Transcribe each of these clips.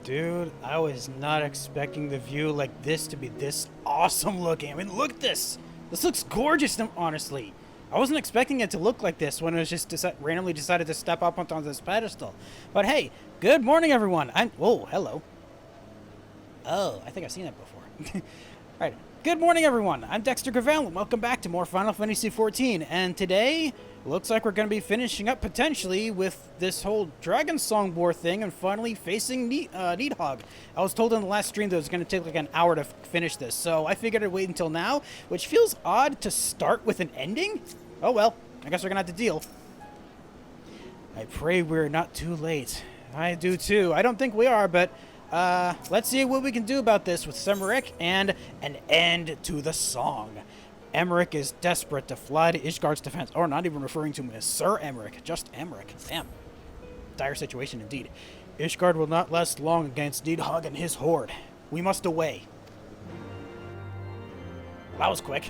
Dude, I was not expecting the view like this to be this awesome looking. I mean, look at this. This looks gorgeous, honestly. I wasn't expecting it to look like this when it was just randomly decided to step up onto this pedestal. But hey, good morning, everyone. Whoa, hello. Oh, I think I've seen that before. Alright, good morning, everyone. I'm Dexter Gravel, and welcome back to more Final Fantasy XIV. And today, looks like we're going to be finishing up potentially with this whole Dragon Song War thing and finally facing Nidhogg. I was told in the last stream that it was going to take like an hour to finish this, so I figured I'd wait until now, which feels odd to start with an ending. Oh well, I guess we're going to have to deal. I pray we're not too late. I do too. I don't think we are, but let's see what we can do about this with Semeric and an end to the song. Emmerich is desperate to fly to Ishgard's defense, or not even referring to him as Sir Emmerich, just Emmerich. Damn. Dire situation indeed. Ishgard will not last long against Nidhogg and his horde. We must away. That was quick.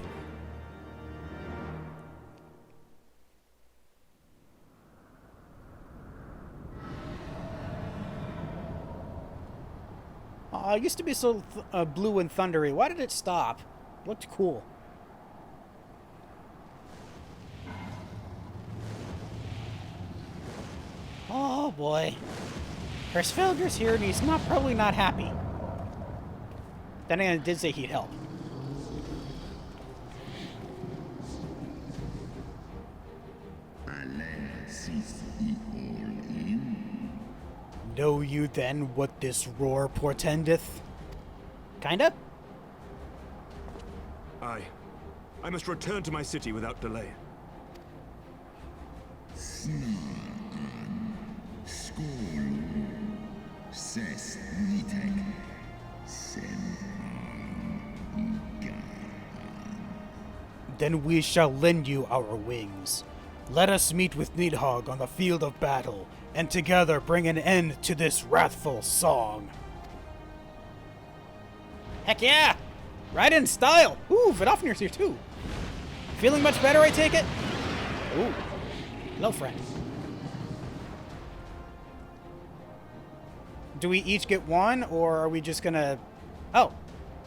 It used to be so blue and thundery. Why did it stop? It looked cool. Oh boy. Hrsvelgr's here and he's probably not happy. Then again, it did say he'd help. Know you then what this roar portendeth? Kinda? Aye. I must return to my city without delay. Then we shall lend you our wings. Let us meet with Nidhogg on the field of battle, and together bring an end to this wrathful song. Heck yeah! Right in style! Ooh, Vidofnir's here too. Feeling much better, I take it? Ooh. Hello, friend. Do we each get one, or are we just gonna... Oh.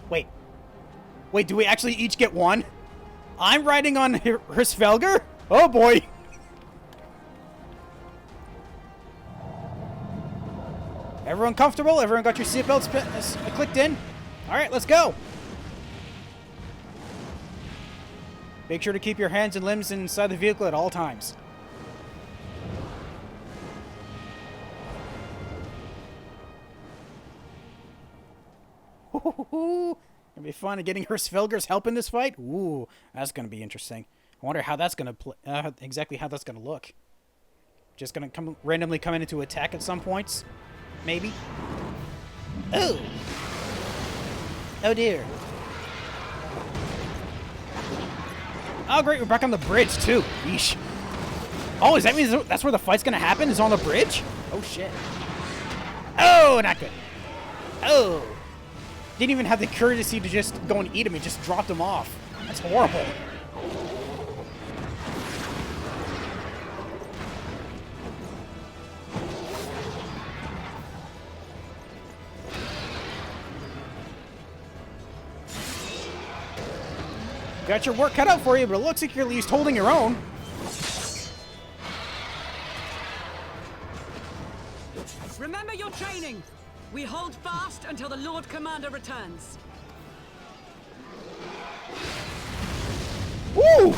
Wait. Wait, do we actually each get one? I'm riding on Hrsvelgr? Oh boy! Everyone comfortable? Everyone got your seatbelts clicked in? Alright, let's go! Make sure to keep your hands and limbs inside the vehicle at all times. It'll be fun getting Hrsvelgr's help in this fight. Ooh, that's gonna be interesting. I wonder how that's gonna play. Exactly how that's gonna look. Just gonna randomly come in into attack at some points, maybe. Oh, oh dear. Oh great, we're back on the bridge too. Yeesh. Oh, does that mean that's where the fight's gonna happen? Is on the bridge? Oh shit. Oh, not good. Oh. Didn't even have the courtesy to just go and eat him. He just dropped him off. That's horrible. Got your work cut out for you, but it looks like you're at least holding your own. Remember your training. We hold fast until the Lord Commander returns. Woo!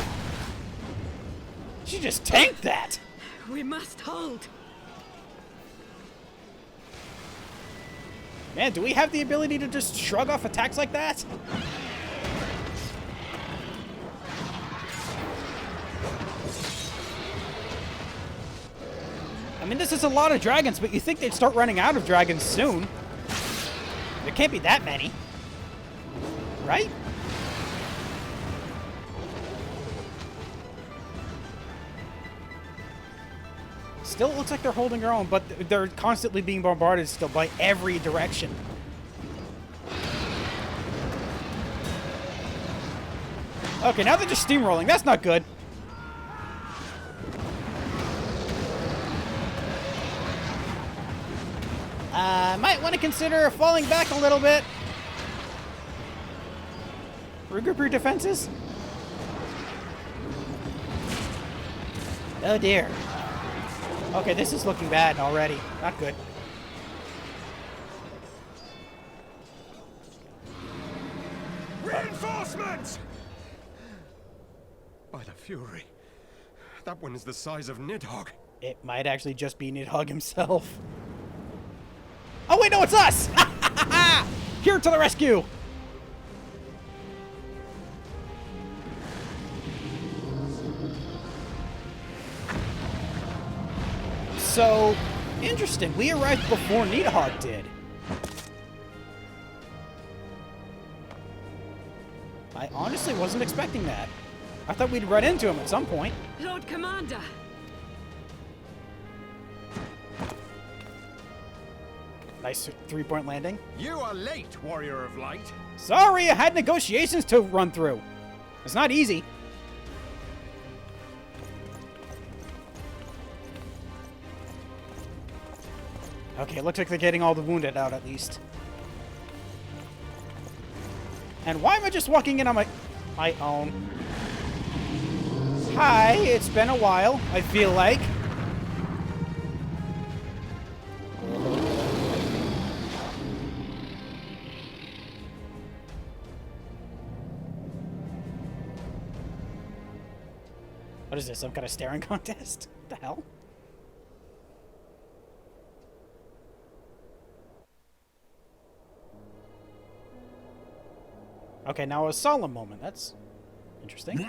She just tanked that. We must hold. Man, do we have the ability to just shrug off attacks like that? I mean, this is a lot of dragons, but you think they'd start running out of dragons soon. There can't be that many. Right? Still looks like they're holding their own, but they're constantly being bombarded still by every direction. Okay, now they're just steamrolling. That's not good. Might want to consider falling back a little bit. Regroup your defenses. Oh dear. Okay, this is looking bad already. Not good. Reinforcements! By the Fury. That one is the size of Nidhogg. It might actually just be Nidhogg himself. Oh wait, no, it's us! Here to the rescue! So, interesting. We arrived before Nidhogg did. I honestly wasn't expecting that. I thought we'd run into him at some point. Lord Commander! Nice 3-point landing. You are late, Warrior of Light. Sorry, I had negotiations to run through. It's not easy. Okay, it looks like they're getting all the wounded out at least. And why am I just walking in on my own? Hi, it's been a while, I feel like. What is this, some kind of staring contest? What the hell? Okay, now a solemn moment. That's interesting.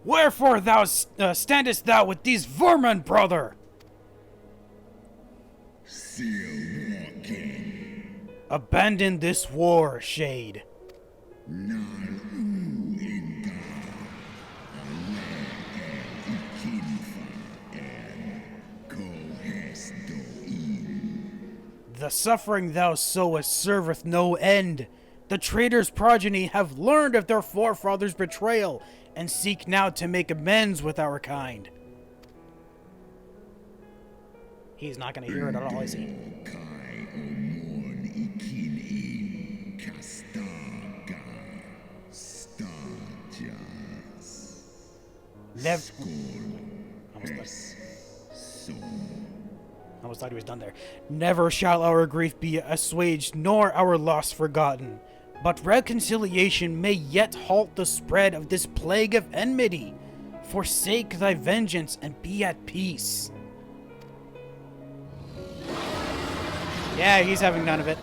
Wherefore thou standest thou with these vermin, brother? Abandon this war, Shade. The suffering thou sowest serveth no end. The traitor's progeny have learned of their forefathers' betrayal, and seek now to make amends with our kind. He's not going to hear it at all, is he? Almost thought he was done there. Never shall our grief be assuaged, nor our loss forgotten. But reconciliation may yet halt the spread of this plague of enmity. Forsake thy vengeance and be at peace. Yeah, he's having none of it.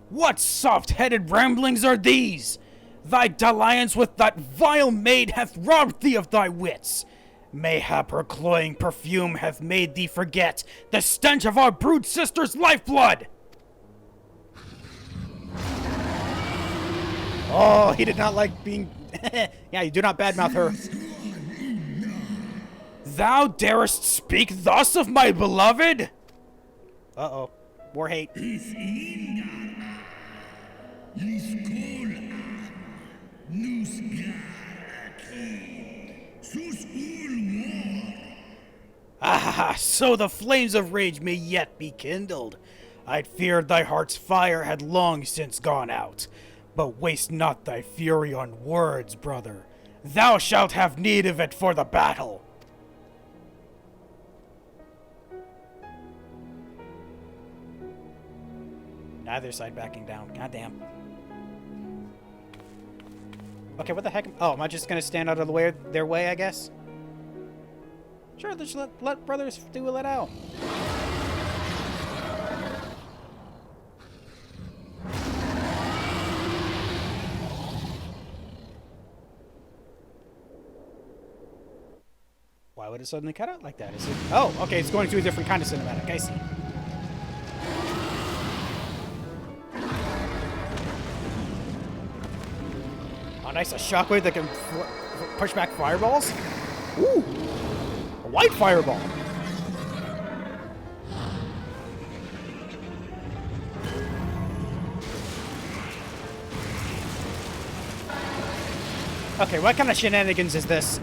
What soft-headed ramblings are these? Thy dalliance with that vile maid hath robbed thee of thy wits. Mayhap her cloying perfume hath made thee forget the stench of our brood sister's lifeblood. Oh, he did not like being... Yeah, you do not badmouth her. Thou darest speak thus of my beloved? Uh-oh. War hate. Ah, so the flames of rage may yet be kindled. I'd feared thy heart's fire had long since gone out. But waste not thy fury on words, brother. Thou shalt have need of it for the battle. Neither side backing down. Goddamn. Okay, what the heck? Oh, am I just gonna stand out of the way, their way, I guess? Sure, let's let brothers duel it out. Why would it suddenly cut out like that? Is it? Oh, okay, it's going to a different kind of cinematic. I see. Oh, nice. A shockwave that can push back fireballs? Ooh! A white fireball! Okay, what kind of shenanigans is this?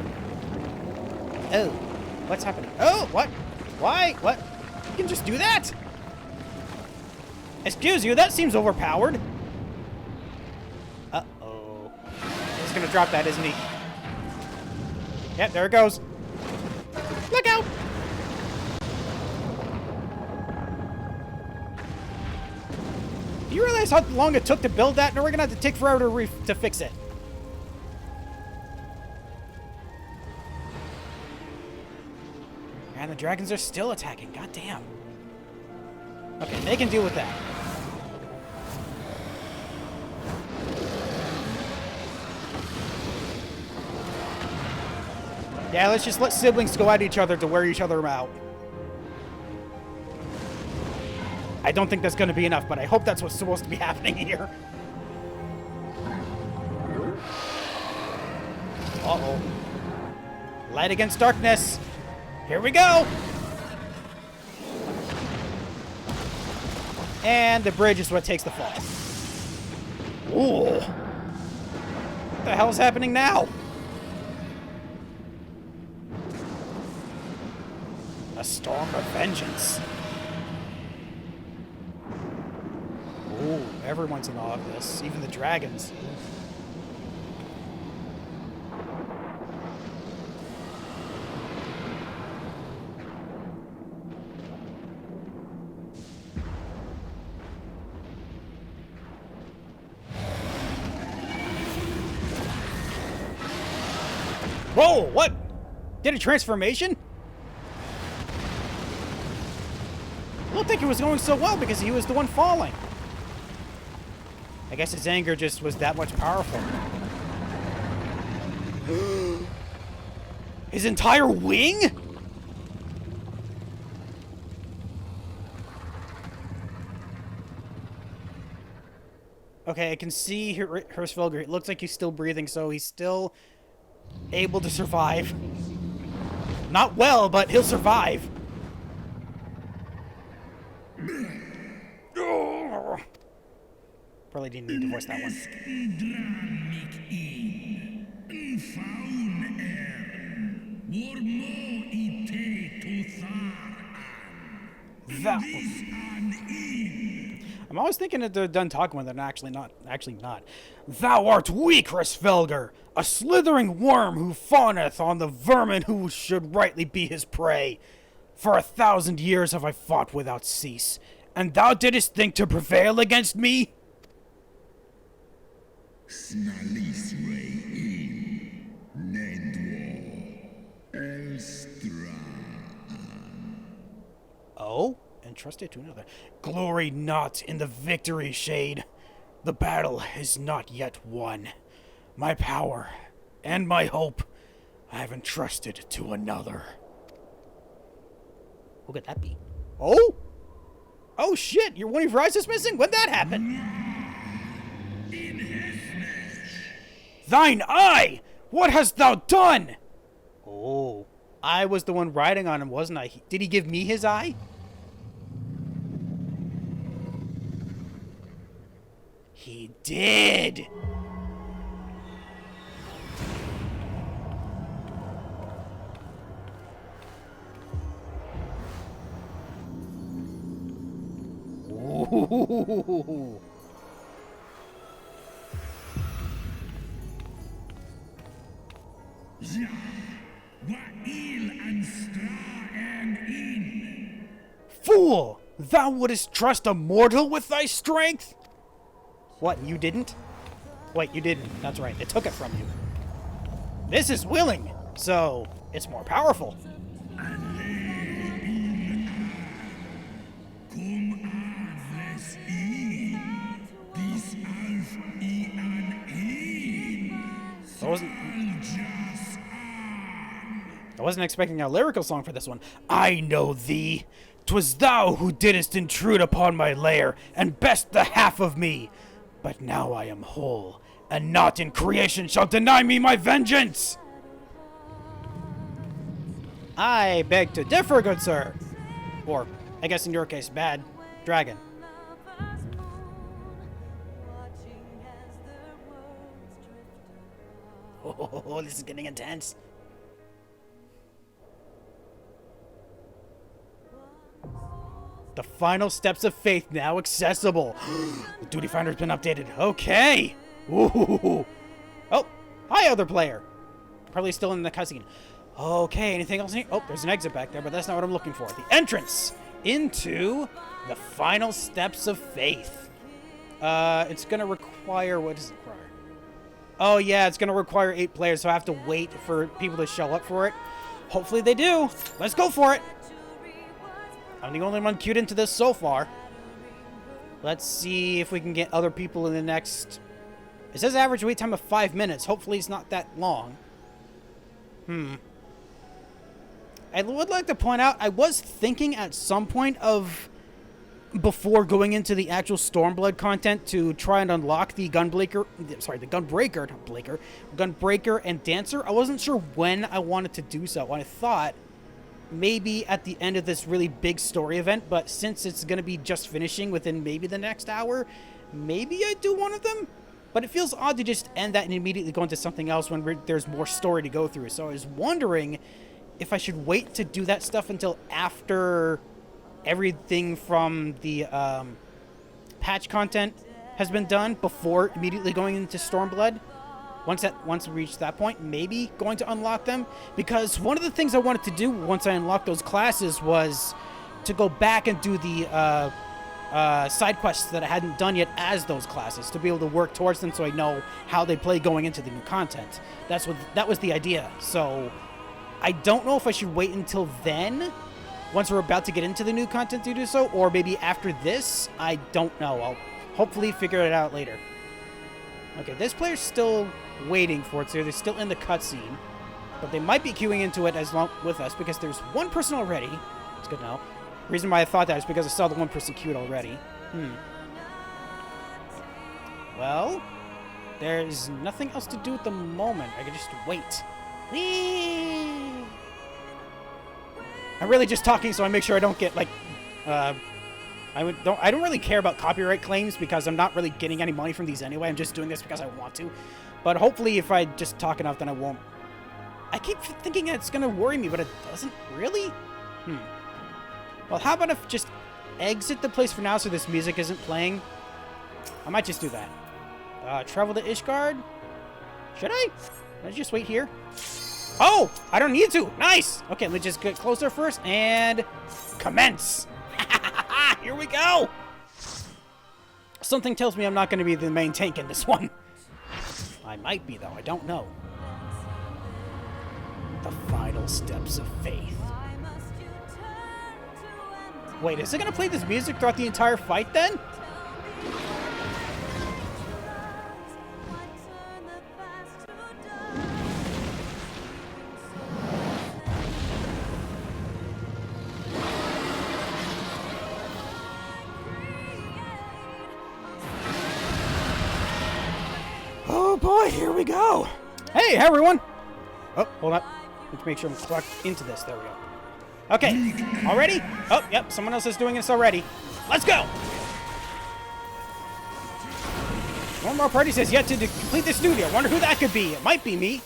Oh, what's happening? Oh, what? Why? What? You can just do that? Excuse you, that seems overpowered. Uh-oh. He's gonna drop that, isn't he? Yep, there it goes. Look out! Do you realize how long it took to build that? And we're gonna have to take forever to fix it. And the dragons are still attacking. God damn. Okay, they can deal with that. Yeah, let's just let siblings go at each other to wear each other out. I don't think that's going to be enough, but I hope that's what's supposed to be happening here. Uh-oh. Light against darkness. Here we go. And the bridge is what takes the fall. Ooh. What the hell is happening now? A storm of vengeance. Ooh, everyone's in awe of this, even the dragons. Whoa, what? Did a transformation? I don't think it was going so well because he was the one falling. I guess his anger just was that much powerful. His entire wing? Okay, I can see Hirschfelger. It looks like he's still breathing, so he's still able to survive. Not well, but he'll survive. Probably didn't need to voice that one. I'm always thinking that they're done talking when they're actually not. Thou art weak, Hrisvelgr, a slithering worm who fawneth on the vermin who should rightly be his prey. For 1,000 years have I fought without cease, and thou didst think to prevail against me? Oh? Entrusted to another. Glory not in the victory, Shade. The battle is not yet won. My power and my hope I have entrusted to another. Who could that be? Oh? Oh shit, one of your eyes is missing? When'd that happen? Thine eye! What hast thou done? Oh, I was the one riding on him, wasn't I? Did he give me his eye? He did! Ooh. Fool! Thou wouldst trust a mortal with thy strength? What, you didn't? Wait, you didn't. That's right. It took it from you. This is willing, so it's more powerful. I wasn't expecting a lyrical song for this one. I know thee. 'Twas thou who didst intrude upon my lair, and best the half of me. But now I am whole, and naught in creation shall deny me my vengeance. I beg to differ, good sir. Or, I guess in your case, bad dragon. Oh, this is getting intense. The final steps of faith now accessible. The duty finder's been updated. Okay. Ooh. Oh, hi, other player. Probably still in the cutscene. Okay, anything else? Oh, there's an exit back there, but that's not what I'm looking for. The entrance into the final steps of faith. It's gonna require, what does it require? Oh yeah, it's gonna require 8 players, so I have to wait for people to show up for it. Hopefully they do. Let's go for it. I'm the only one queued into this so far. Let's see if we can get other people in the next... It says average wait time of 5 minutes. Hopefully it's not that long. I would like to point out, I was thinking at some point of, before going into the actual Stormblood content, to try and unlock the Gunbreaker and Dancer. I wasn't sure when I wanted to do so. I thought maybe at the end of this really big story event, but since it's going to be just finishing within maybe the next hour, maybe I do one of them. But it feels odd to just end that and immediately go into something else when there's more story to go through. So I was wondering if I should wait to do that stuff until after everything from the patch content has been done, before immediately going into Stormblood. Once we reach that point, maybe going to unlock them. Because one of the things I wanted to do once I unlocked those classes was to go back and do the side quests that I hadn't done yet as those classes, to be able to work towards them so I know how they play going into the new content. That was the idea. So I don't know if I should wait until then, once we're about to get into the new content, to do so, or maybe after this. I don't know. I'll hopefully figure it out later. Okay, this player's still waiting for it, so they're still in the cutscene, but they might be queuing into it as long with us, because there's one person already. It's good to know. The reason why I thought that is because I saw the one person queued already. Well, there's nothing else to do at the moment. I can just wait. Whee! I'm really just talking so I make sure I don't get, like, I don't really care about copyright claims, because I'm not really getting any money from these anyway. I'm just doing this because I want to. But hopefully if I just talk enough, then I won't. I keep thinking it's going to worry me, but it doesn't really. Well, how about if just exit the place for now so this music isn't playing? I might just do that. Travel to Ishgard? Should I? Should I just wait here? Oh! I don't need to! Nice! Okay, let's just get closer first, and commence! Here we go! Something tells me I'm not going to be the main tank in this one. I might be, though. I don't know. The final steps of faith. Wait, is it going to play this music throughout the entire fight, then? Oh boy, here we go. Hey, everyone. Oh, hold up. Let's make sure I'm plugged into this. There we go. Okay, already? Oh, yep, someone else is doing this already. Let's go! One more party says yet to complete this duty. I wonder who that could be. It might be me.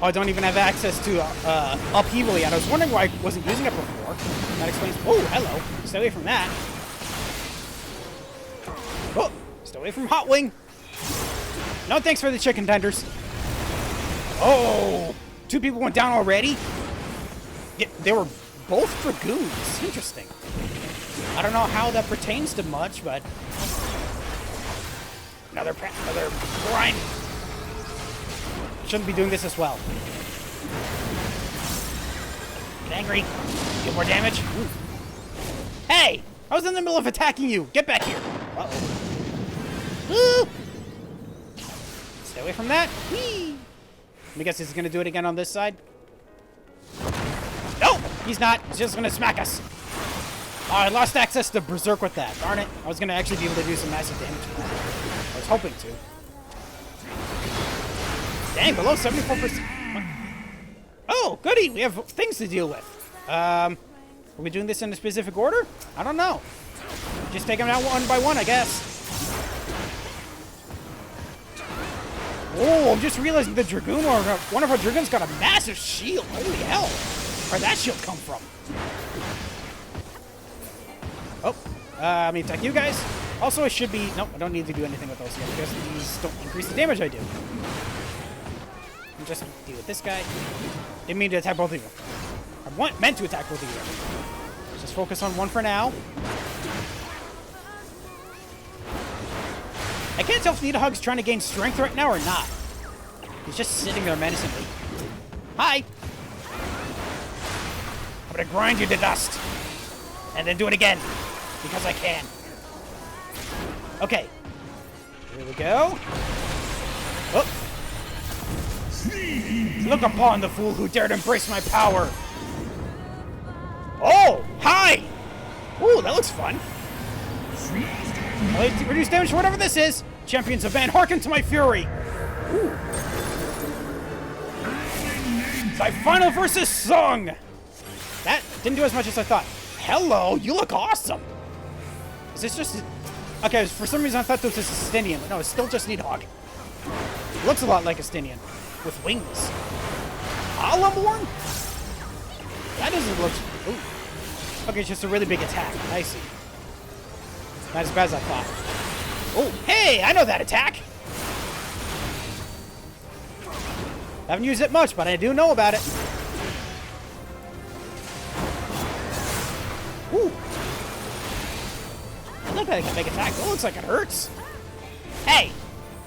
Oh, I don't even have access to upheaval yet. I was wondering why I wasn't using it before. That explains... Oh, hello. Stay away from that. Oh, stay away from Hot Wing. No thanks for the chicken tenders. Oh, 2 people went down already? Yeah, they were both dragoons. Interesting. I don't know how that pertains to much, but... Another grind. Shouldn't be doing this as well. Get angry. Get more damage. Ooh. Hey! I was in the middle of attacking you. Get back here. Uh-oh. Woo! Stay away from that. Whee! Let me guess he's going to do it again on this side. No! He's not. He's just going to smack us. Oh, I lost access to Berserk with that. Darn it. I was going to actually be able to do some massive damage with that. I was hoping to. Dang, below 74%. Oh, goody. We have things to deal with. Are we doing this in a specific order? I don't know. Just take them out one by one, I guess. Oh, I'm just realizing the Dragoon, or one of our Dragoons got a massive shield. Holy hell. Where'd that shield come from? Oh, let me attack you guys. Also, I should be... Nope, I don't need to do anything with those yet, because these don't increase the damage I do. I'm just going to deal with this guy. Didn't mean to attack both of you. I meant to attack both of you. Just focus on one for now. I can't tell if Nidhogg's trying to gain strength right now or not. He's just sitting there menacingly. Hi! I'm gonna grind you to dust. And then do it again. Because I can. Okay. Here we go. Oh. Look upon the fool who dared embrace my power. Oh! Hi! Ooh, that looks fun. Reduce damage for whatever this is. Champions of Van, hearken to my fury. Ooh. Thy final verse is sung. That didn't do as much as I thought. Hello, you look awesome. Is this just... Okay, for some reason I thought this was a Stinian, but no, it's still just Nidhogg. Looks a lot like a Stinian, with wings. Alamorn? That doesn't look... Ooh. Okay, it's just a really big attack. I see. Not as bad as I thought. Oh, hey, I know that attack. I haven't used it much, but I do know about it. Ooh. That looked like a big attack. It looks like it hurts. Hey,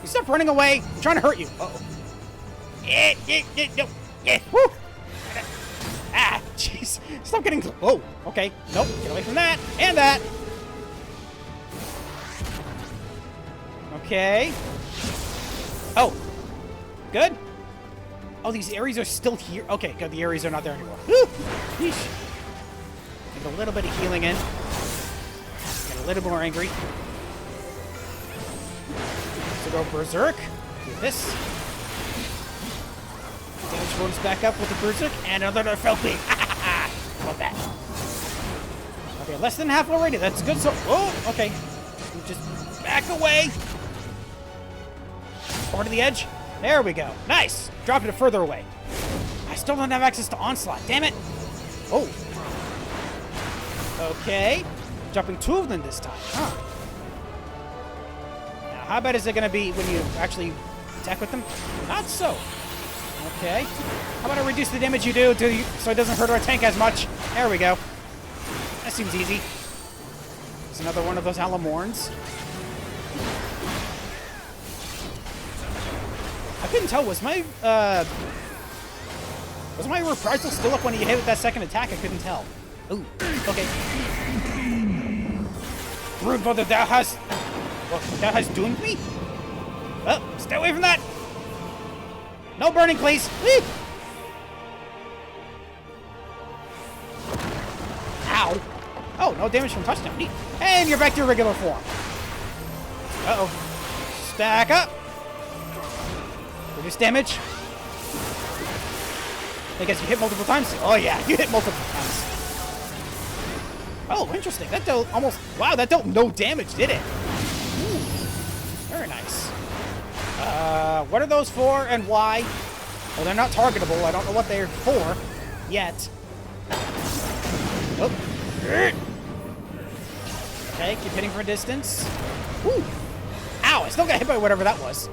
you stop running away. I'm trying to hurt you. Uh-oh. Woo. Ah, jeez. Stop getting... Oh, okay. Nope, get away from that. And that. Okay. Oh. Good. Oh, these areas are still here. Okay, good. The areas are not there anymore. Woo! Yeesh. Get a little bit of healing in. Get a little more angry. So go berserk. Do this. Damage bonus back up with the berserk. And another felt beat. Love that. Okay, less than half already. That's good. So, oh, okay. Just back away. Over to the edge. There we go. Nice. Dropped it further away. I still don't have access to Onslaught. Damn it. Oh. Okay. Dropping 2 of them this time. Huh. Now, how bad is it going to be when you actually attack with them? Not so. Okay. How about I reduce the damage you do so it doesn't hurt our tank as much? There we go. That seems easy. It's another one of those Alamorns. I couldn't tell. Was my reprisal still up when he hit with that second attack? I couldn't tell. Ooh. Okay. Rude brother, thou hast doomed me? Oh, stay away from that! No burning, please! Whee! Ow! Oh, no damage from touchdown. Neat. And you're back to your regular form. Uh-oh. Stack up! Reduce damage. I guess you hit multiple times? Oh yeah, you hit multiple times. Oh, interesting. That dealt almost... Wow, that dealt no damage, did it? Ooh, very nice. What are those for and why? Well, they're not targetable. I don't know what they're for yet. Oh. Okay, keep hitting from a distance. Woo. Ow, I still got hit by whatever that was.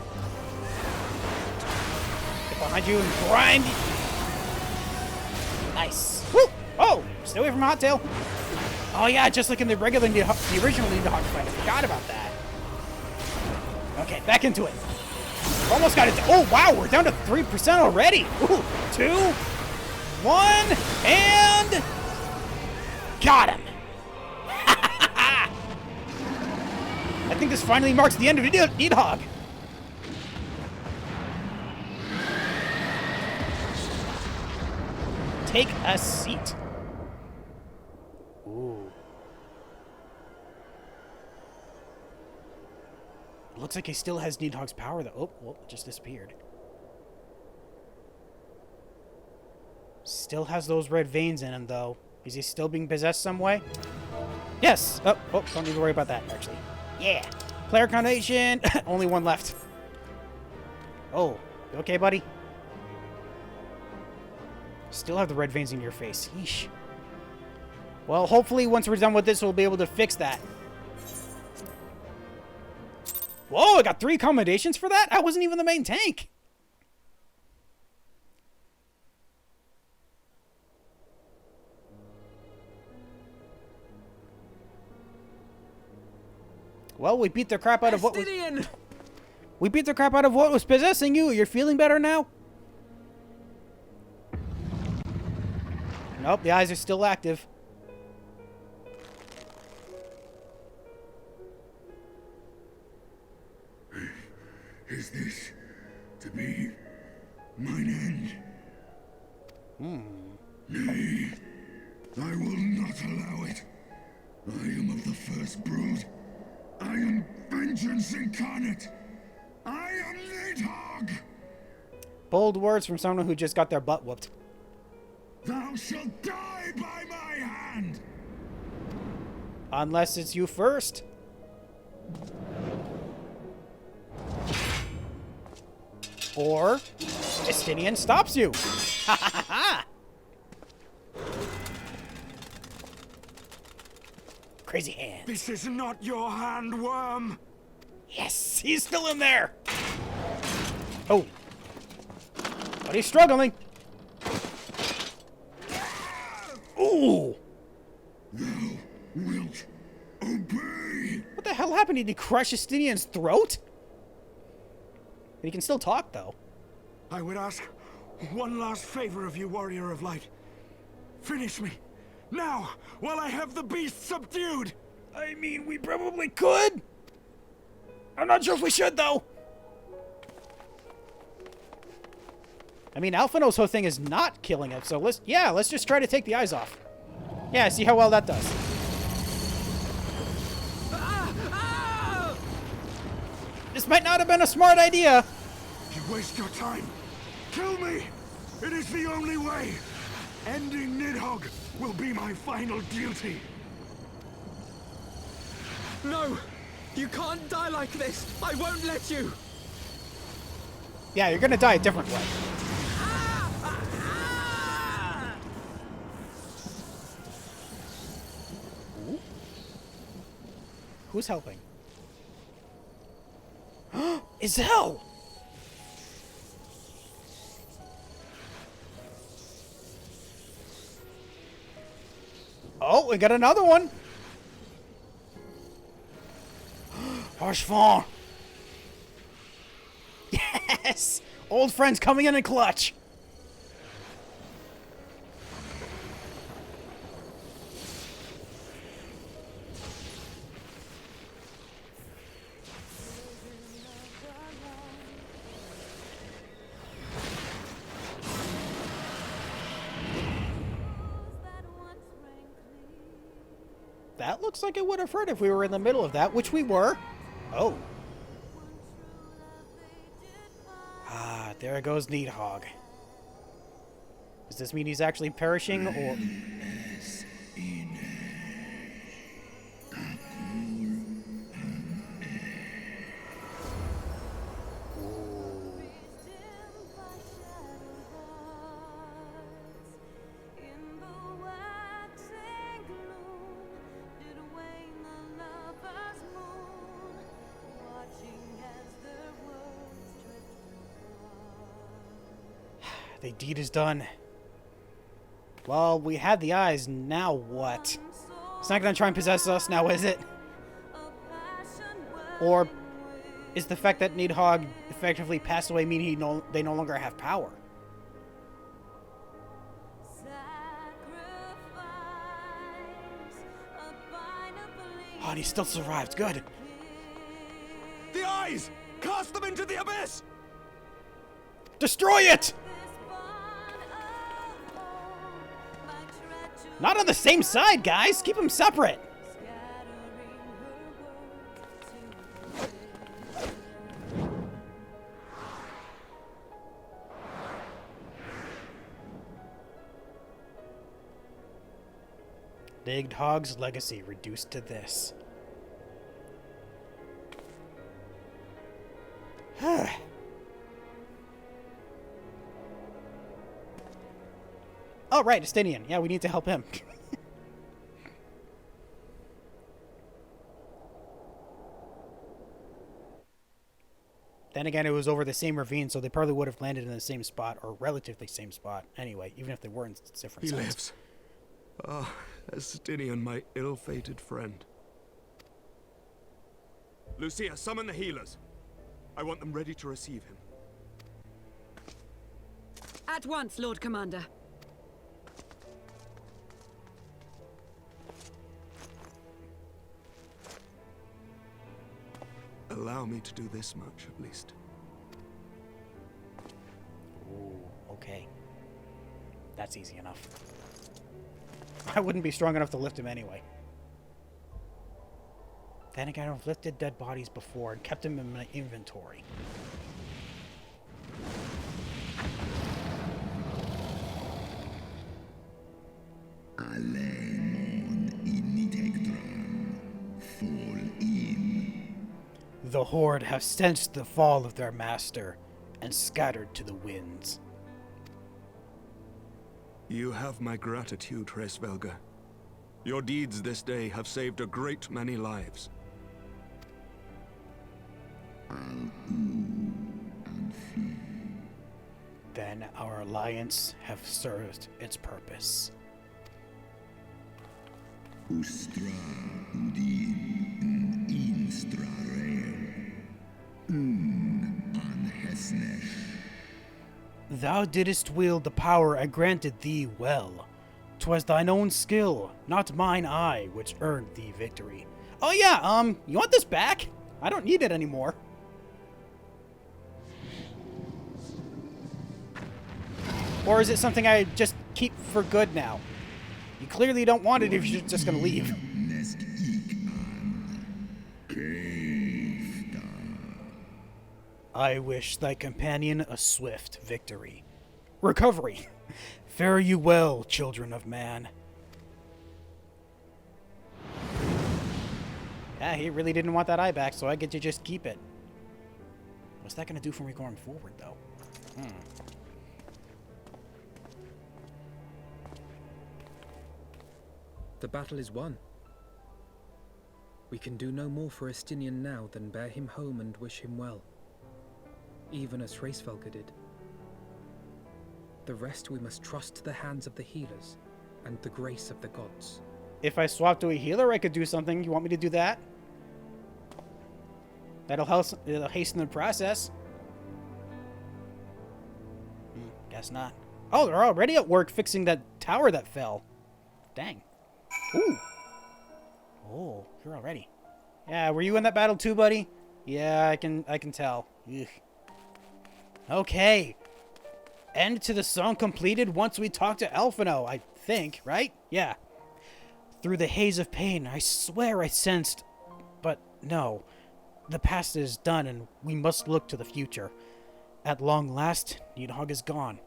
Get behind you and grind. Nice. Woo. Oh, stay away from Hot Tail. Oh yeah, just like in the original Nidhogg fight. I forgot about that. Okay, back into it. Almost got it. Oh wow, we're down to 3% already. Ooh, 2, 1, and got him. I think this finally marks the end of Nidhogg. Take a seat. Ooh. Looks like he still has Nidhogg's power, though. Oh, well, it just disappeared. Still has those red veins in him, though. Is he still being possessed some way? Yes! Oh, don't need to worry about that, actually. Yeah! Player combination! Only one left. Oh, you okay, buddy? Still have the red veins in your face. Yeesh. Well, hopefully once we're done with this, we'll be able to fix that. Whoa, I got 3 commendations for that? I wasn't even the main tank. Well, we beat the crap out of what was... We beat the crap out of what was possessing you. You're feeling better now? Nope, the eyes are still active. Is this to be mine end? Nay, I will not allow it. I am of the first brood. I am vengeance incarnate. I am Nidhogg. Bold words from someone who just got their butt whooped. Thou shalt die by my hand. Unless it's you first. Or Justinian stops you. Ha ha ha! Crazy hands. This is not your hand, worm. Yes, he's still in there. Oh. But he's struggling. Ooh. Thou wilt obey. What the hell happened? Did he crush Justinian's throat? He can still talk, though. I would ask one last favor of you, Warrior of Light. Finish me. Now, while I have the beast subdued. I mean, we probably could. I'm not sure if we should, though. I mean, Alphino's whole thing is not killing him, so let's just try to take the eyes off. Yeah, see how well that does. This might not have been a smart idea. You waste your time. Kill me. It is the only way. Ending Nidhogg will be my final duty. No! You can't die like this! I won't let you! Yeah, you're gonna die a different way. Ooh. Who's helping? Isel! Oh, we got another one! Harshfon! Yes! Old friends coming in clutch! That looks like it would have hurt if we were in the middle of that, which we were. Oh. Ah, there goes Nidhogg. Does this mean he's actually perishing, or... The deed is done. Well, we had the eyes, now what? It's not gonna try and possess us now, is it? Or is the fact that Nidhogg effectively passed away mean they no longer have power? Oh, and he still survived. Good. The eyes! Cast them into the abyss! Destroy it! Not on the same side, guys! Keep them separate! Nidhogg's legacy reduced to this. Oh, right, Estinian. Yeah, we need to help him. Then again, it was over the same ravine, so they probably would have landed in the same spot, or relatively same spot, anyway, even if they were in different He spots. lives. Ah, Estinian, my ill-fated friend. Lucia, summon the healers. I want them ready to receive him. At once, Lord Commander. Allow me to do this much, at least. Ooh, okay. That's easy enough. I wouldn't be strong enough to lift him anyway. Then again, I've lifted dead bodies before and kept them in my inventory. The Horde have sensed the fall of their master and scattered to the winds. You have my gratitude, Hraesvelga. Your deeds this day have saved a great many lives. Then our alliance have served its purpose. Thou didst wield the power I granted thee well. 'Twas thine own skill, not mine eye, which earned thee victory. Oh yeah, you want this back? I don't need it anymore. Or is it something I just keep for good now? You clearly don't want it if you're just gonna leave. I wish thy companion a swift victory. Recovery. Fare you well, children of man. Yeah, he really didn't want that eye back, so I get to just keep it. What's that gonna do for me going forward, though? The battle is won. We can do no more for Estinian now than bear him home and wish him well. Even as Hraesvelga did. The rest we must trust to the hands of the healers and the grace of the gods. If I swap to a healer, I could do something. You want me to do that? It'll hasten the process. Guess not. Oh, they're already at work fixing that tower that fell. Dang. Ooh. Oh, you're already. Yeah, were you in that battle too, buddy? Yeah, I can tell. Ugh. Okay. End to the song completed once we talk to Alphino, I think, right? Yeah. Through the haze of pain, I swear I sensed... But no. The past is done, and we must look to the future. At long last, Nidhogg is gone.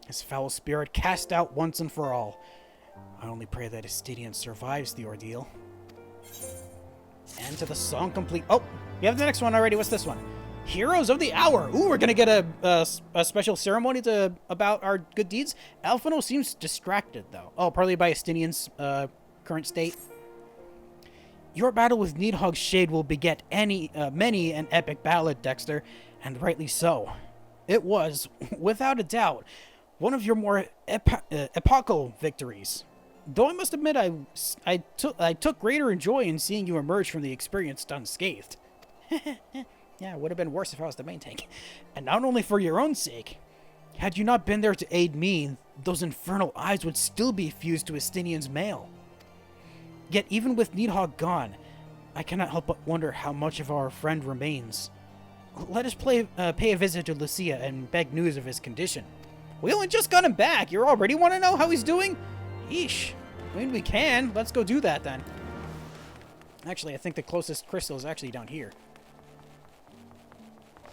His foul spirit cast out once and for all. I only pray that Estinian survives the ordeal. And to the song complete... Oh, we have the next one already. What's this one? Heroes of the Hour. Ooh, we're going to get a special ceremony about our good deeds. Alphino seems distracted, though. Oh, probably by Estinian's current state. Your battle with Nidhogg's Shade will beget many an epic ballad, Dexter, and rightly so. It was, without a doubt, one of your more epochal victories. Though I must admit I took greater joy in seeing you emerge from the experience unscathed. Yeah, it would have been worse if I was the main tank. And not only for your own sake. Had you not been there to aid me, those infernal eyes would still be fused to Estinian's mail. Yet even with Nidhogg gone, I cannot help but wonder how much of our friend remains. Let us pay a visit to Lucia and beg news of his condition. We only just got him back. You already want to know how he's doing? Eesh. I mean, we can. Let's go do that then. Actually, I think the closest crystal is actually down here.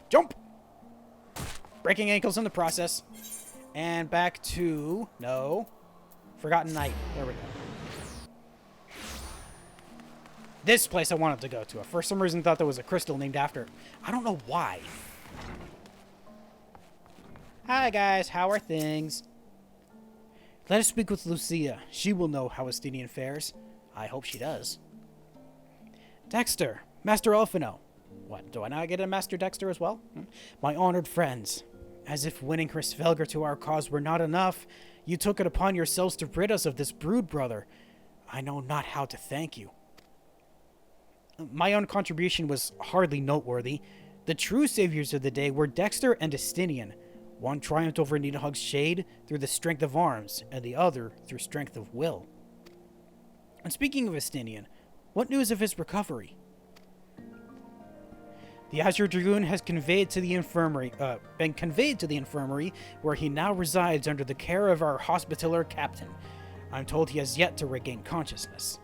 Jump! Breaking ankles in the process. And back to... No. Forgotten Night. There we go. This place I wanted to go to. I for some reason thought there was a crystal named after it. I don't know why. Hi guys, how are things? Let us speak with Lucia. She will know how Estinian fares. I hope she does. Dexter, Master Elfino. What, do I not get a Master Dexter as well? My honored friends, as if winning Hrisvelgr to our cause were not enough, you took it upon yourselves to rid us of this brood, brother. I know not how to thank you. My own contribution was hardly noteworthy. The true saviors of the day were Dexter and Estinian. One triumphed over Nidhogg's shade through the strength of arms, and the other through strength of will. And speaking of Estinian, what news of his recovery? The Azure Dragoon has been conveyed to the infirmary, where he now resides under the care of our hospitaller captain. I'm told he has yet to regain consciousness.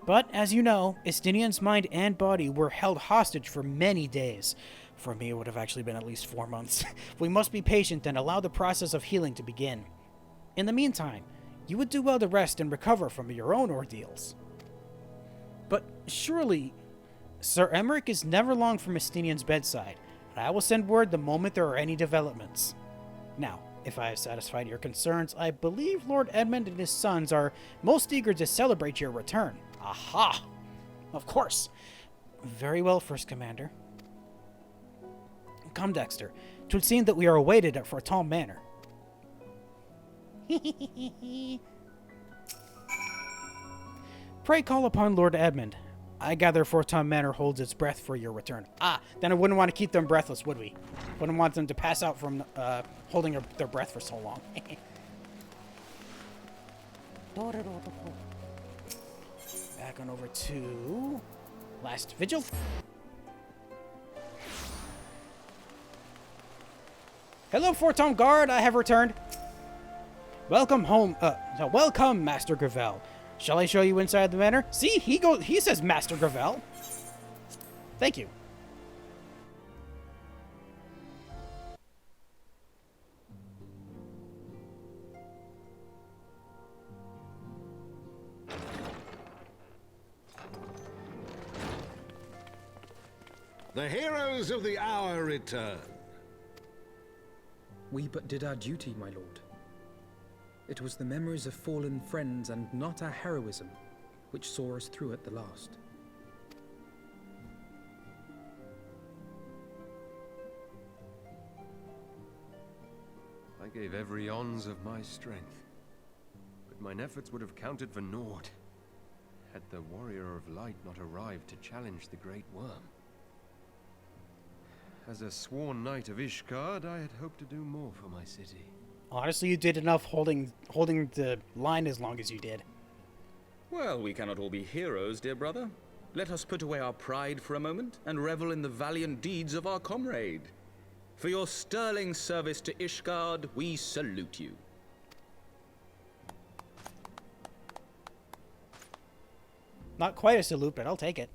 But, as you know, Estinian's mind and body were held hostage for many days. For me, it would have actually been at least 4 months. We must be patient and allow the process of healing to begin. In the meantime, you would do well to rest and recover from your own ordeals. But surely, Sir Emmerich is never long from Estinian's bedside, and I will send word the moment there are any developments. Now, if I have satisfied your concerns, I believe Lord Edmund and his sons are most eager to celebrate your return. Aha! Of course. Very well, First Commander. Come, Dexter. 'Twould seem that we are awaited at Forton Manor. Pray call upon Lord Edmund. I gather Forton Manor holds its breath for your return. Then I wouldn't want to keep them breathless, would we? Wouldn't want them to pass out from holding their breath for so long. Back on over to Last Vigil. Hello, Forton Guard. I have returned. Welcome home. Welcome, Master Gravel. Shall I show you inside the manor? See, he says Master Gravel. Thank you. The heroes of the hour return. We but did our duty, my lord. It was the memories of fallen friends and not our heroism which saw us through at the last. I gave every ounce of my strength, but mine efforts would have counted for naught had the Warrior of Light not arrived to challenge the Great Worm. As a sworn knight of Ishgard, I had hoped to do more for my city. Honestly, you did enough holding the line as long as you did. Well, we cannot all be heroes, dear brother. Let us put away our pride for a moment and revel in the valiant deeds of our comrade. For your sterling service to Ishgard, we salute you. Not quite a salute, but I'll take it.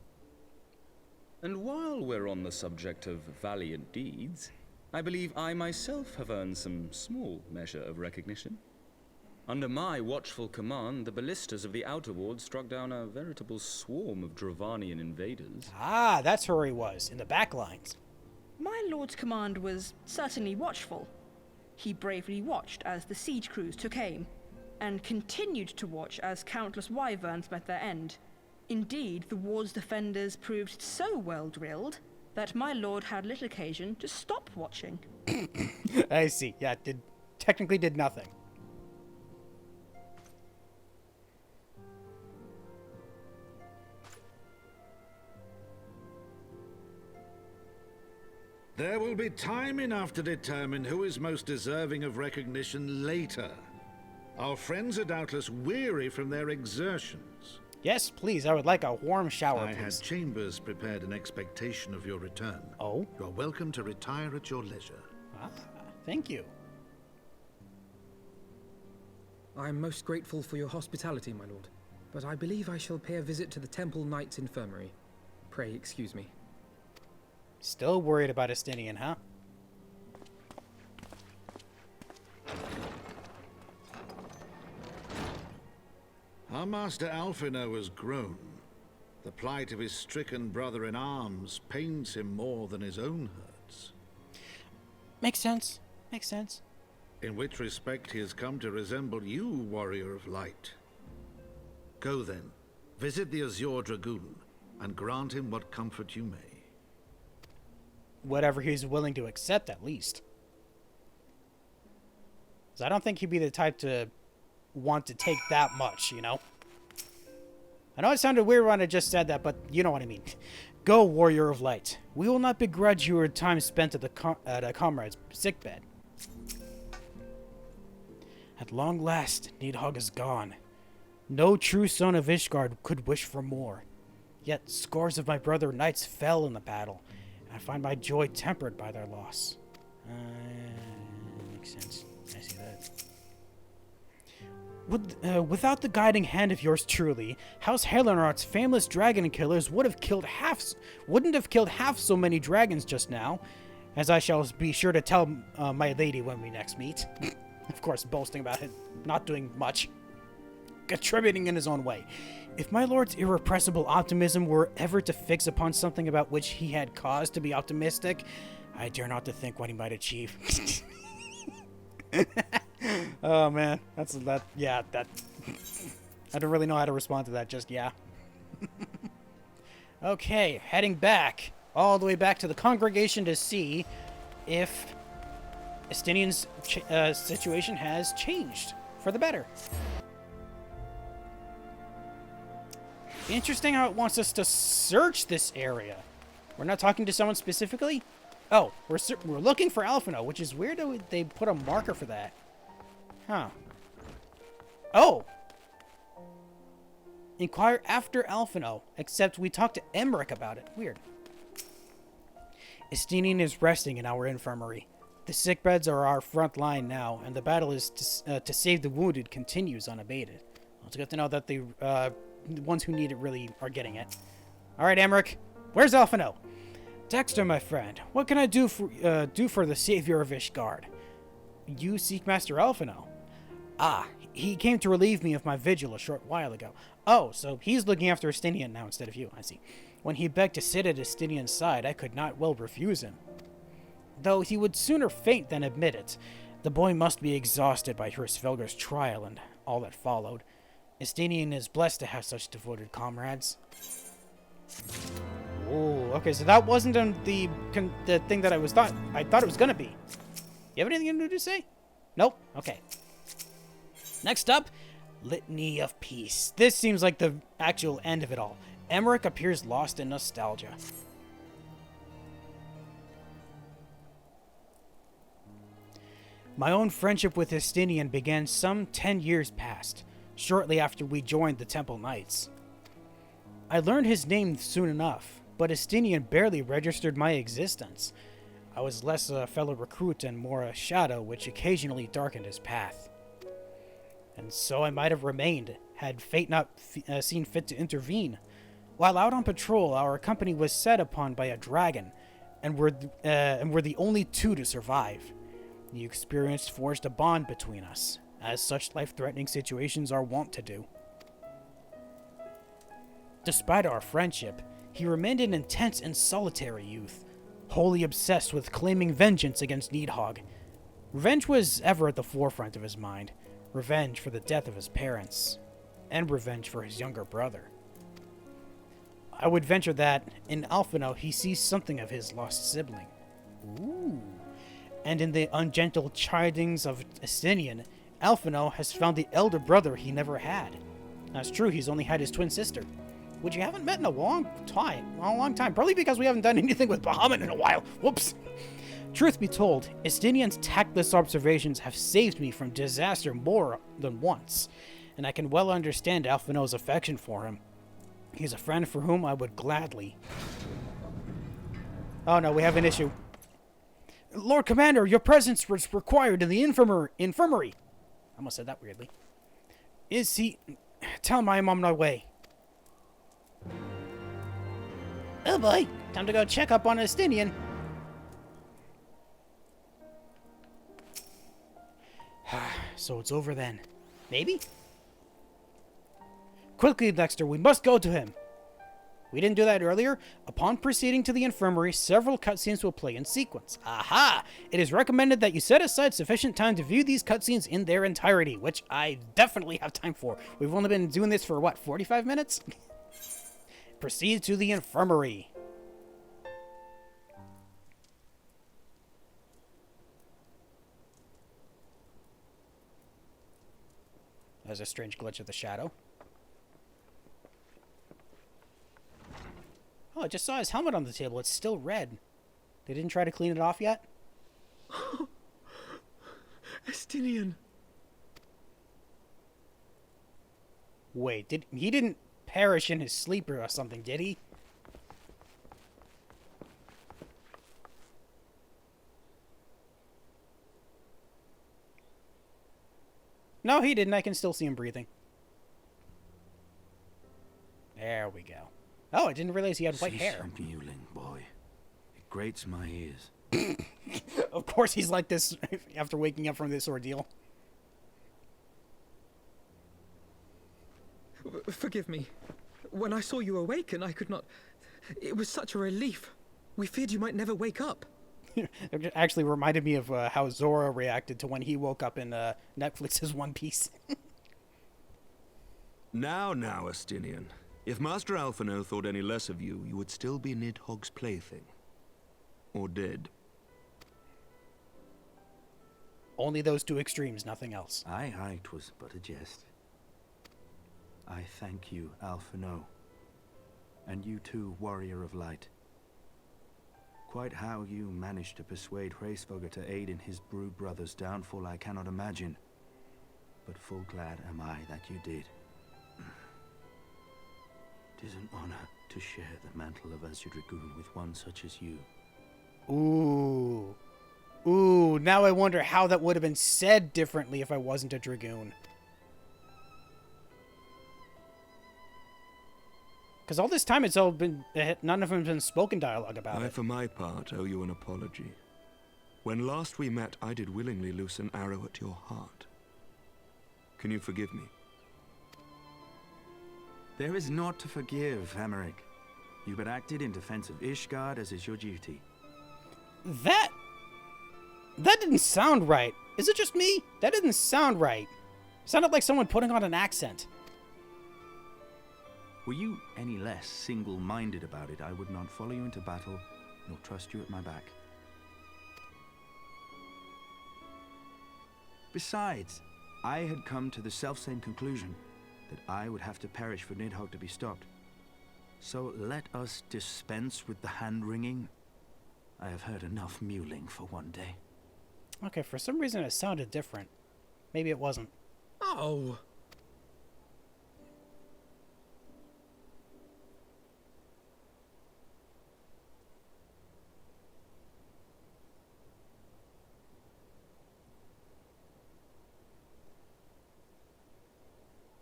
And while we're on the subject of valiant deeds, I believe I myself have earned some small measure of recognition. Under my watchful command, the ballistas of the Outer Ward struck down a veritable swarm of Dravanian invaders. That's where he was, in the back lines. My lord's command was certainly watchful. He bravely watched as the siege crews took aim, and continued to watch as countless wyverns met their end. Indeed, the ward's defenders proved so well drilled that my lord had little occasion to stop watching. I see. Yeah, technically did nothing. There will be time enough to determine who is most deserving of recognition later. Our friends are doubtless weary from their exertions. Yes, please. I would like a warm shower, I please. had chambers prepared in expectation of your return. Oh? You are welcome to retire at your leisure. Thank you. I am most grateful for your hospitality, my lord, but I believe I shall pay a visit to the Temple Knight's Infirmary. Pray excuse me. Still worried about Estinian, huh? Our Master Alphino has grown. The plight of his stricken brother-in-arms pains him more than his own hurts. Makes sense. Makes sense. in which respect he has come to resemble you, Warrior of Light. Go then, visit the Azure Dragoon, and grant him what comfort you may. Whatever he's willing to accept, at least. 'Cause I don't think he'd be the type to want to take that much, you know? I know it sounded weird when I just said that, but you know what I mean. Go, Warrior of Light. We will not begrudge your time spent at a comrade's sickbed. At long last, Nidhogg is gone. No true son of Ishgard could wish for more. Yet scores of my brother knights fell in the battle, and I find my joy tempered by their loss. Makes sense. I see that. Without the guiding hand of yours truly, House Helenrot's famous dragon killers wouldn't have killed half so many dragons just now, as I shall be sure to tell my lady when we next meet. Of course, boasting about it, not doing much, contributing in his own way. If my lord's irrepressible optimism were ever to fix upon something about which he had cause to be optimistic, I dare not to think what he might achieve. Oh man, yeah, I don't really know how to respond to that, just yeah. Okay, heading back, all the way back to the congregation to see if Estinian's situation has changed for the better. Interesting how it wants us to search this area. We're not talking to someone specifically? Oh, we're looking for Alphino, which is weird that they put a marker for that. Huh. Oh! Inquire after Alphino, except we talked to Emmerich about it. Weird. Estinian is resting in our infirmary. The sickbeds are our front line now, and the battle is to save the wounded continues unabated. Well, it's good to know that the ones who need it really are getting it. Alright, Emmerich, where's Alphino? Dexter, my friend, what can I do for the savior of Ishgard? You seek Master Alphino? Ah, he came to relieve me of my vigil a short while ago. Oh, so he's looking after Estinian now instead of you, I see. When he begged to sit at Estinian's side, I could not well refuse him. Though he would sooner faint than admit it. The boy must be exhausted by Hrisvelgar's trial and all that followed. Estinian is blessed to have such devoted comrades. Oh, okay, so that wasn't the thing that I thought it was gonna be. You have anything new to say? Nope. Okay. Next up, Litany of Peace. This seems like the actual end of it all. Emmerich appears lost in nostalgia. My own friendship with Estinian began some 10 years past, shortly after we joined the Temple Knights. I learned his name soon enough, but Estinian barely registered my existence. I was less a fellow recruit and more a shadow which occasionally darkened his path. And so I might have remained, had fate not seen fit to intervene. While out on patrol, our company was set upon by a dragon, and we're the only two to survive. The experience forged a bond between us, as such life-threatening situations are wont to do. Despite our friendship, he remained an intense and solitary youth, wholly obsessed with claiming vengeance against Nidhogg. Revenge was ever at the forefront of his mind. Revenge for the death of his parents, and revenge for his younger brother. I would venture that, in Alphino, he sees something of his lost sibling. Ooh. And in the ungentle chidings of Estinian, Alphino has found the elder brother he never had. That's true, he's only had his twin sister, which you haven't met in a long time. Probably because we haven't done anything with Bahamut in a while. Whoops. Truth be told, Estinian's tactless observations have saved me from disaster more than once, and I can well understand Alphino's affection for him. He's a friend for whom I would gladly... Oh no, we have an issue. Lord Commander, your presence was required in the infirmary. I almost said that weirdly. Is he... Tell him I am on my way. Oh boy, time to go check up on Estinian. So it's over then. Maybe? Quickly, Dexter, we must go to him. We didn't do that earlier. Upon proceeding to the infirmary, several cutscenes will play in sequence. Aha! It is recommended that you set aside sufficient time to view these cutscenes in their entirety, which I definitely have time for. We've only been doing this for, what, 45 minutes? Proceed to the infirmary. There's a strange glitch of the shadow. Oh, I just saw his helmet on the table. It's still red. They didn't try to clean it off yet? Estinian. Wait, he didn't perish in his sleep or something, did he? No, he didn't. I can still see him breathing. There we go. Oh, I didn't realize he had white hair. Cease mewling, boy. It grates my ears. Of course he's like this after waking up from this ordeal. Forgive me. When I saw you awaken, I could not... It was such a relief. We feared you might never wake up. It actually reminded me of how Zora reacted to when he woke up in Netflix's One Piece. Now, Estinian. If Master Alphino thought any less of you, you would still be Nidhogg's plaything. Or dead. Only those two extremes, nothing else. Aye, 'twas but a jest. I thank you, Alphino. And you too, Warrior of Light. Quite how you managed to persuade Hraesvelgr to aid in his brood brother's downfall I cannot imagine. But full glad am I that you did. 'Tis an honor to share the mantle of Azure Dragoon with one such as you. Ooh. Ooh, now I wonder how that would have been said differently if I wasn't a Dragoon. Because all this time it's all been... none of them have been spoken dialogue about I, it. for my part, owe you an apology. When last we met, I did willingly loose an arrow at your heart. Can you forgive me? There is naught to forgive, Hameric. You but acted in defense of Ishgard as is your duty. That didn't sound right. Is it just me? That didn't sound right. It sounded like someone putting on an accent. Were you any less single-minded about it, I would not follow you into battle, nor trust you at my back. Besides, I had come to the selfsame conclusion, that I would have to perish for Nidhogg to be stopped. So let us dispense with the hand-wringing. I have heard enough mewling for one day. Okay, for some reason it sounded different. Maybe it wasn't. Oh!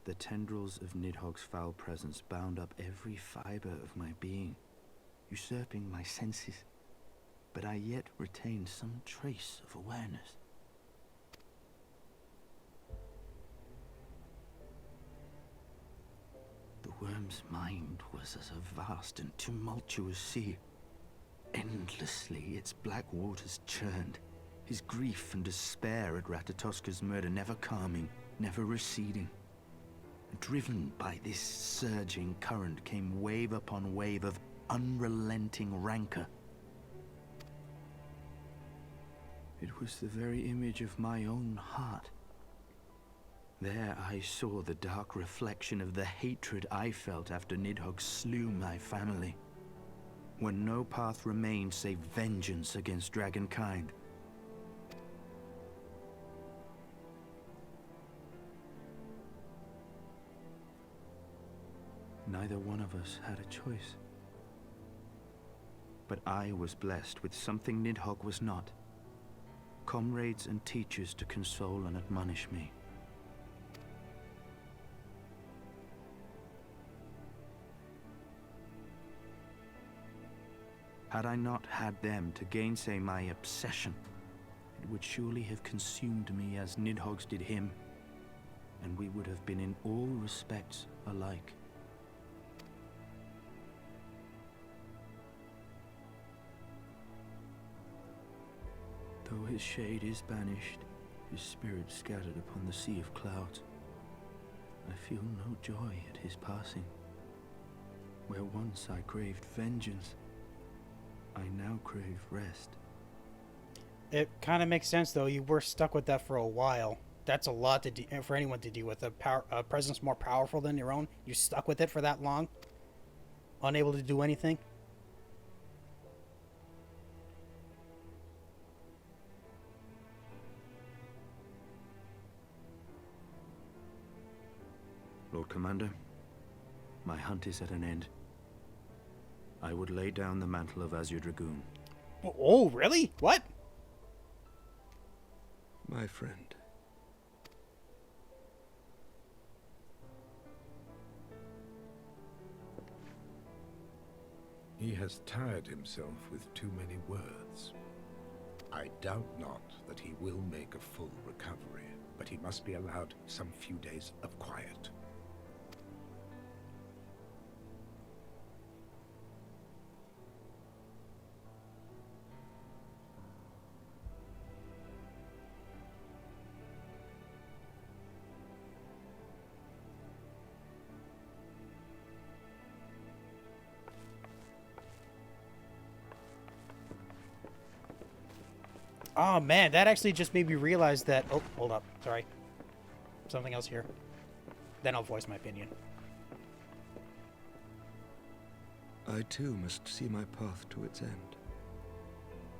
The tendrils of Nidhogg's foul presence bound up every fiber of my being, usurping my senses, but I yet retained some trace of awareness. The worm's mind was as a vast and tumultuous sea. Endlessly its black waters churned, his grief and despair at Ratatoska's murder never calming, never receding. Driven by this surging current came wave upon wave of unrelenting rancor. It was the very image of my own heart. There I saw the dark reflection of the hatred I felt after Nidhogg slew my family, when no path remained save vengeance against dragonkind. Neither one of us had a choice. But I was blessed with something Nidhogg was not. Comrades and teachers to console and admonish me. Had I not had them to gainsay my obsession, it would surely have consumed me as Nidhogg's did him, and we would have been in all respects alike. Though his shade is banished, his spirit scattered upon the sea of clouds, I feel no joy at his passing. Where once I craved vengeance, I now crave rest. It kind of makes sense, though. You were stuck with that for a while. That's a lot to for anyone to deal with. A presence more powerful than your own. You're stuck with it for that long, unable to do anything. Lord Commander, my hunt is at an end. I would lay down the mantle of Azure Dragoon. Oh, really? What? My friend. He has tired himself with too many words. I doubt not that he will make a full recovery, but he must be allowed some few days of quiet. Oh man, that actually just made me realize that. Oh, hold up. Sorry. Something else here. Then I'll voice my opinion. I too must see my path to its end.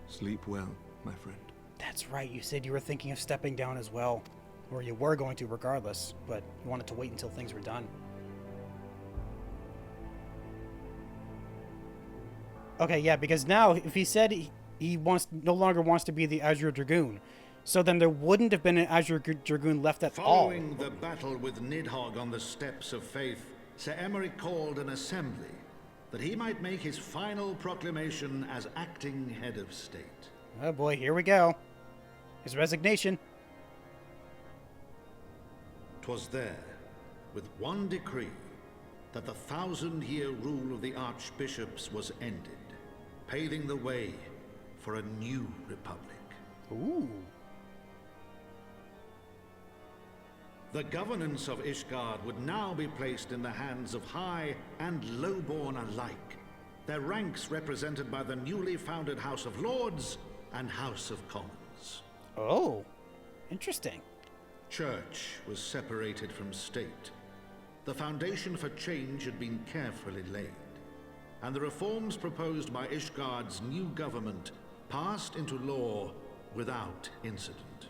Sleep well, my friend. That's right. You said you were thinking of stepping down as well. Or you were going to regardless, but you wanted to wait until things were done. Okay, yeah, because now if he said he no longer wants to be the Azure Dragoon, so then there wouldn't have been an Azure Dragoon left at all. Following the battle with Nidhogg on the Steps of Faith, Sir Emeric called an assembly that he might make his final proclamation as acting head of state. Oh boy, here we go. His resignation. 'Twas there, with one decree, that the 1,000-year rule of the archbishops was ended, paving the way for a new republic. Ooh. The governance of Ishgard would now be placed in the hands of high and lowborn alike, their ranks represented by the newly founded House of Lords and House of Commons. Oh, interesting. Church was separated from state. The foundation for change had been carefully laid, and the reforms proposed by Ishgard's new government passed into law without incident.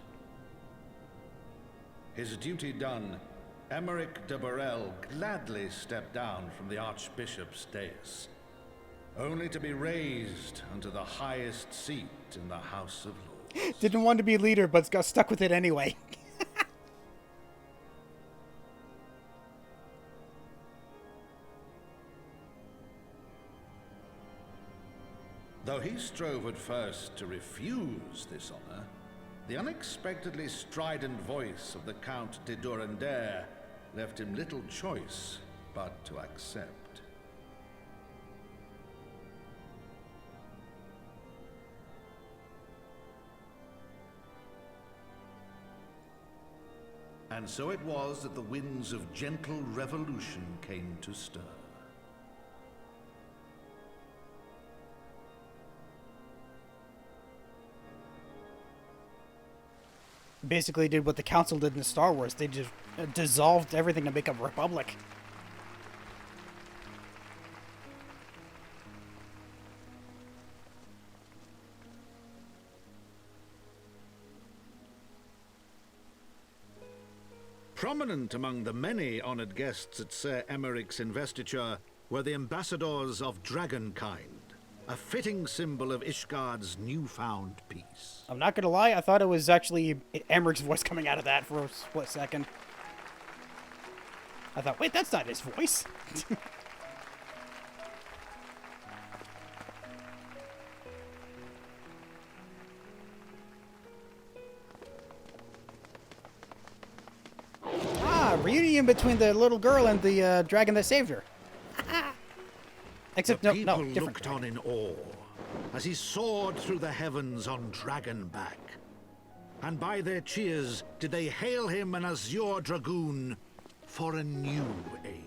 His duty done, Emeric de Burrell gladly stepped down from the Archbishop's dais, only to be raised unto the highest seat in the House of Lords. Didn't want to be leader, but got stuck with it anyway. Though he strove at first to refuse this honor, the unexpectedly strident voice of the Count de Durandare left him little choice but to accept. And so it was that the winds of gentle revolution came to stir. Basically did what the council did in Star Wars. They just dissolved everything to make a republic. Prominent among the many honored guests at Sir Emeric's investiture were the ambassadors of Dragonkind, a fitting symbol of Ishgard's newfound peace. I'm not gonna lie, I thought it was actually Emeric's voice coming out of that for a split second. I thought, wait, that's not his voice. Reunion between the little girl and the dragon that saved her. Except, the no, people different looked on in awe as he soared through the heavens on Dragonback, and by their cheers did they hail him an Azure Dragoon for a new age.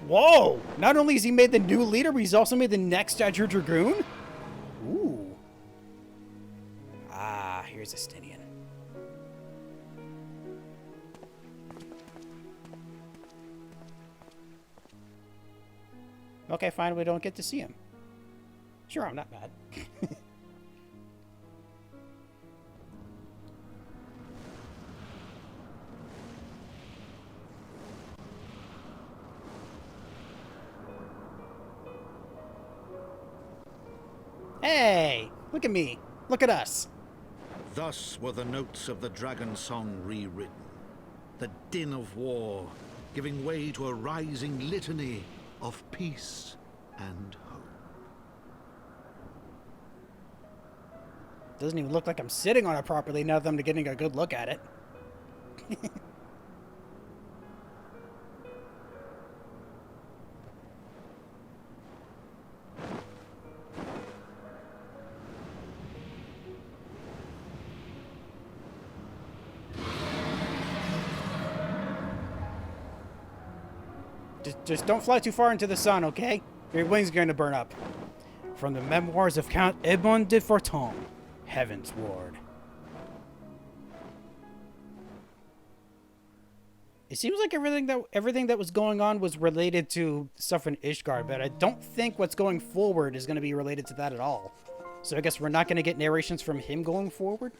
Whoa! Not only has he made the new leader, but he's also made the next Azure Dragoon? Ooh. Ah, here's Estinian. Okay, fine, we don't get to see him. Sure, I'm not mad. Hey! Look at me. Look at us. Thus were the notes of the dragon song rewritten. The din of war, giving way to a rising litany of peace and hope. Doesn't even look like I'm sitting on it properly now that I'm getting a good look at it. Just don't fly too far into the sun, okay? Your wings are going to burn up. From the memoirs of Count Ebon de Forton, Heaven's Ward. It seems like everything that was going on was related to stuff in Ishgard, but I don't think what's going forward is going to be related to that at all. So I guess we're not going to get narrations from him going forward?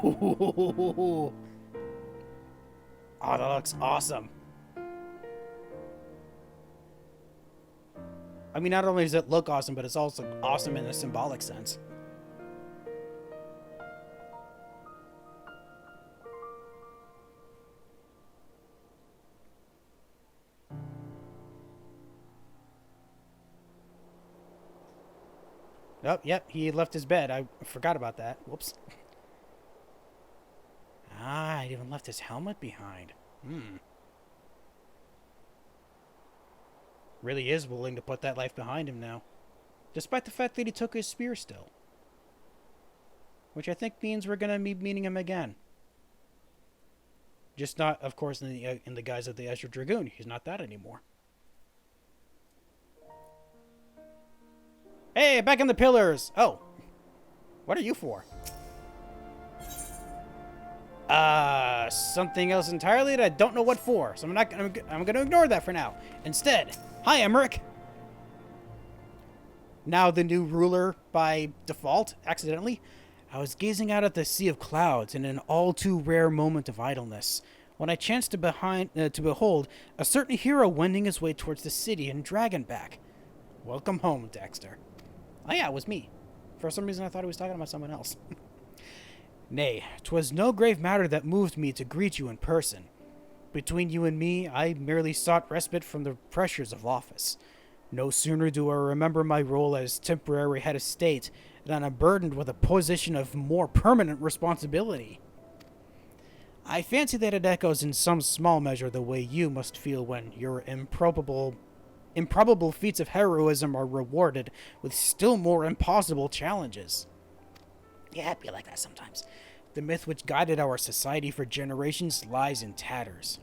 Ooh. Oh, that looks awesome. I mean, not only does it look awesome, but it's also awesome in a symbolic sense. Oh, yep, he left his bed. I forgot about that. Whoops. Ah, he even left his helmet behind. Really is willing to put that life behind him now. Despite the fact that he took his spear still. Which I think means we're going to be meeting him again. Just not, of course, in the guise of the Azure Dragoon. He's not that anymore. Hey, back in the pillars! Oh. What are you for? Something else entirely that I don't know what for. So I'm gonna ignore that for now. Instead, hi, Emmerich. Now the new ruler by default, accidentally. I was gazing out at the sea of clouds in an all too rare moment of idleness when I chanced to behold a certain hero wending his way towards the city in Dragonback. Welcome home, Dexter. Oh yeah, it was me. For some reason I thought he was talking about someone else. Nay, 'twas no grave matter that moved me to greet you in person. Between you and me, I merely sought respite from the pressures of office. No sooner do I remember my role as temporary head of state than I'm burdened with a position of more permanent responsibility. I fancy that it echoes in some small measure the way you must feel when your improbable feats of heroism are rewarded with still more impossible challenges. Yeah, it'd be like that sometimes. The myth which guided our society for generations lies in tatters.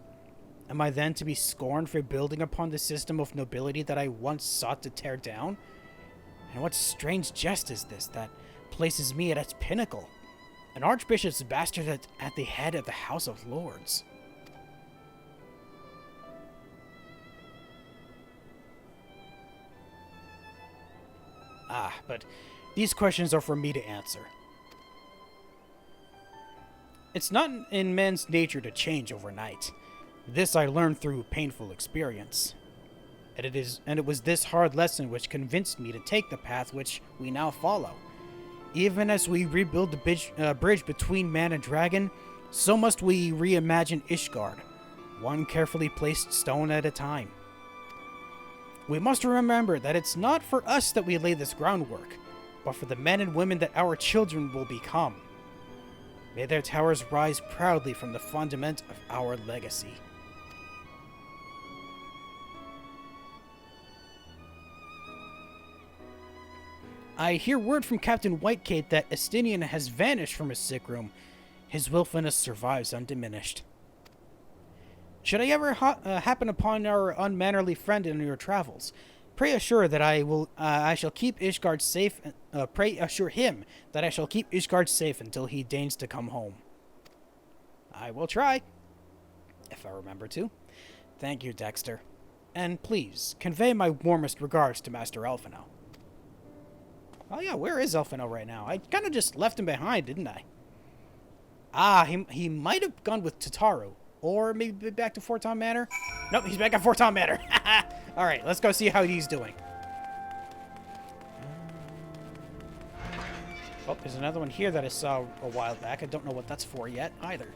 Am I then to be scorned for building upon the system of nobility that I once sought to tear down? And what strange jest is this that places me at its pinnacle? An archbishop's bastard at the head of the House of Lords. But these questions are for me to answer. It's not in men's nature to change overnight. This I learned through painful experience. And it was this hard lesson which convinced me to take the path which we now follow. Even as we rebuild the bridge between man and dragon, so must we reimagine Ishgard, one carefully placed stone at a time. We must remember that it's not for us that we lay this groundwork, but for the men and women that our children will become. May their towers rise proudly from the fundament of our legacy. I hear word from Captain Whitecape that Estinian has vanished from his sick room. His willfulness survives undiminished. Should I ever happen upon our unmannerly friend in your travels, pray assure that I shall keep Ishgard safe. Pray assure him that I shall keep Ishgard safe until he deigns to come home. I will try, if I remember to. Thank you, Dexter. And please, convey my warmest regards to Master Elfino. Oh yeah, where is Elfino right now? I kind of just left him behind, didn't I? Ah, he might have gone with Tataru. Or maybe back to Forton Manor? Nope, he's back at Forton Manor. Alright, let's go see how he's doing. Oh, there's another one here that I saw a while back. I don't know what that's for yet, either.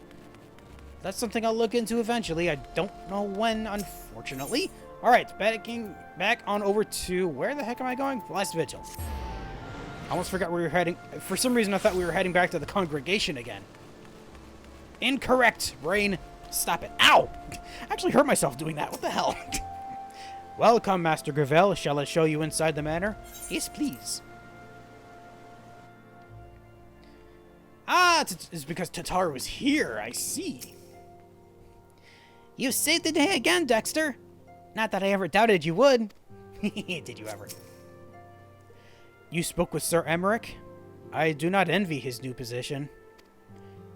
That's something I'll look into eventually. I don't know when, unfortunately. Alright, back on over to... Where the heck am I going? Last Vigil. I almost forgot where we were heading. For some reason, I thought we were heading back to the congregation again. Incorrect, brain. Stop it. Ow! I actually hurt myself doing that. What the hell? Welcome, Master Gravel. Shall I show you inside the manor? Yes, please. Ah, it's because Tataru is here. I see. You saved the day again, Dexter. Not that I ever doubted you would. Did you ever? You spoke with Sir Emmerich? I do not envy his new position.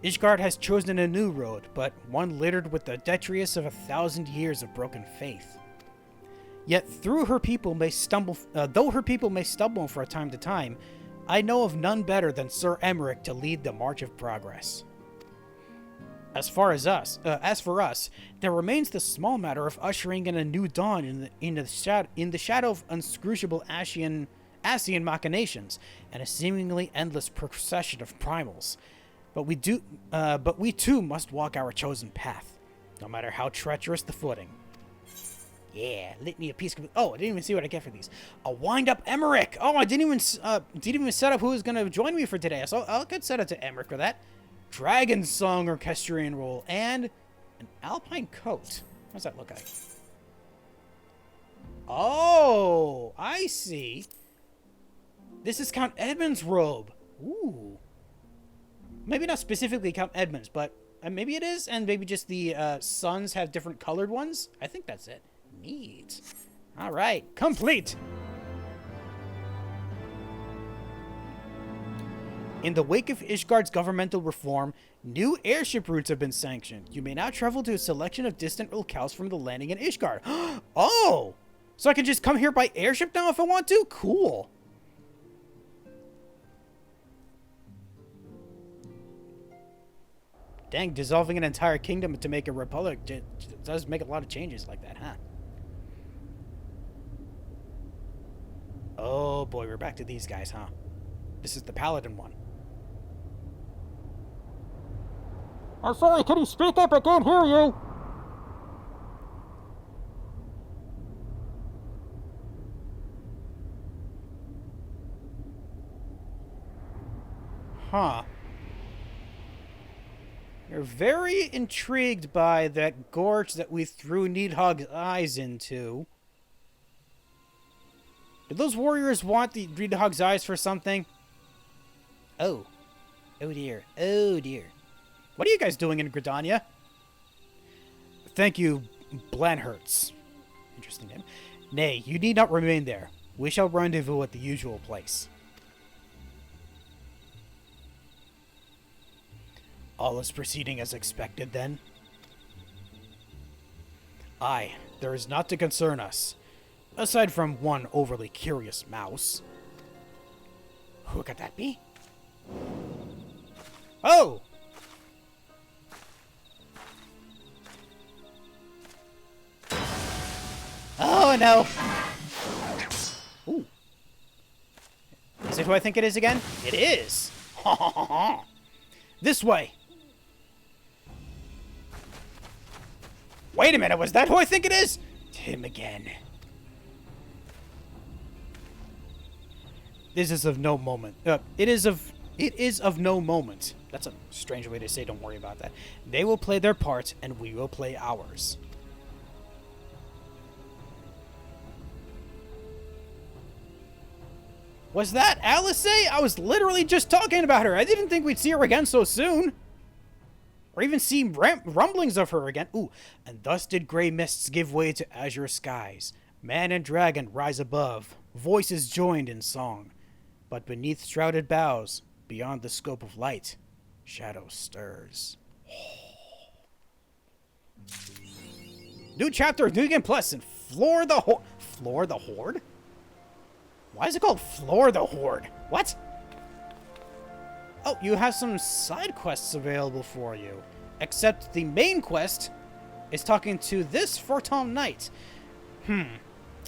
Ishgard has chosen a new road, but one littered with the detritus of 1,000 years of broken faith. Yet, though her people may stumble for a time to time, I know of none better than Sir Emmerich to lead the march of progress. As for us, there remains the small matter of ushering in a new dawn in the shadow of unscrutable Ascian machinations and a seemingly endless procession of primals. But we too must walk our chosen path, no matter how treacherous the footing. Yeah, litany of peace. Oh, I didn't even see what I get for these. A wind-up Emmerich. Oh, I didn't even set up who was gonna join me for today. So I could set it to Emmerich for that. Dragon Song Orchestrion Roll and an Alpine Coat. What's that look like? Oh, I see. This is Count Edmund's robe. Ooh. Maybe not specifically Count Edmund's, but maybe it is, and maybe just the sons have different colored ones. I think that's it. Neat. All right, complete. In the wake of Ishgard's governmental reform, new airship routes have been sanctioned. You may now travel to a selection of distant locales from the landing in Ishgard. Oh! So I can just come here by airship now if I want to? Cool. Dang, dissolving an entire kingdom to make a republic does make a lot of changes like that, huh? Oh boy, we're back to these guys, huh? This is the paladin one. I'm sorry, can you speak up? I can't hear you. Huh. You're very intrigued by that gorge that we threw Nidhogg's eyes into. Did those warriors want the Nidhogg's eyes for something? Oh. Oh dear. Oh dear. What are you guys doing in Gridania? Thank you, Blanhertz. Interesting name. Nay, you need not remain there. We shall rendezvous at the usual place. All is proceeding as expected, then? Aye, there is naught to concern us, aside from one overly curious mouse. Who could that be? Oh! Oh, no! Ooh. it who I think it is again? It is! This way! Wait a minute, was that who I think it is? Him again. This is of no moment. It is of no moment. That's a strange way to say don't worry about that. They will play their part, and we will play ours. Was that Alice? I was literally just talking about her. I didn't think we'd see her again so soon. Or even see rumblings of her again. Ooh, and thus did gray mists give way to azure skies. Man and dragon rise above. Voices joined in song. But beneath shrouded boughs, beyond the scope of light, shadow stirs. New chapter, new game plus, and Floor the Horde. Floor the Horde? Why is it called Floor the Horde? What? Oh, you have some side quests available for you. Except the main quest is talking to this Fortom Knight.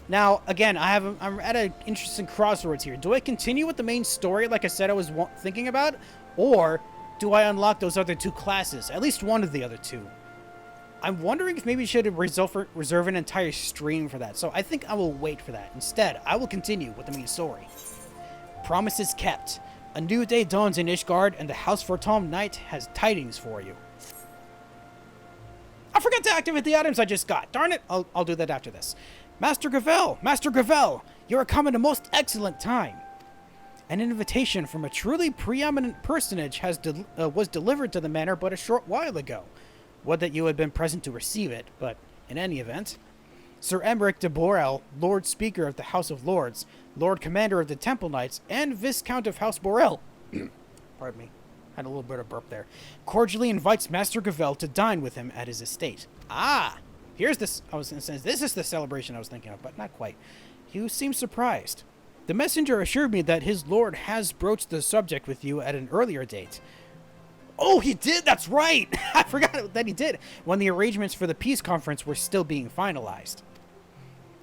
Now, again, I'm at an interesting crossroads here. Do I continue with the main story like I said I was thinking about? Or do I unlock those other two classes? At least one of the other two. I'm wondering if maybe we should reserve an entire stream for that. So I think I will wait for that. Instead, I will continue with the main story. Promises kept. A new day dawns in Ishgard, and the House Fortom Knight has tidings for you. I forgot to activate the items I just got. Darn it. I'll do that after this. Master Gravel, you are come at a most excellent time. An invitation from a truly preeminent personage was delivered to the manor but a short while ago. Would that you had been present to receive it, but in any event. Sir Emmerich de Borel, Lord Speaker of the House of Lords, Lord Commander of the Temple Knights, and Viscount of House Borel, pardon me, had a little bit of burp there, cordially invites Master Gravel to dine with him at his estate. Ah! Here's this, I was going to say, this is the celebration I was thinking of, but not quite. You seem surprised. The messenger assured me that his lord has broached the subject with you at an earlier date. Oh, he did! That's right! I forgot that he did, when the arrangements for the peace conference were still being finalized.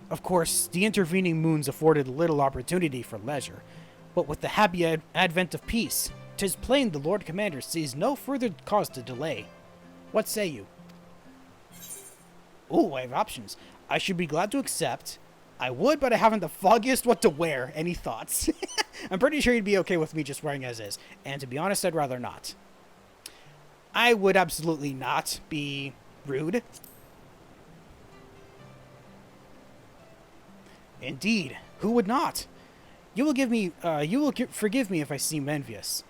Of course, the intervening moons afforded little opportunity for leisure, but with the happy advent of peace, 'tis plain the Lord Commander sees no further cause to delay. What say you? Ooh, I have options. I should be glad to accept. I would, but I haven't the foggiest what to wear. Any thoughts? I'm pretty sure you'd be okay with me just wearing as is, and to be honest, I'd rather not. I would absolutely not be rude. Indeed, who would not? You will forgive me if I seem envious.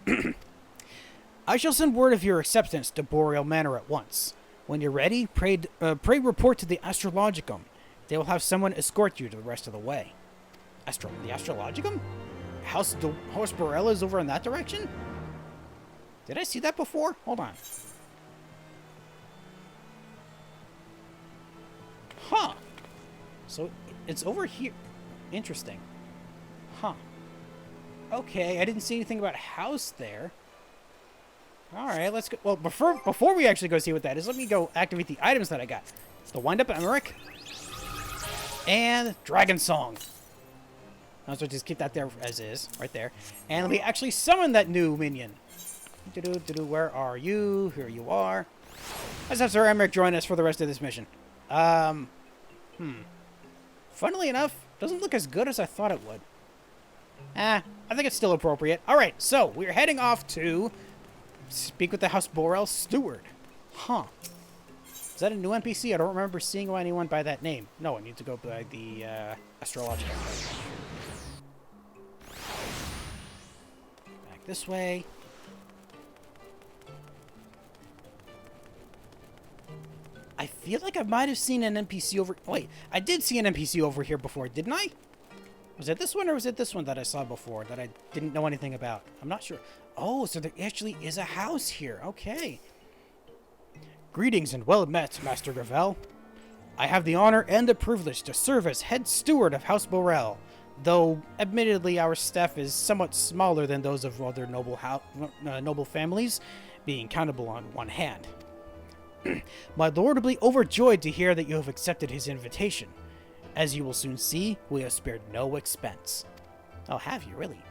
I shall send word of your acceptance to Boreal Manor at once. When you're ready, pray report to the Astrologicum. They will have someone escort you to the rest of the way. The Astrologicum? House Borel is over in that direction? Did I see that before? Hold on. Huh. So it's over here. Interesting. Huh. Okay, I didn't see anything about house there. Alright, let's go. Well, before we actually go see what that is, let me go activate the items that I got. It's the Wind Up Emmerich. And Dragon Song. I'll just keep that there as is, right there. And let me actually summon that new minion. Where are you? Here you are. Let's have Sir Emmerich join us for the rest of this mission. Funnily enough, doesn't look as good as I thought it would. I think it's still appropriate. Alright, so we're heading off to speak with the House Borel Steward. Huh. Is that a new NPC? I don't remember seeing anyone by that name. No, I need to go by the astrological. Back this way. I feel like I might have seen an NPC over... Wait, I did see an NPC over here before, didn't I? Was it this one or was it this one that I saw before that I didn't know anything about? I'm not sure. Oh, so there actually is a house here. Okay. Greetings and well met, Master Gravel. I have the honor and the privilege to serve as head steward of House Borel, though admittedly our staff is somewhat smaller than those of other noble families, being countable on one hand. My lord will be overjoyed to hear that you have accepted his invitation. As you will soon see, we have spared no expense. Oh, have you, really?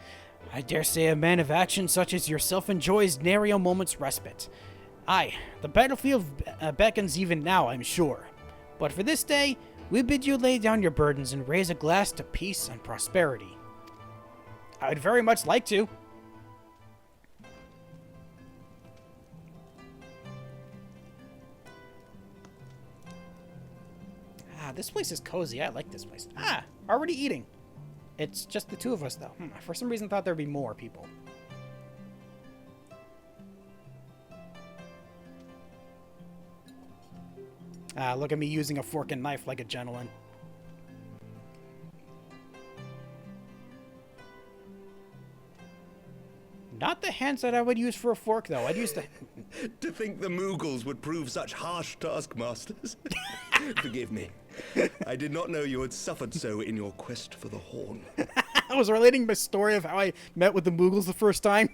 I dare say a man of action such as yourself enjoys nary a moment's respite. Aye, the battlefield beckons even now, I'm sure. But for this day, we bid you lay down your burdens and raise a glass to peace and prosperity. I would very much like to. Ah, this place is cozy. I like this place. Ah, already eating. It's just the two of us, though. For some reason, I thought there'd be more people. Ah, look at me using a fork and knife like a gentleman. Not the hands that I would use for a fork, though. I'd use the... To think the Moogles would prove such harsh taskmasters. Forgive me. I did not know you had suffered so in your quest for the horn. I was relating my story of how I met with the Moogles the first time.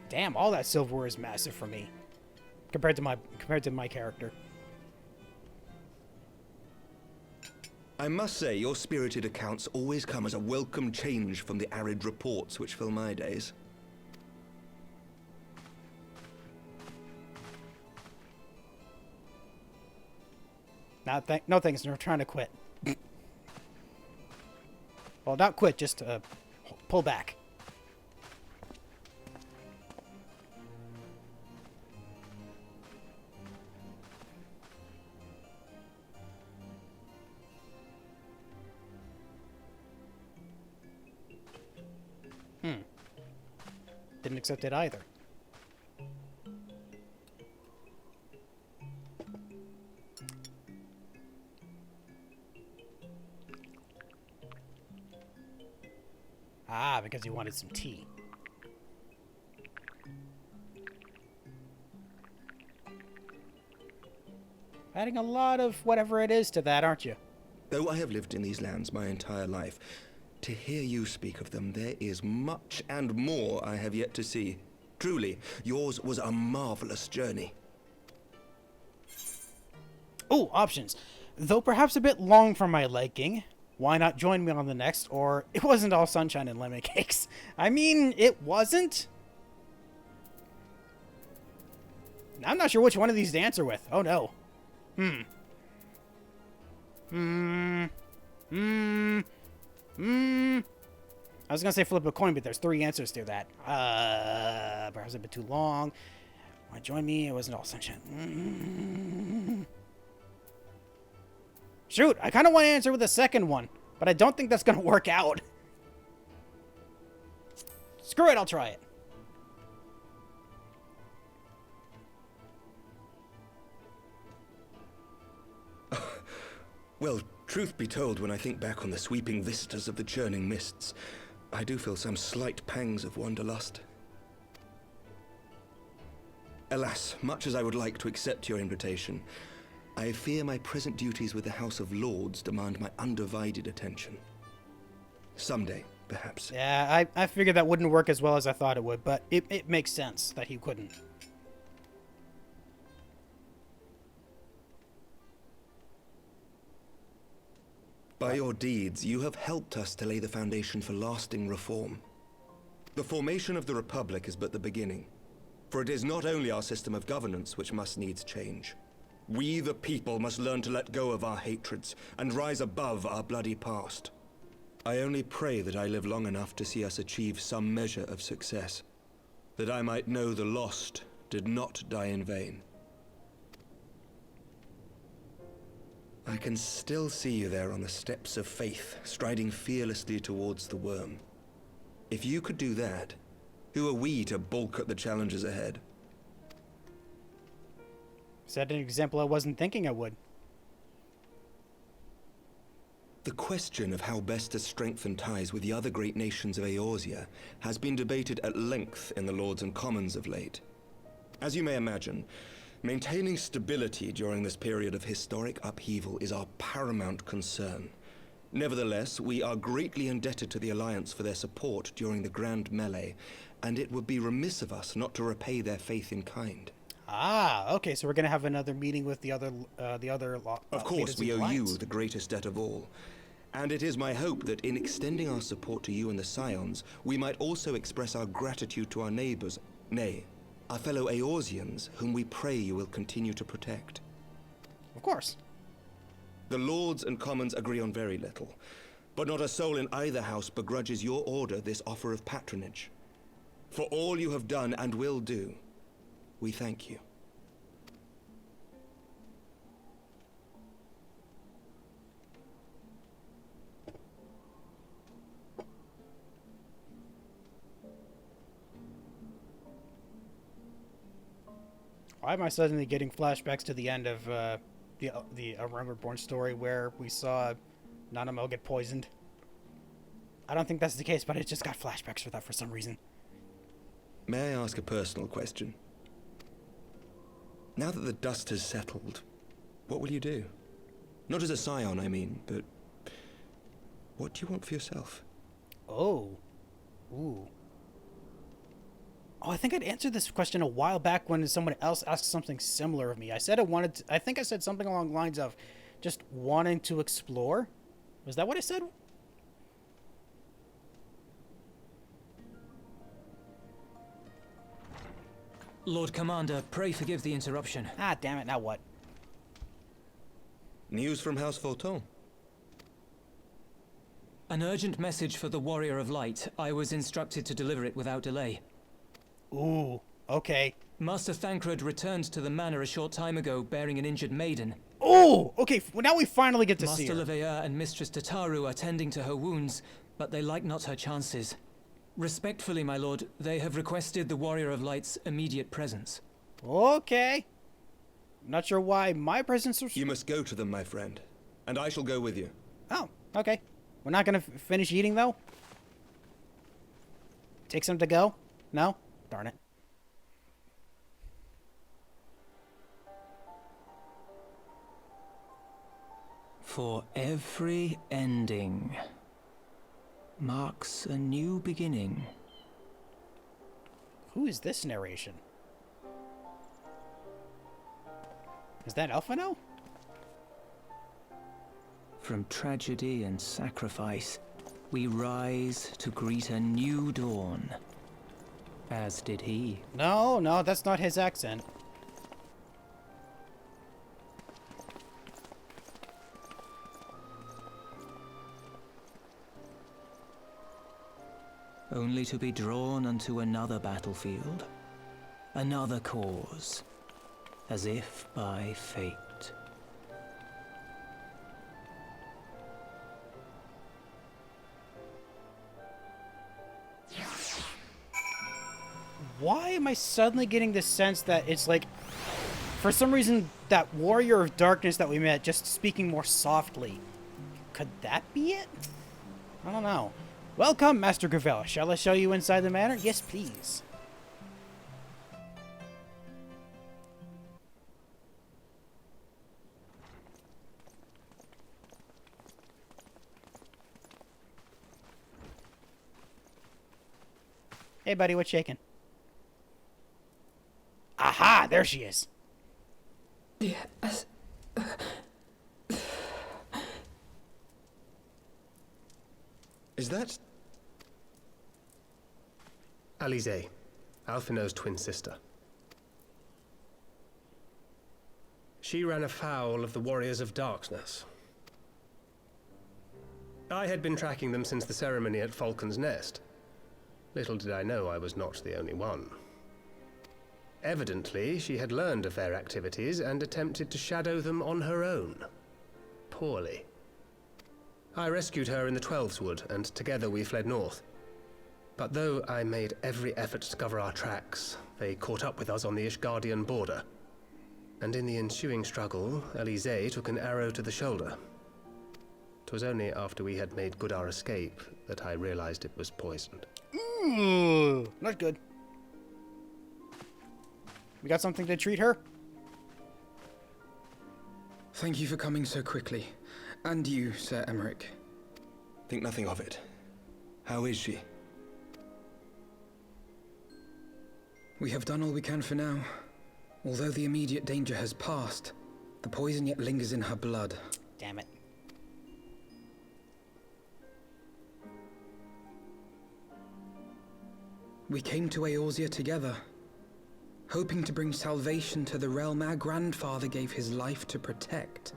Damn, all that silverware is massive for me. Compared to my character. I must say, your spirited accounts always come as a welcome change from the arid reports which fill my days. No thanks, we're trying to quit. Well, not quit, just pull back. Didn't accept it either. Ah, because he wanted some tea. Adding a lot of whatever it is to that, aren't you? Though I have lived in these lands my entire life, to hear you speak of them, there is much and more I have yet to see. Truly, yours was a marvelous journey. Oh, options. Though perhaps a bit long for my liking, why not join me on the next, or it wasn't all sunshine and lemon cakes. I mean, it wasn't. I'm not sure which one of these to answer with. Oh no. I was gonna say flip a coin, but there's 3 answers to that. Perhaps a bit too long. Want to join me? It wasn't all sunshine. Shoot, I kind of want to answer with the second one, but I don't think that's gonna work out. Screw it, I'll try it. Well, truth be told, when I think back on the sweeping vistas of the churning mists, I do feel some slight pangs of wanderlust. Alas, much as I would like to accept your invitation, I fear my present duties with the House of Lords demand my undivided attention. Someday, perhaps. Yeah, I figured that wouldn't work as well as I thought it would, but it makes sense that he couldn't. By your deeds, you have helped us to lay the foundation for lasting reform. The formation of the Republic is but the beginning, for it is not only our system of governance which must needs change. We, the people, must learn to let go of our hatreds and rise above our bloody past. I only pray that I live long enough to see us achieve some measure of success, that I might know the lost did not die in vain. I can still see you there on the steps of faith, striding fearlessly towards the worm. If you could do that, who are we to balk at the challenges ahead? Set an example I wasn't thinking I would. The question of how best to strengthen ties with the other great nations of Eorzea has been debated at length in the Lords and Commons of late. As you may imagine, maintaining stability during this period of historic upheaval is our paramount concern, Nevertheless, we are greatly indebted to the Alliance for their support during the Grand Melee, and it would be remiss of us not to repay their faith in kind. Ah, okay, so we're gonna have another meeting with the other Of course, we owe you the greatest debt of all. And it is my hope that in extending our support to you and the Scions, we might also express our gratitude to our neighbors, nay, our fellow Eorzeans, whom we pray you will continue to protect. Of course. The Lords and Commons agree on very little, but not a soul in either house begrudges your order this offer of patronage. For all you have done and will do, we thank you. Why am I suddenly getting flashbacks to the end of the Rememberborn story where we saw Nanamo get poisoned? I don't think that's the case, but I just got flashbacks for that for some reason. May I ask a personal question? Now that the dust has settled, what will you do? Not as a scion, I mean, but what do you want for yourself? Oh. Ooh. Oh, I think I'd answered this question a while back when someone else asked something similar of me. I said I think I said something along the lines of just wanting to explore. Was that what I said? Lord Commander, pray forgive the interruption. Ah, damn it, now what? News from House Fulton. An urgent message for the Warrior of Light. I was instructed to deliver it without delay. Ooh, okay. Master Thancred returned to the manor a short time ago, bearing an injured maiden. Oh, okay, well, now we finally get to see her. Master Leveilleur and Mistress Tataru are tending to her wounds, but they like not her chances. Respectfully, my lord, they have requested the Warrior of Light's immediate presence. Okay. Not sure why my presence was... You must go to them, my friend, and I shall go with you. Oh, okay. We're not gonna finish eating, though? Take some to go? No? Darn it. For every ending marks a new beginning. Who is this narration? Is that Elfino? From tragedy and sacrifice, we rise to greet a new dawn. As did he. No, that's not his accent. Only to be drawn unto another battlefield, another cause, as if by fate. Why am I suddenly getting this sense that it's like, for some reason, that Warrior of Darkness that we met just speaking more softly? Could that be it? I don't know. Welcome, Master Gravella. Shall I show you inside the manor? Yes, please. Hey, buddy, what's shaking? Aha! There she is. Yes. Is that... Alize, Alphino's twin sister. She ran afoul of the Warriors of Darkness. I had been tracking them since the ceremony at Falcon's Nest. Little did I know I was not the only one. Evidently, she had learned of their activities and attempted to shadow them on her own. Poorly. I rescued her in the Twelveswood, and together we fled north. But though I made every effort to cover our tracks, they caught up with us on the Ishgardian border. And in the ensuing struggle, Alize took an arrow to the shoulder. 'Twas only after we had made good our escape that I realized it was poisoned. Ooh, not good. We got something to treat her? Thank you for coming so quickly. And you, Sir Emmerich. Think nothing of it. How is she? We have done all we can for now. Although the immediate danger has passed, the poison yet lingers in her blood. Damn it. We came to Eorzea together, hoping to bring salvation to the realm our grandfather gave his life to protect.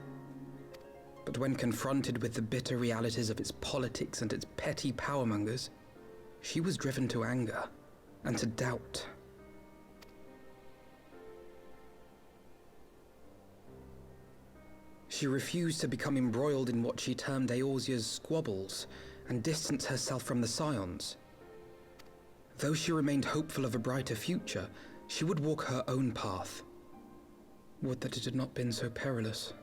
But when confronted with the bitter realities of its politics and its petty powermongers, she was driven to anger and to doubt. She refused to become embroiled in what she termed Eorzea's squabbles and distance herself from the Scions. Though she remained hopeful of a brighter future, she would walk her own path. Would that it had not been so perilous.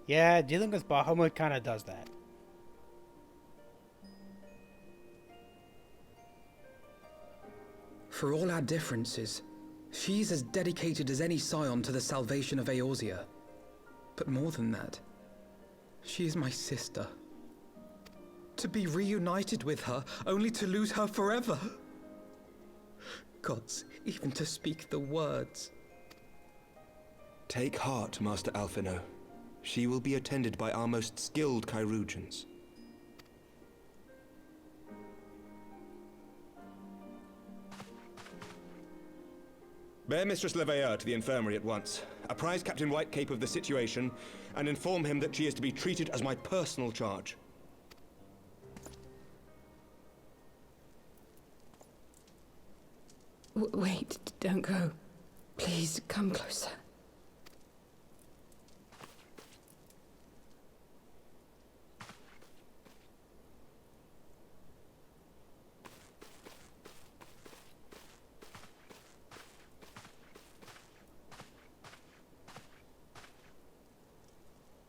Yeah, dealing with Bahamut kind of does that. For all our differences, she's as dedicated as any Scion to the salvation of Eorzea. But more than that, she is my sister. To be reunited with her, only to lose her forever. Gods, even to speak the words. Take heart, Master Alphino. She will be attended by our most skilled Chirurgeons. Bear Mistress Leveilleur to the infirmary at once. Apprise Captain Whitecape of the situation, and inform him that she is to be treated as my personal charge. Wait, don't go. Please, come closer.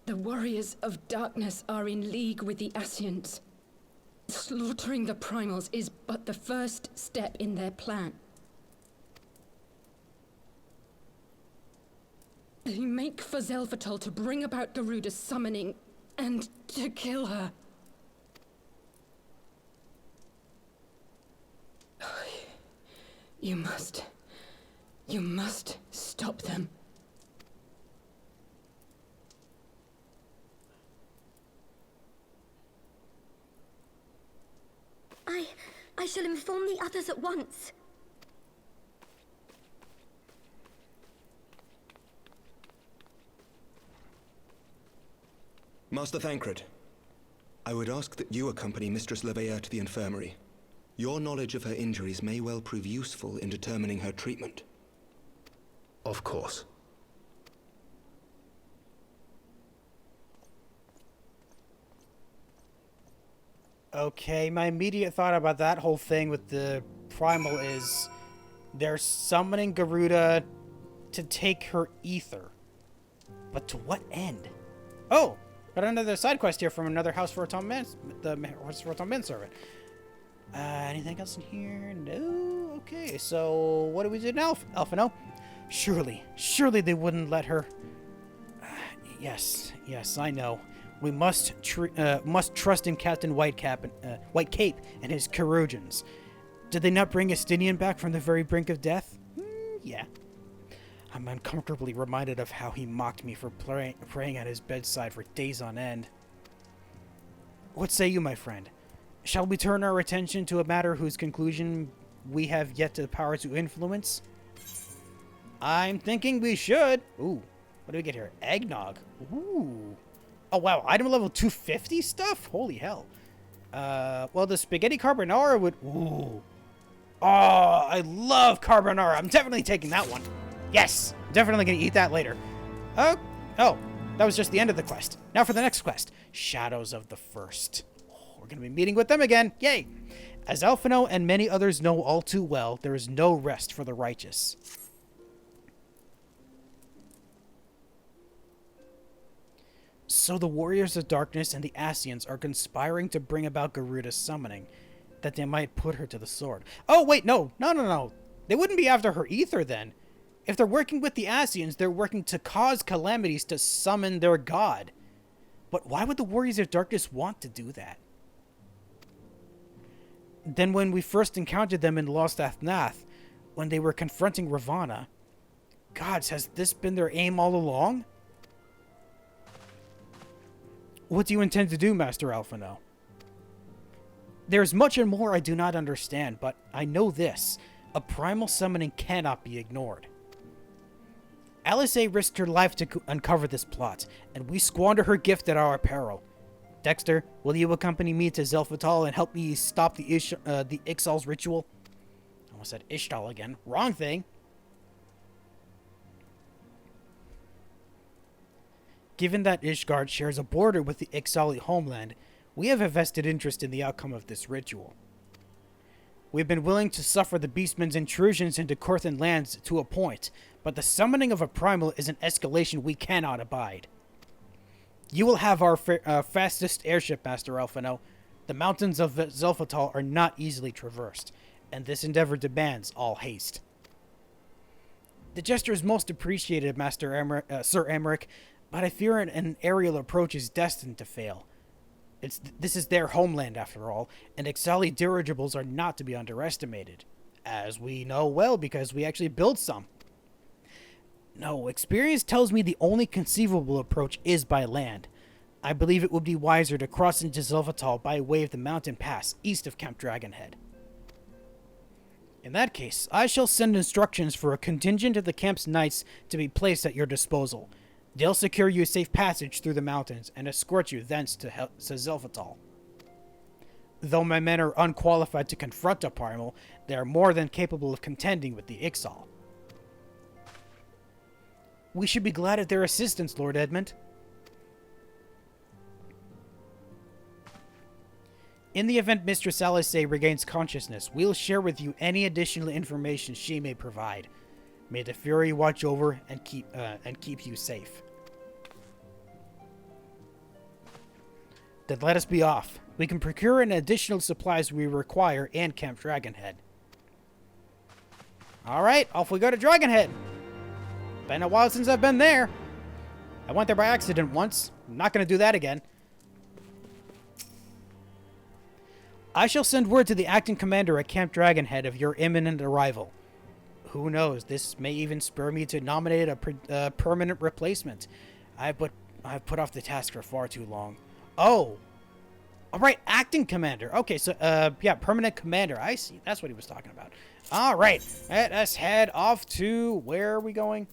The warriors of darkness are in league with the Ascians. Slaughtering the Primals is but the first step in their plan. They make for Zelvatol to bring about Garuda's summoning and to kill her. You must stop them. I shall inform the others at once. Master Thancred, I would ask that you accompany Mistress Leveilleur to the infirmary. Your knowledge of her injuries may well prove useful in determining her treatment. Of course. Okay, my immediate thought about that whole thing with the Primal is they're summoning Garuda to take her ether. But to what end? Oh, got another side quest here from another House for Tom Man, the House for Tom servant. Anything else in here? No? Okay, so what do we do now, Alphino? Surely they wouldn't let her... Yes, I know. We must trust in Captain Whitecape and his Chirurgeons. Did they not bring Estinian back from the very brink of death? Yeah. I'm uncomfortably reminded of how he mocked me for praying at his bedside for days on end. What say you, my friend? Shall we turn our attention to a matter whose conclusion we have yet the power to influence? I'm thinking we should. Ooh, what do we get here? Eggnog. Ooh. Oh, wow. Item level 250 stuff? Holy hell. Well, the spaghetti carbonara would... Ooh. Oh, I love carbonara. I'm definitely taking that one. Yes. Definitely going to eat that later. Oh, that was just the end of the quest. Now for the next quest. Shadows of the First. Oh, we're going to be meeting with them again. Yay. As Alphino and many others know all too well, there is no rest for the righteous. So the Warriors of Darkness and the Ascians are conspiring to bring about Garuda's summoning, that they might put her to the sword. Oh, wait, no. They wouldn't be after her ether, then. If they're working with the Ascians, they're working to cause calamities to summon their god. But why would the Warriors of Darkness want to do that? than when we first encountered them in Lost Athnath, when they were confronting Ravana. Gods, has this been their aim all along? What do you intend to do, Master Alphino? There's much and more I do not understand, but I know this. A primal summoning cannot be ignored. Alisaie risked her life to uncover this plot, and we squander her gift at our peril. Dexter, will you accompany me to Zelphatal and help me stop the Ixal's ritual? I almost said Ishtal again. Wrong thing. Given that Ishgard shares a border with the Ixali homeland, we have a vested interest in the outcome of this ritual. We've been willing to suffer the Beastman's intrusions into Korthan lands to a point, but the summoning of a primal is an escalation we cannot abide. You will have our fastest airship, Master Alphino. The mountains of Zelphatal are not easily traversed, and this endeavor demands all haste. The gesture is most appreciated, Sir Emmerich, but I fear an aerial approach is destined to fail. This is their homeland, after all, and Ixali dirigibles are not to be underestimated. As we know well, because we actually built some. No, experience tells me the only conceivable approach is by land. I believe it would be wiser to cross into Zelphatal by way of the mountain pass east of Camp Dragonhead. In that case, I shall send instructions for a contingent of the camp's knights to be placed at your disposal. They'll secure you a safe passage through the mountains and escort you thence to Zelphatal. Though my men are unqualified to confront a primal, they are more than capable of contending with the Ixal. We should be glad of their assistance, Lord Edmund. In the event Mistress Alisaie regains consciousness, we'll share with you any additional information she may provide. May the Fury watch over and keep you safe. Then let us be off. We can procure an additional supplies we require in Camp Dragonhead. Alright, off we go to Dragonhead. Been a while since I've been there. I went there by accident once. I'm not going to do that again. I shall send word to the acting commander at Camp Dragonhead of your imminent arrival. Who knows, this may even spur me to nominate a permanent replacement. I've put off the task for far too long. Oh! Alright, acting commander. Okay, so, yeah, permanent commander. I see. That's what he was talking about. Alright, let us head off to... Where are we going?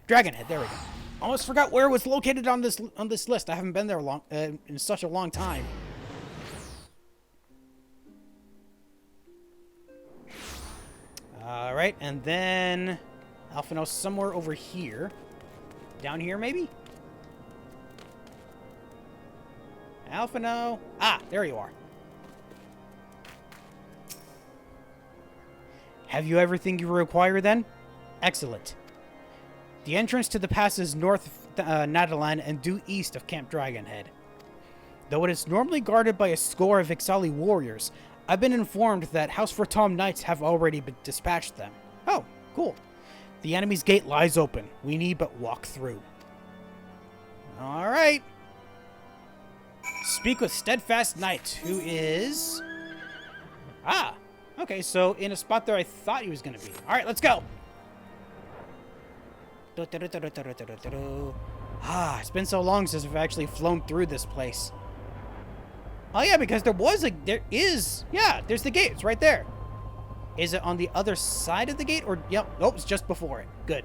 Dragonhead, there we go. Almost forgot where it was located on this list. I haven't been there in such a long time. Alright, and then Alphino somewhere over here. Down here, maybe? Alphino. Ah, there you are. Have you everything you require then? Excellent. The entrance to the pass is north of Nadalan and due east of Camp Dragonhead. Though it is normally guarded by a score of Ixali warriors, I've been informed that House Fortom knights have already dispatched them. Oh, cool. The enemy's gate lies open. We need but walk through. Alright. Speak with Steadfast Knight, who is... Ah, okay, so in a spot there I thought he was going to be. Alright, let's go. Ah, it's been so long since I've actually flown through this place. Oh yeah, because there's the gate. It's right there. Is it on the other side of the gate or, yep, nope, it's just before it. Good.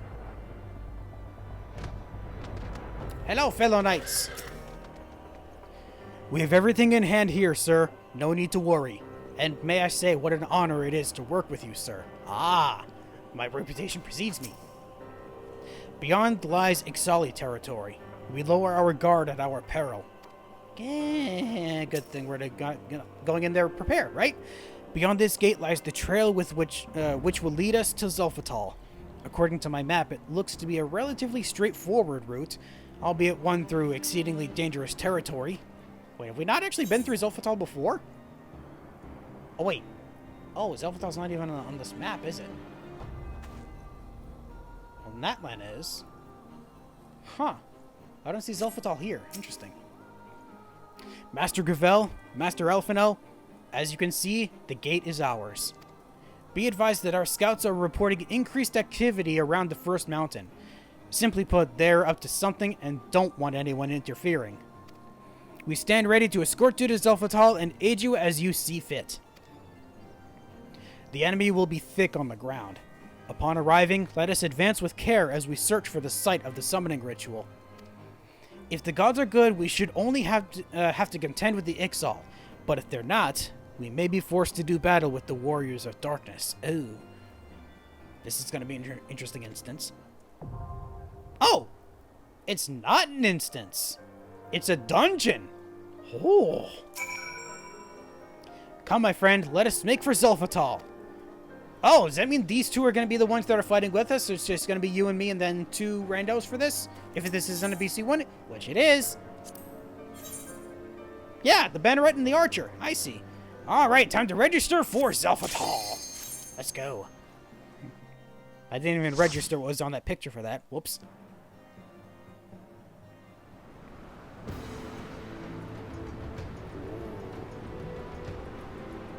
Hello, fellow knights. We have everything in hand here, sir. No need to worry. And may I say what an honor it is to work with you, sir. Ah, my reputation precedes me. Beyond lies Ixali territory. We lower our guard at our peril. Good thing we're going in there prepared, right? Beyond this gate lies the trail with which will lead us to Zelphatal. According to my map, it looks to be a relatively straightforward route, albeit one through exceedingly dangerous territory. Wait, have we not actually been through Zelphatal before? Oh, wait. Oh, Zelphatal's not even on this map, is it? Well, Natlan is. Huh. I don't see Zelphatal here. Interesting. Master Gravel, Master Elfino, as you can see, the gate is ours. Be advised that our scouts are reporting increased activity around the first mountain. Simply put, they're up to something and don't want anyone interfering. We stand ready to escort you to Zelfatal and aid you as you see fit. The enemy will be thick on the ground. Upon arriving, let us advance with care as we search for the site of the summoning ritual. If the gods are good, we should only have to contend with the Ixal, but if they're not, we may be forced to do battle with the warriors of darkness. Oh, this is going to be an interesting instance. Oh, it's not an instance. It's a dungeon. Oh. Come, my friend, let us make for Zelfatal. Oh, does that mean these two are going to be the ones that are fighting with us? So it's just going to be you and me and then two randos for this? If this isn't a BC one, which it is. Yeah, the Banneret and the Archer. I see. All right, time to register for Zelfatal. Let's go. I didn't even register what was on that picture for that. Whoops.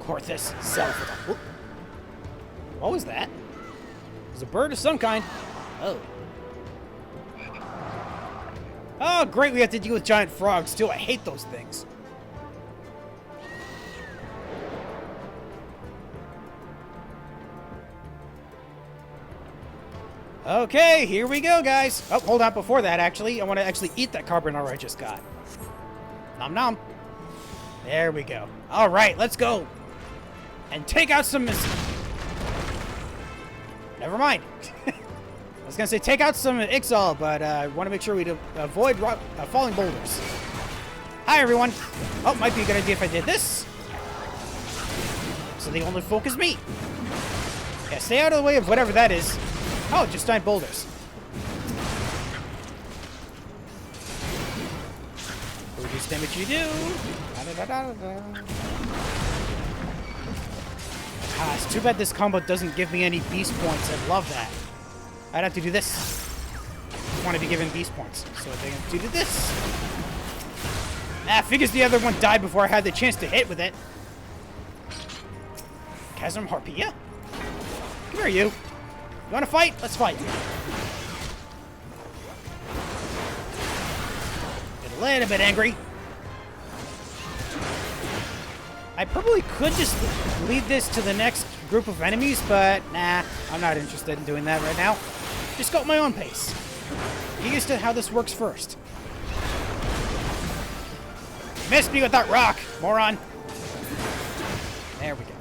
Corthus Zelfatal. Whoop. What was that? It was a bird of some kind. Oh. Oh, great, we have to deal with giant frogs, too. I hate those things. Okay, here we go, guys. Oh, hold on. Before that, actually, I want to actually eat that carbonara I just got. Nom nom. There we go. All right, let's go. And take out some... Never mind. I was going to say take out some Ixal, but I want to make sure we avoid falling boulders. Hi, everyone. Oh, might be a good idea if I did this. So they only focus me. Yeah, stay out of the way of whatever that is. Oh, just giant boulders. Reduce damage you do. Ah, it's too bad this combo doesn't give me any beast points. I'd love that. I'd have to do this. I want to be given beast points. So I think I have to do this. Ah, figures the other one died before I had the chance to hit with it. Chasm Harpia? Come here, you. You want to fight? Let's fight. Get a little bit angry. I probably could just leave this to the next group of enemies, but nah, I'm not interested in doing that right now. Just go at my own pace. Get used to how this works first. Missed me with that rock, moron. There we go.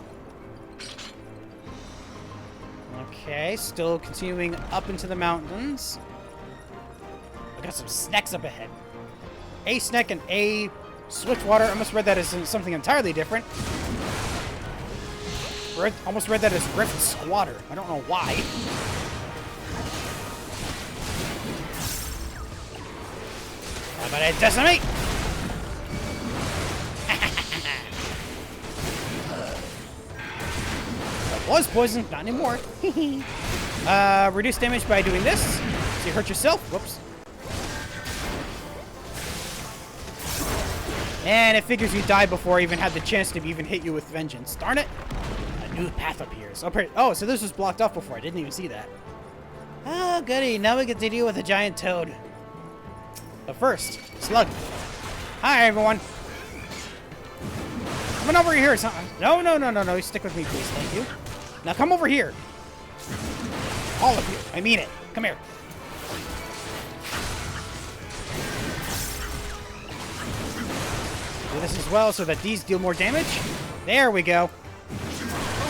Okay, still continuing up into the mountains. I got some snacks up ahead. A snack and a Swiftwater. I must read that as something entirely different. Almost read that as Rift Squatter. I don't know why. How about I decimate? That was poison, not anymore. Reduce damage by doing this. So you hurt yourself. Whoops. And it figures you died before I even had the chance to even hit you with vengeance. Darn it. A new path appears. Oh, so this was blocked off before. I didn't even see that. Oh, goody. Now we get to deal with a giant toad. But first, Slug. Hi, everyone. Coming over here. No. You stick with me, please. Thank you. Now come over here. All of you. I mean it. Come here. Do this as well so that these deal more damage. There we go.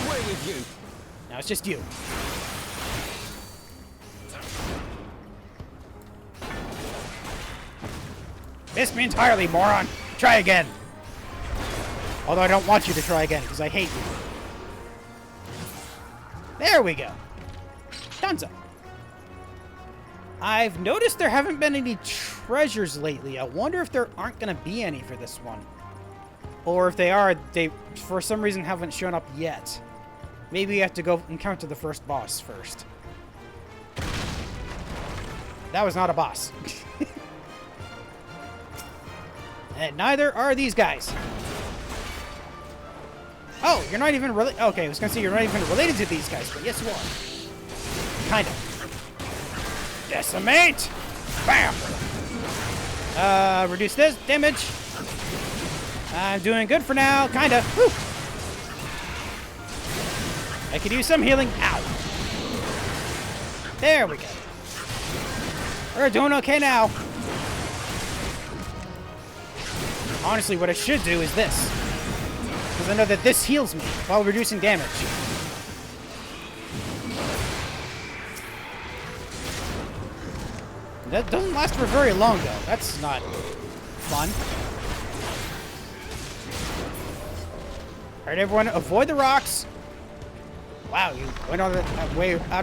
Away with you. Now it's just you. Missed me entirely, moron. Try again. Although I don't want you to try again because I hate you. There we go. Dunzo. I've noticed there haven't been any treasures lately. I wonder if there aren't going to be any for this one. Or if they are, they for some reason haven't shown up yet. Maybe you have to go encounter the first boss first. That was not a boss. And neither are these guys. Oh, you're not even related. Okay, I was gonna say you're not even related to these guys, but yes, you are. Kind of. Decimate! Bam! Reduce this damage. I'm doing good for now, kinda. Whew. I could use some healing. Ow. There we go. We're doing okay now. Honestly, what I should do is this. Because I know that this heals me while reducing damage. That doesn't last for very long, though. That's not fun. Alright, everyone, avoid the rocks. Wow, you went out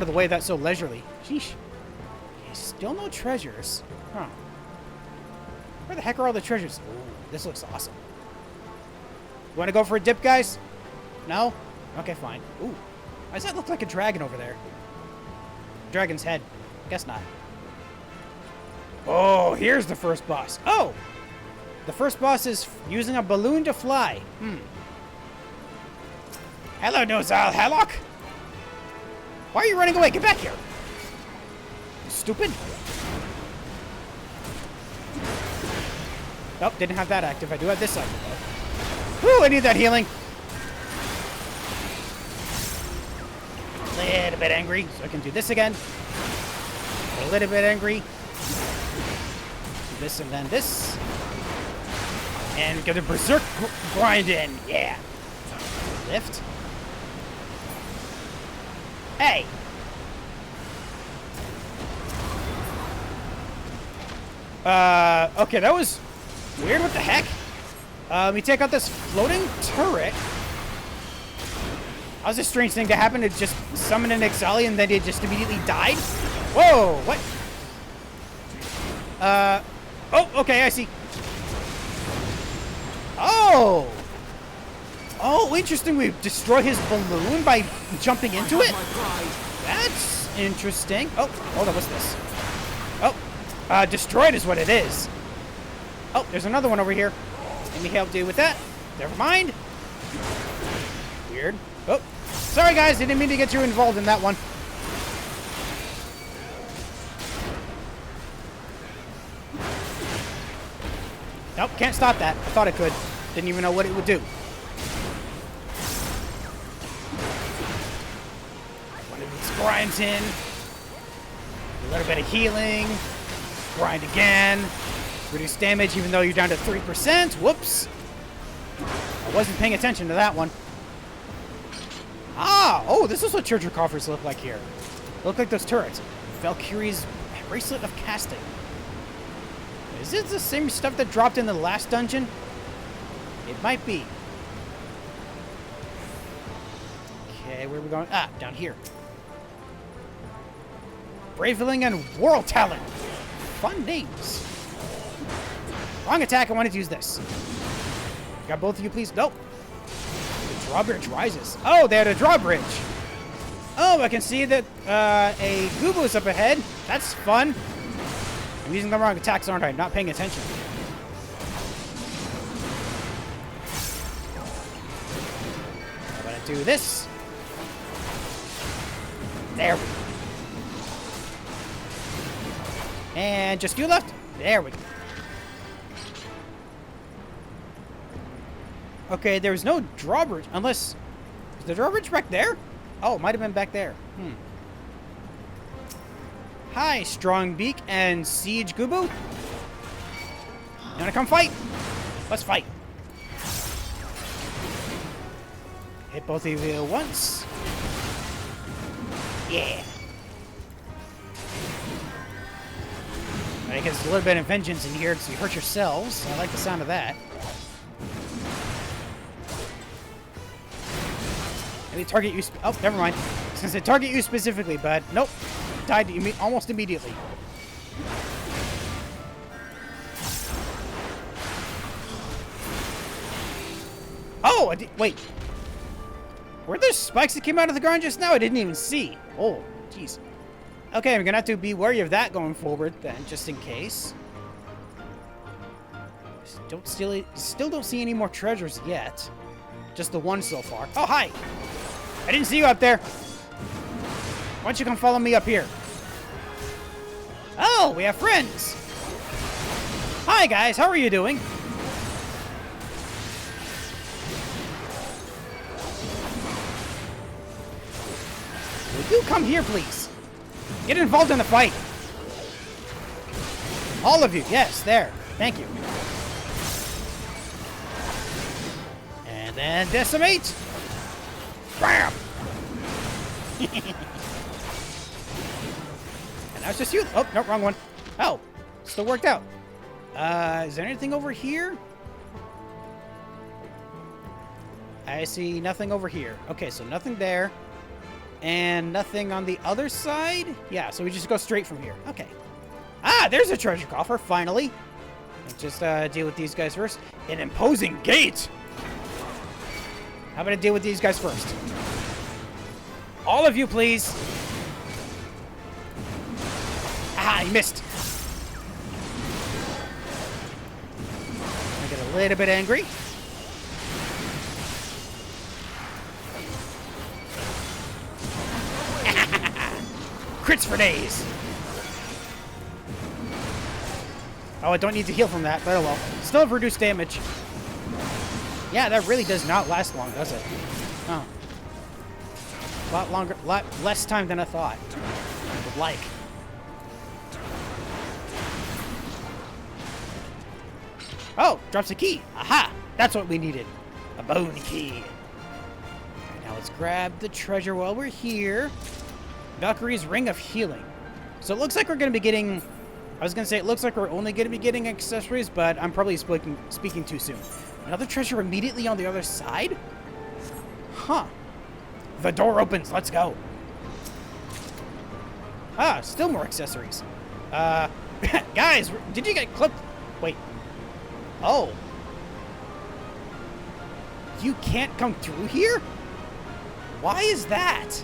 of the way that's so leisurely. Sheesh. Okay, still no treasures. Huh. Where the heck are all the treasures? Ooh, this looks awesome. You want to go for a dip, guys? No? Okay, fine. Ooh. Why does that look like a dragon over there? Dragon's head. Guess not. Oh, here's the first boss. Oh! The first boss is using a balloon to fly. Hello, Nozal Hallock. Why are you running away? Get back here. Stupid. Nope, didn't have that active. I do have this active, though. Woo, I need that healing. A little bit angry, so I can do this again. A little bit angry. Do this and then this. And get a berserk grind in. Yeah. Lift. Hey. Okay, that was weird. What the heck? Let me take out this floating turret. That was a strange thing to happen. It just summoned an Exali and then it just immediately died. Whoa, what? Oh, okay, I see. Oh! Oh, interesting. We destroy his balloon by jumping into it? That's interesting. Oh, hold on, what's this? Oh, destroyed is what it is. Oh, there's another one over here. Let me help you with that. Never mind. Weird. Oh, sorry guys, I didn't mean to get you involved in that one. Nope, can't stop that. I thought I could. Didn't even know what it would do. One of these grinds in. A little bit of healing. Grind again. Reduce damage even though you're down to 3%. Whoops. I wasn't paying attention to that one. Ah! Oh, this is what treasure coffers look like here. They look like those turrets. Valkyrie's bracelet of casting. Is it the same stuff that dropped in the last dungeon? It might be. Okay, where are we going? Ah, down here. Braveling and World Talent. Fun names. Wrong attack, I wanted to use this. Got both of you, please? Nope. The drawbridge rises. Oh, they had a drawbridge. Oh, I can see that a Gubu is up ahead. That's fun. I'm using the wrong attacks, aren't I? Not paying attention. I'm gonna do this. There we go. And just you left. There we go. Okay, there's no drawbridge, unless... Is the drawbridge back there? Oh, it might have been back there. Hi, Strongbeak and Siege Gubu. You wanna come fight? Let's fight. Hit both of you at once. Yeah. I guess there's a little bit of vengeance in here, so you hurt yourselves. I like the sound of that. Maybe target you. Oh, never mind. I was gonna say target you specifically, but nope. Died almost immediately. Oh, wait. Were there spikes that came out of the ground just now? I didn't even see. Oh, jeez. Okay, I'm gonna have to be wary of that going forward then, just in case. Still don't see any more treasures yet. Just the one so far. Oh, hi! I didn't see you up there. Why don't you come follow me up here? Oh, we have friends. Hi, guys. How are you doing? Will you come here, please? Get involved in the fight. All of you. Yes, there. Thank you. And then decimate. Bam! And that's just you. Oh, no, wrong one. Oh, still worked out. Is there anything over here? I see nothing over here. Okay, so nothing there. And nothing on the other side? Yeah, so we just go straight from here. Okay. Ah, there's a treasure coffer, finally. Let's just deal with these guys first. An imposing gate! How about I deal with these guys first? All of you, please. Ah, you missed. I get a little bit angry. Crits for days. Oh, I don't need to heal from that, but oh well. Still have reduced damage. Yeah, that really does not last long, does it? Oh. A lot longer, lot less time than I thought. I would like. Oh, drops a key. Aha! That's what we needed. A bone key. Okay, now let's grab the treasure while we're here. Valkyrie's Ring of Healing. So it looks like we're going to be getting... I was going to say it looks like we're only going to be getting accessories, but I'm probably speaking too soon. Another treasure immediately on the other side? Huh. The door opens. Let's go. Ah, still more accessories. Guys, did you get clipped? Wait. Oh. You can't come through here? Why is that?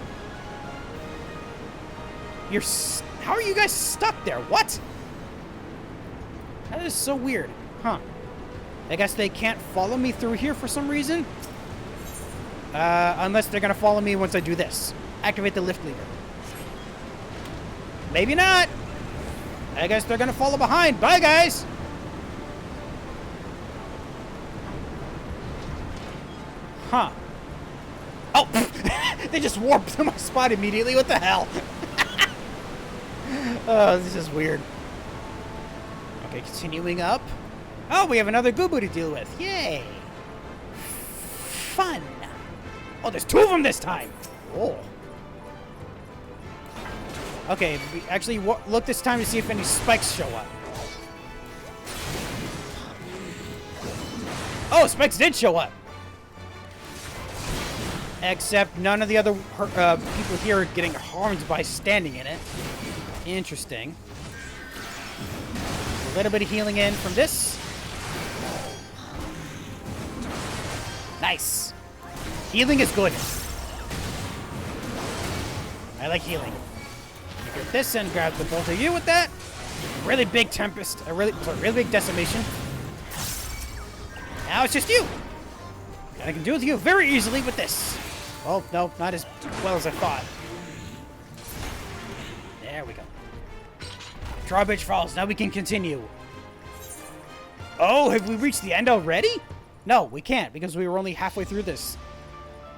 How are you guys stuck there? What? That is so weird. Huh. I guess they can't follow me through here for some reason. Unless they're gonna follow me once I do this. Activate the lift lever. Maybe not. I guess they're gonna follow behind. Bye, guys. Huh. Oh, they just warped to my spot immediately. What the hell? Oh, this is weird. Okay, continuing up. Oh, we have another Gooboo to deal with. Yay. Fun. Oh, there's two of them this time. Oh. Okay, we actually look this time to see if any spikes show up. Oh, spikes did show up. Except none of the other people here are getting harmed by standing in it. Interesting. A little bit of healing in from this. Nice. Healing is good. I like healing. Get this and grab the both of you with that. A really big tempest. A really big decimation. Now it's just you. And I can do with you very easily with this. Oh, no, not as well as I thought. There we go. Drawbridge Falls. Now we can continue. Oh, have we reached the end already? No, we can't because we were only halfway through this.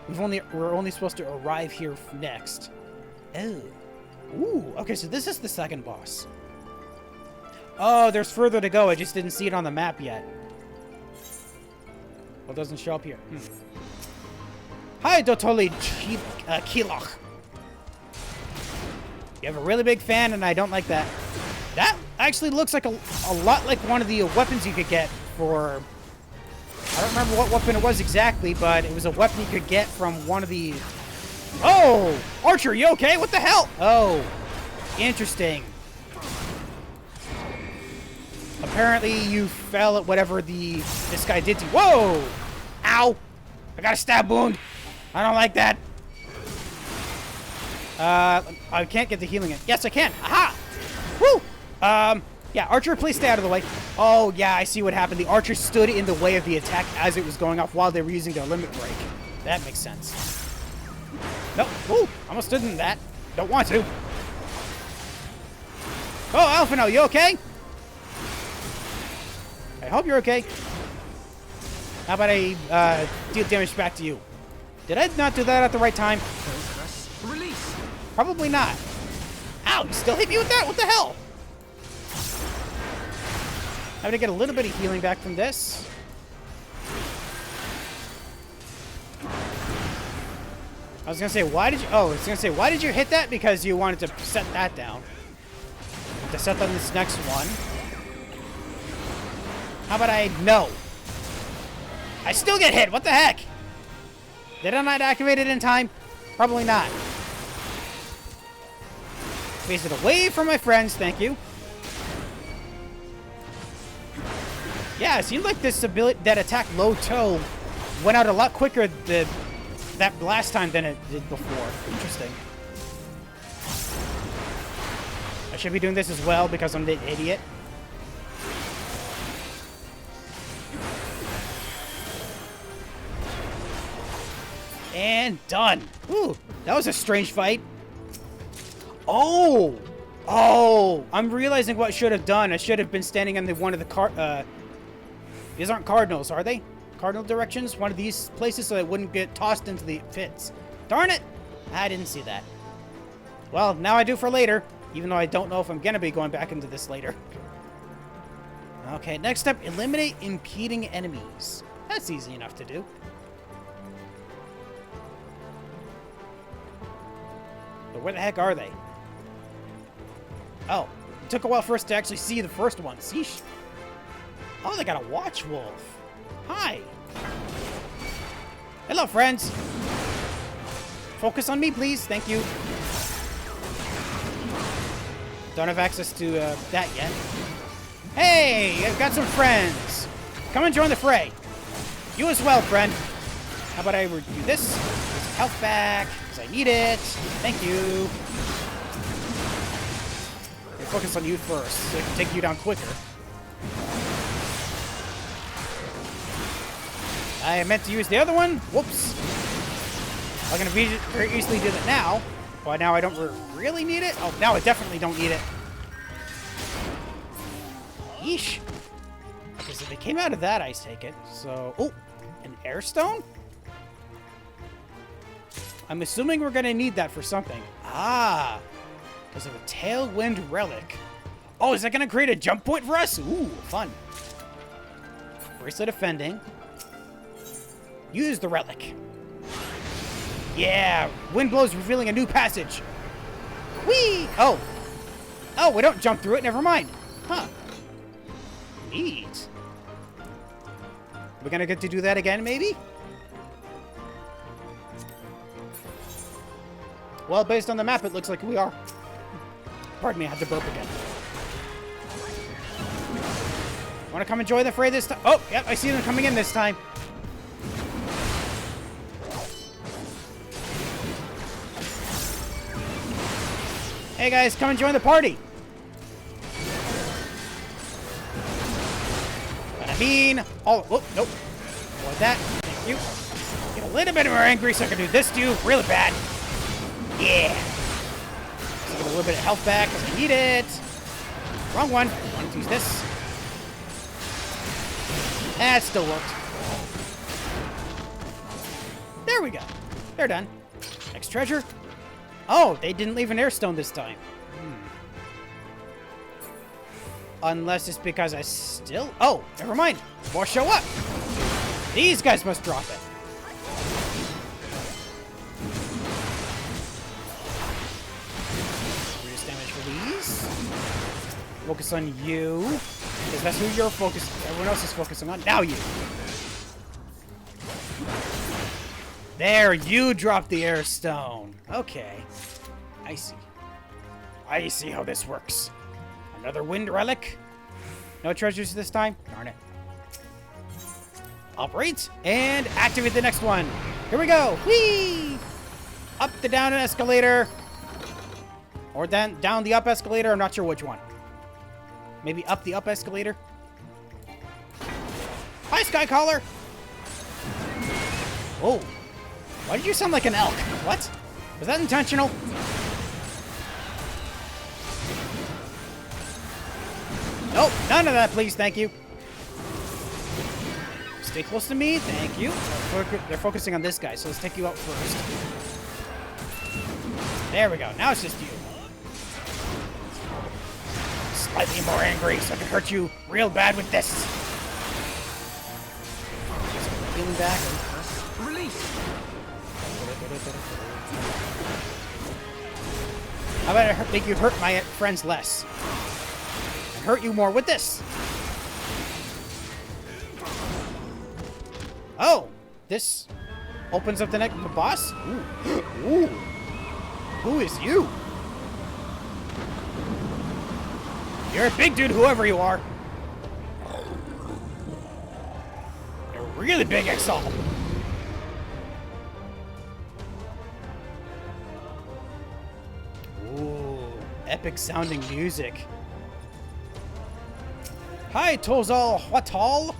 We're only supposed to arrive here next. Oh. Ooh, okay, so this is the second boss. Oh, there's further to go. I just didn't see it on the map yet. Well, it doesn't show up here. Hi, Dotoli Kilach. You have a really big fan, and I don't like that. That actually looks like a lot like one of the weapons you could get for... I don't remember what weapon it was exactly, but it was a weapon you could get from one of the... Oh! Archer, you okay? What the hell? Oh. Interesting. Apparently you fell at whatever this guy did to you. Whoa! Ow! I got a stab wound. I don't like that. I can't get the healing in. Yes, I can. Aha! Woo! Yeah, archer, please stay out of the way. Oh, yeah, I see what happened. The archer stood in the way of the attack as it was going off while they were using their limit break. That makes sense. No. Ooh, almost stood in that. Don't want to. Oh, Alphino, you okay? I hope you're okay. How about I deal damage back to you? Did I not do that at the right time? Release. Probably not. Ow, you still hit me with that? What the hell? I'm gonna get a little bit of healing back from this. I was gonna say, why did you... Oh, I was gonna say, why did you hit that? Because you wanted to set that down. To set on this next one. How about I... No. I still get hit. What the heck? Did I not activate it in time? Probably not. Face it away from my friends. Thank you. Yeah, it seemed like this ability, that attack low toe, went out a lot quicker that last time than it did before. Interesting. I should be doing this as well because I'm the idiot. And done. Ooh, that was a strange fight. Oh! Oh! I'm realizing what I should have done. I should have been standing on one of the these aren't cardinals, are they? Cardinal directions? One of these places so I wouldn't get tossed into the pits. Darn it! I didn't see that. Well, now I do for later. Even though I don't know if I'm gonna be going back into this later. Okay, next up, eliminate impeding enemies. That's easy enough to do. But where the heck are they? Oh, it took a while for us to actually see the first one. Sheesh. Oh, they got a watch wolf. Hi. Hello, friends. Focus on me, please. Thank you. Don't have access to that yet. Hey, I've got some friends. Come and join the fray. You as well, friend. How about I do this? Get some health back, because I need it. Thank you. I'll focus on you first, so I can take you down quicker. I meant to use the other one. Whoops. I'm going to very easily do that now. But now I don't really need it. Oh, now I definitely don't need it. Yeesh. Okay, so they came out of that, I take it. So, oh, an air stone? I'm assuming we're going to need that for something. Ah, because of a tailwind relic. Oh, is that going to create a jump point for us? Ooh, fun. Bracelet of Fending. Use the relic. Yeah, wind blows revealing a new passage. Whee! Oh. Oh, we don't jump through it. Never mind. Huh. Neat. We're gonna get to do that again, maybe? Well, based on the map, it looks like we are. Pardon me, I had to burp again. Want to come and join the fray this time? Oh, yep, I see them coming in this time. Hey guys, come and join the party. What I mean, oh, nope. Avoid that. Thank you. Get a little bit more angry so I can do this to you really bad. Yeah. So get a little bit of health back because I need it. Wrong one. I want to use this. That still worked. There we go. They're done. Next treasure. Oh, they didn't leave an airstone this time. Unless it's because I still... Oh, never mind. More show up. These guys must drop it. Reduce damage for these. Focus on you. Because that's who you're focusing... Everyone else is focusing on. Now you. There, you dropped the airstone. Okay. I see. I see how this works. Another wind relic. No treasures this time? Darn it. Operate and activate the next one. Here we go. Whee! Up the down escalator. Or then down the up escalator. I'm not sure which one. Maybe up the up escalator? Hi, Skycaller! Oh. Why did you sound like an elk? What? Was that intentional? Nope, none of that, please, thank you. Stay close to me, thank you. They're focusing on this guy, so let's take you out first. There we go, now it's just you. Slightly more angry, so I can hurt you real bad with this. Healing back. Release! How about I make you hurt my friends less? And hurt you more with this. Oh! This opens up the next boss? Ooh. Ooh. Who is you? You're a big dude, whoever you are. You're a really big Exalt. Ooh, epic sounding music. Hi, Tozal Huatal.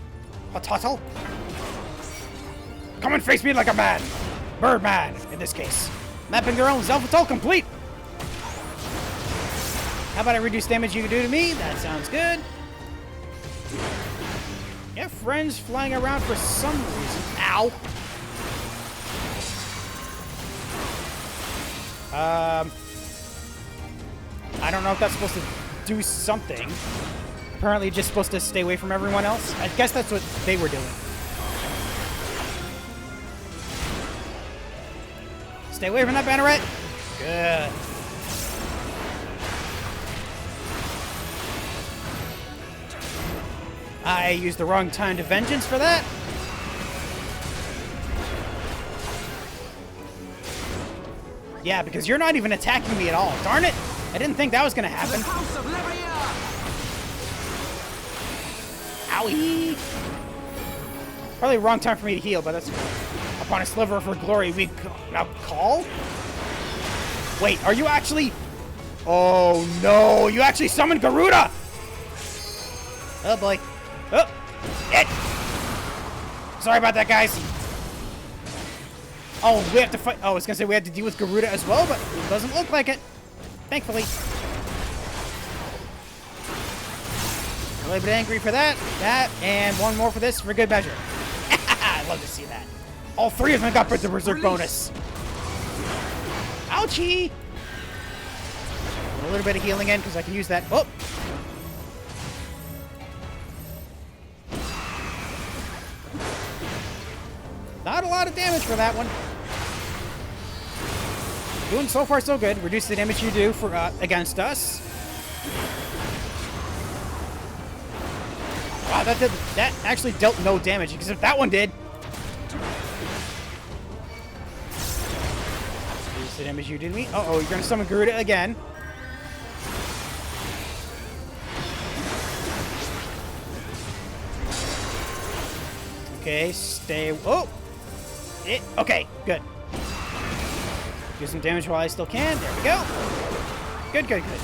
Huatatal. Come and face me like a man. Birdman, in this case. Mapping their own Zelfatal complete. How about I reduce damage you can do to me? That sounds good. You have friends flying around for some reason. Ow. I don't know if that's supposed to do something. Apparently just supposed to stay away from everyone else. I guess that's what they were doing. Stay away from that banneret. Good. I used the wrong time to vengeance for that. Yeah, because you're not even attacking me at all. Darn it! I didn't think that was gonna happen. Owie! Probably the wrong time for me to heal, but that's cool. Upon a sliver of her glory, we now call? Wait, are you actually... Oh no, you actually summoned Garuda! Oh boy. Oh! It! Sorry about that, guys. Oh, we have to fight... Oh, I was gonna say we had to deal with Garuda as well, but it doesn't look like it. Thankfully. A little bit angry for that. That, and one more for this for good measure. I love to see that. All three of them got the Berserk bonus. Ouchie! A little bit of healing in, because I can use that. Oh! Not a lot of damage for that one. Doing so far so good. Reduce the damage you do for against us. Wow, that actually dealt no damage, because if that one did. Reduce the damage you did to me. Uh-oh, you're gonna summon Garuda again. Okay, stay. Oh! Okay, good. Do some damage while I still can. There we go. Good, good, good.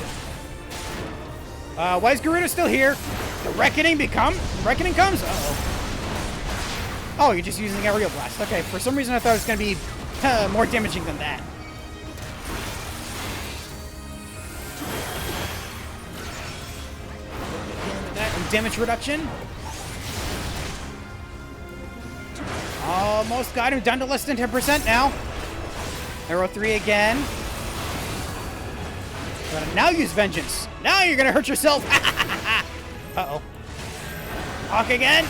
Why is Garuda still here? The Reckoning comes? Uh-oh. Oh, you're just using Aerial Blast. Okay, for some reason I thought it was going to be more damaging than that. And damage reduction. Almost got him down to less than 10% now. Arrow 3 again. Gonna now use Vengeance. Now you're gonna hurt yourself. Uh-oh. Hawk again.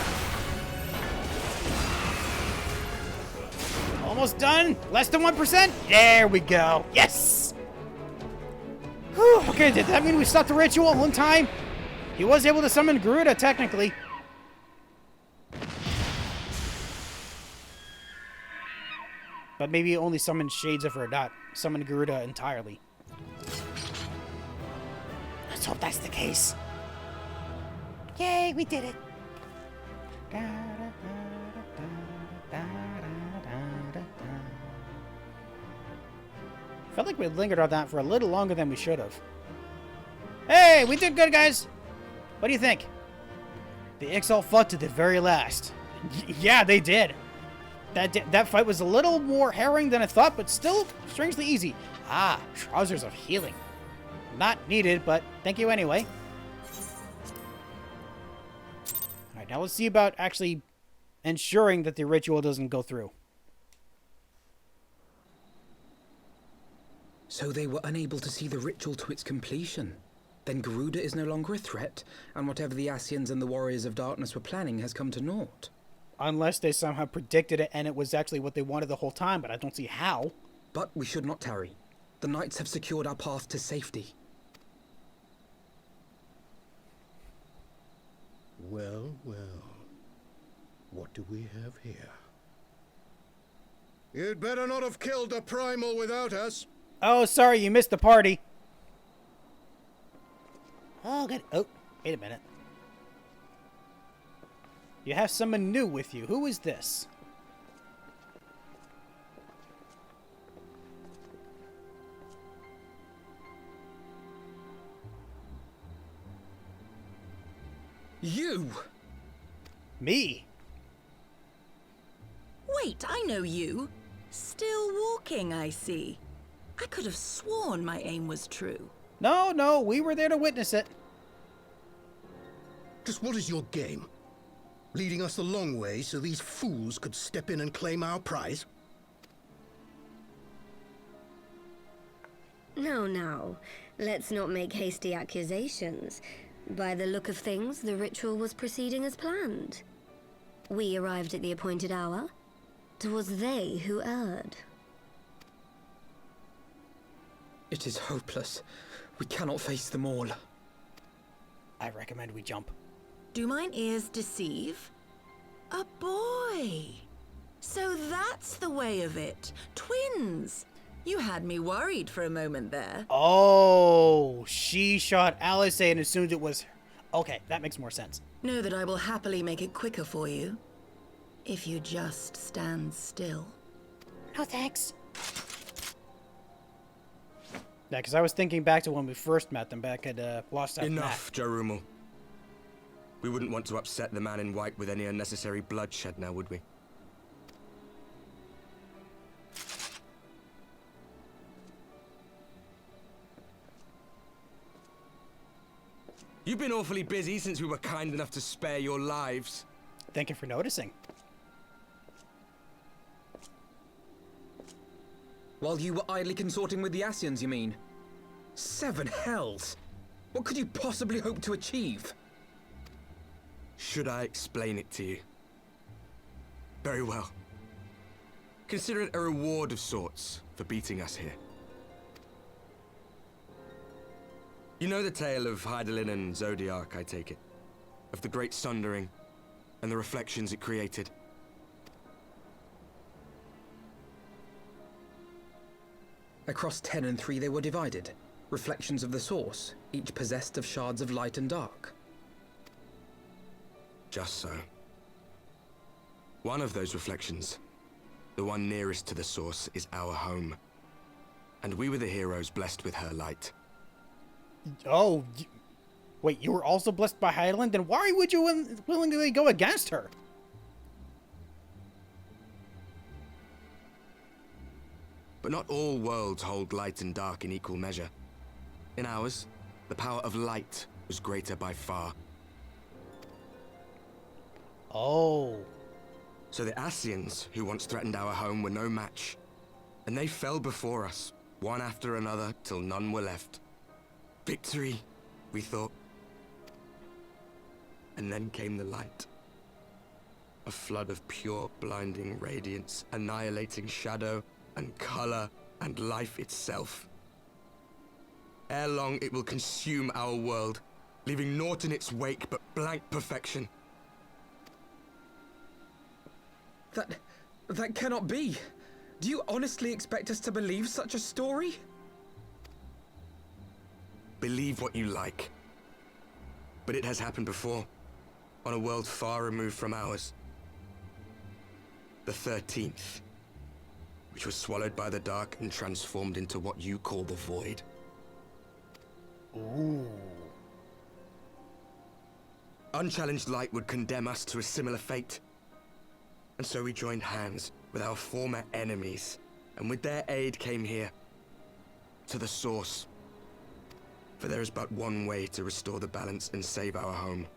Almost done. Less than 1%. There we go. Yes. Whew. Okay, did that mean we stopped the ritual in time? He was able to summon Garuda, technically. But maybe it only summoned Shades of her, not summoned Garuda entirely. Let's hope that's the case. Yay, we did it. Felt like we lingered on that for a little longer than we should have. Hey, we did good, guys. What do you think? The Ixal fought to the very last. Yeah, they did. That fight was a little more harrowing than I thought, but still strangely easy. Ah, trousers of healing. Not needed, but thank you anyway. Alright, now let's see about actually ensuring that the ritual doesn't go through. So they were unable to see the ritual to its completion. Then Garuda is no longer a threat, and whatever the Ascians and the Warriors of Darkness were planning has come to naught. Unless they somehow predicted it and it was actually what they wanted the whole time, but I don't see how. But we should not tarry. The knights have secured our path to safety. Well, well. What do we have here? You'd better not have killed the Primal without us. Oh, sorry, you missed the party. Oh, good. Oh, wait a minute. You have someone new with you. Who is this? You! Me? Wait, I know you. Still walking, I see. I could have sworn my aim was true. No, we were there to witness it. Just what is your game? Leading us a long way so these fools could step in and claim our prize? No. Let's not make hasty accusations. By the look of things, the ritual was proceeding as planned. We arrived at the appointed hour. 'Twas they who erred. It is hopeless. We cannot face them all. I recommend we jump. Do mine ears deceive? A boy! So that's the way of it. Twins! You had me worried for a moment there. Oh, she shot Alice and assumed it was... Okay, that makes more sense. Know that I will happily make it quicker for you. If you just stand still. No thanks. Yeah, because I was thinking back to when we first met them back at Lost After Enough, Jarumul. We wouldn't want to upset the man in white with any unnecessary bloodshed now, would we? You've been awfully busy since we were kind enough to spare your lives. Thank you for noticing. While you were idly consorting with the Ascians, you mean? 7 hells! What could you possibly hope to achieve? Should I explain it to you? Very well. Consider it a reward of sorts for beating us here. You know the tale of Hydaelyn and Zodiac, I take it? Of the Great Sundering and the reflections it created? Across 10 and 3 they were divided. Reflections of the source, each possessed of shards of light and dark. Just so. One of those reflections, the one nearest to the source, is our home. And we were the heroes blessed with her light. Oh, wait, you were also blessed by Hydaelyn? Then why would you willingly go against her? But not all worlds hold light and dark in equal measure. In ours, the power of light was greater by far. Oh. So the Ascians, who once threatened our home, were no match. And they fell before us, one after another, till none were left. Victory, we thought. And then came the light. A flood of pure, blinding radiance, annihilating shadow and color and life itself. Ere long, it will consume our world, leaving naught in its wake but blank perfection. That cannot be. Do you honestly expect us to believe such a story? Believe what you like. But it has happened before, on a world far removed from ours. The 13th, which was swallowed by the dark and transformed into what you call the Void. Ooh. Unchallenged light would condemn us to a similar fate. And so we joined hands with our former enemies, and with their aid came here, to the source. For there is but one way to restore the balance and save our home.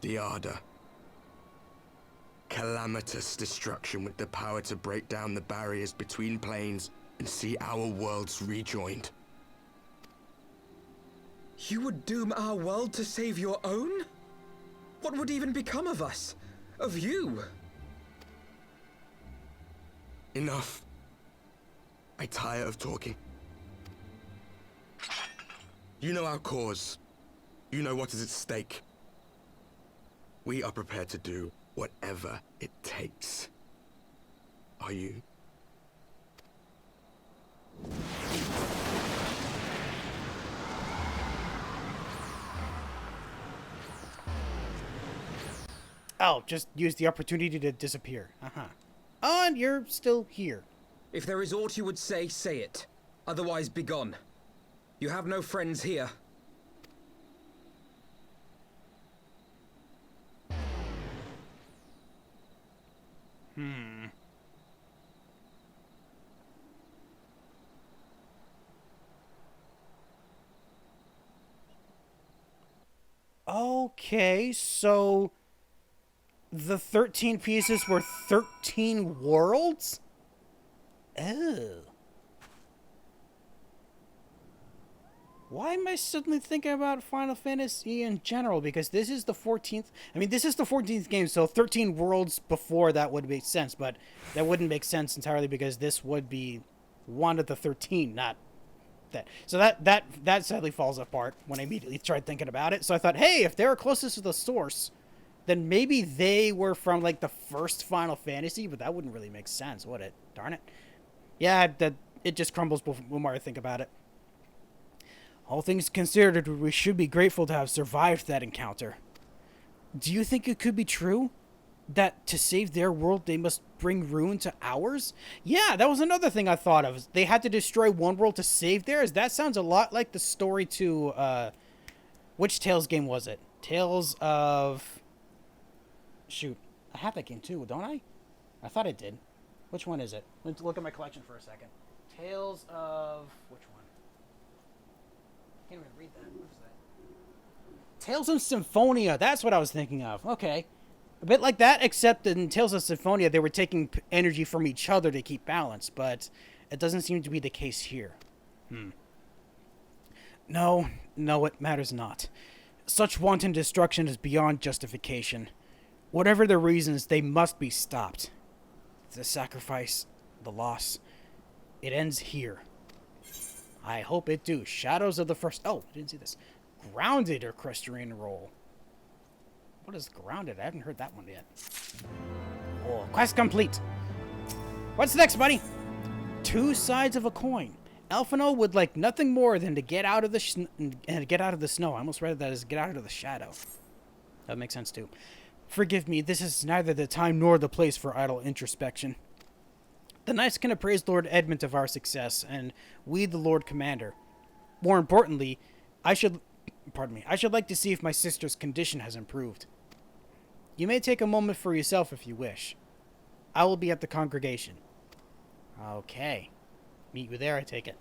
The Ardor. Calamitous destruction with the power to break down the barriers between planes and see our worlds rejoined. You would doom our world to save your own? What would even become of us? Of you? Enough. I tire of talking. You know our cause. You know what is at stake. We are prepared to do whatever it takes. Are you? Oh, just use the opportunity to disappear. Oh, and you're still here. If there is aught you would say, say it. Otherwise, begone. You have no friends here. Okay, so the 13 pieces were 13 worlds? Oh. Why am I suddenly thinking about Final Fantasy in general? Because this is the 14th... I mean, this is the 14th game, so 13 worlds before that would make sense, but that wouldn't make sense entirely because this would be one of the 13, not that. So that sadly falls apart when I immediately tried thinking about it. So I thought, hey, if they were closest to the source, then maybe they were from, like, the first Final Fantasy, but that wouldn't really make sense, would it? Darn it. Yeah, it just crumbles the more I think about it. All things considered, we should be grateful to have survived that encounter. Do you think it could be true? That to save their world, they must bring ruin to ours? Yeah, that was another thing I thought of. They had to destroy one world to save theirs? That sounds a lot like the story to, which Tales game was it? Tales of... Shoot, I have that game too, don't I? I thought I did. Which one is it? Let's look at my collection for a second. Tales of... Which one? I can't even read that. What is that? Tales of Symphonia. That's what I was thinking of. Okay. A bit like that, except in Tales of Symphonia, they were taking energy from each other to keep balance, but it doesn't seem to be the case here. No, it matters not. Such wanton destruction is beyond justification. Whatever the reasons, they must be stopped. The sacrifice, the loss, it ends here. I hope it do. Shadows of the First... Oh, I didn't see this. Grounded equestrian role. What is grounded? I haven't heard that one yet. Oh, quest complete. What's next, buddy? Two sides of a coin. Alphino would like nothing more than to get out of the snow. I almost read that as get out of the shadow. That makes sense too. Forgive me, this is neither the time nor the place for idle introspection. The knights can appraise Lord Edmund of our success, and we the Lord Commander. More importantly, I should like to see if my sister's condition has improved. You may take a moment for yourself if you wish. I will be at the congregation. Okay. Meet you there, I take it.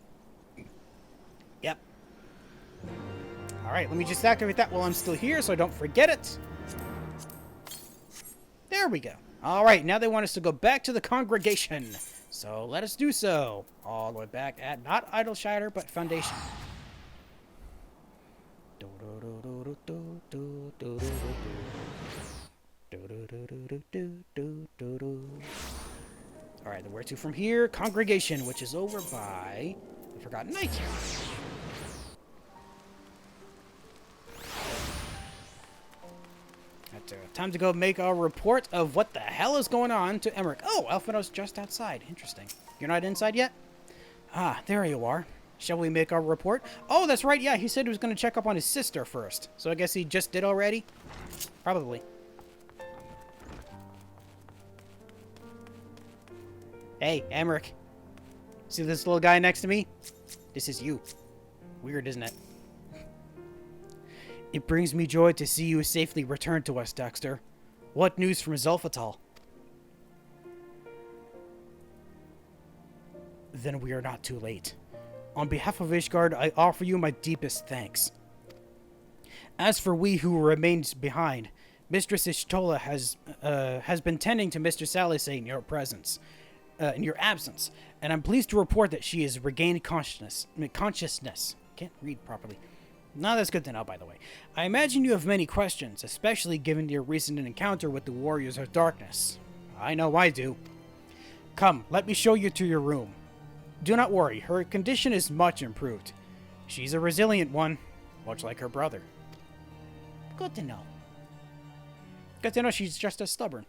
Yep. Alright, let me just activate that while I'm still here so I don't forget it. There we go. Alright, now they want us to go back to the congregation. So let us do so. All the way back at not Idleshire, but Foundation. Alright, then where to from here? Congregation, which is over by the Forgotten Knight. Time to go make our report of what the hell is going on to Emmerich. Oh, Alphino's just outside. Interesting. You're not inside yet? Ah, there you are. Shall we make our report? Oh, that's right. Yeah, he said he was going to check up on his sister first. So I guess he just did already? Probably. Hey, Emmerich. See this little guy next to me? This is you. Weird, isn't it? It brings me joy to see you safely returned to us, Dexter. What news from Zelphatal? Then we are not too late. On behalf of Ishgard, I offer you my deepest thanks. As for we who remained behind, Mistress Ishtola has been tending to Mr. Salise in your presence, in your absence, and I'm pleased to report that she has regained consciousness. Can't read properly. Now that's good to know, by the way. I imagine you have many questions, especially given your recent encounter with the Warriors of Darkness. I know I do. Come, let me show you to your room. Do not worry, her condition is much improved. She's a resilient one, much like her brother. Good to know. Good to know she's just as stubborn.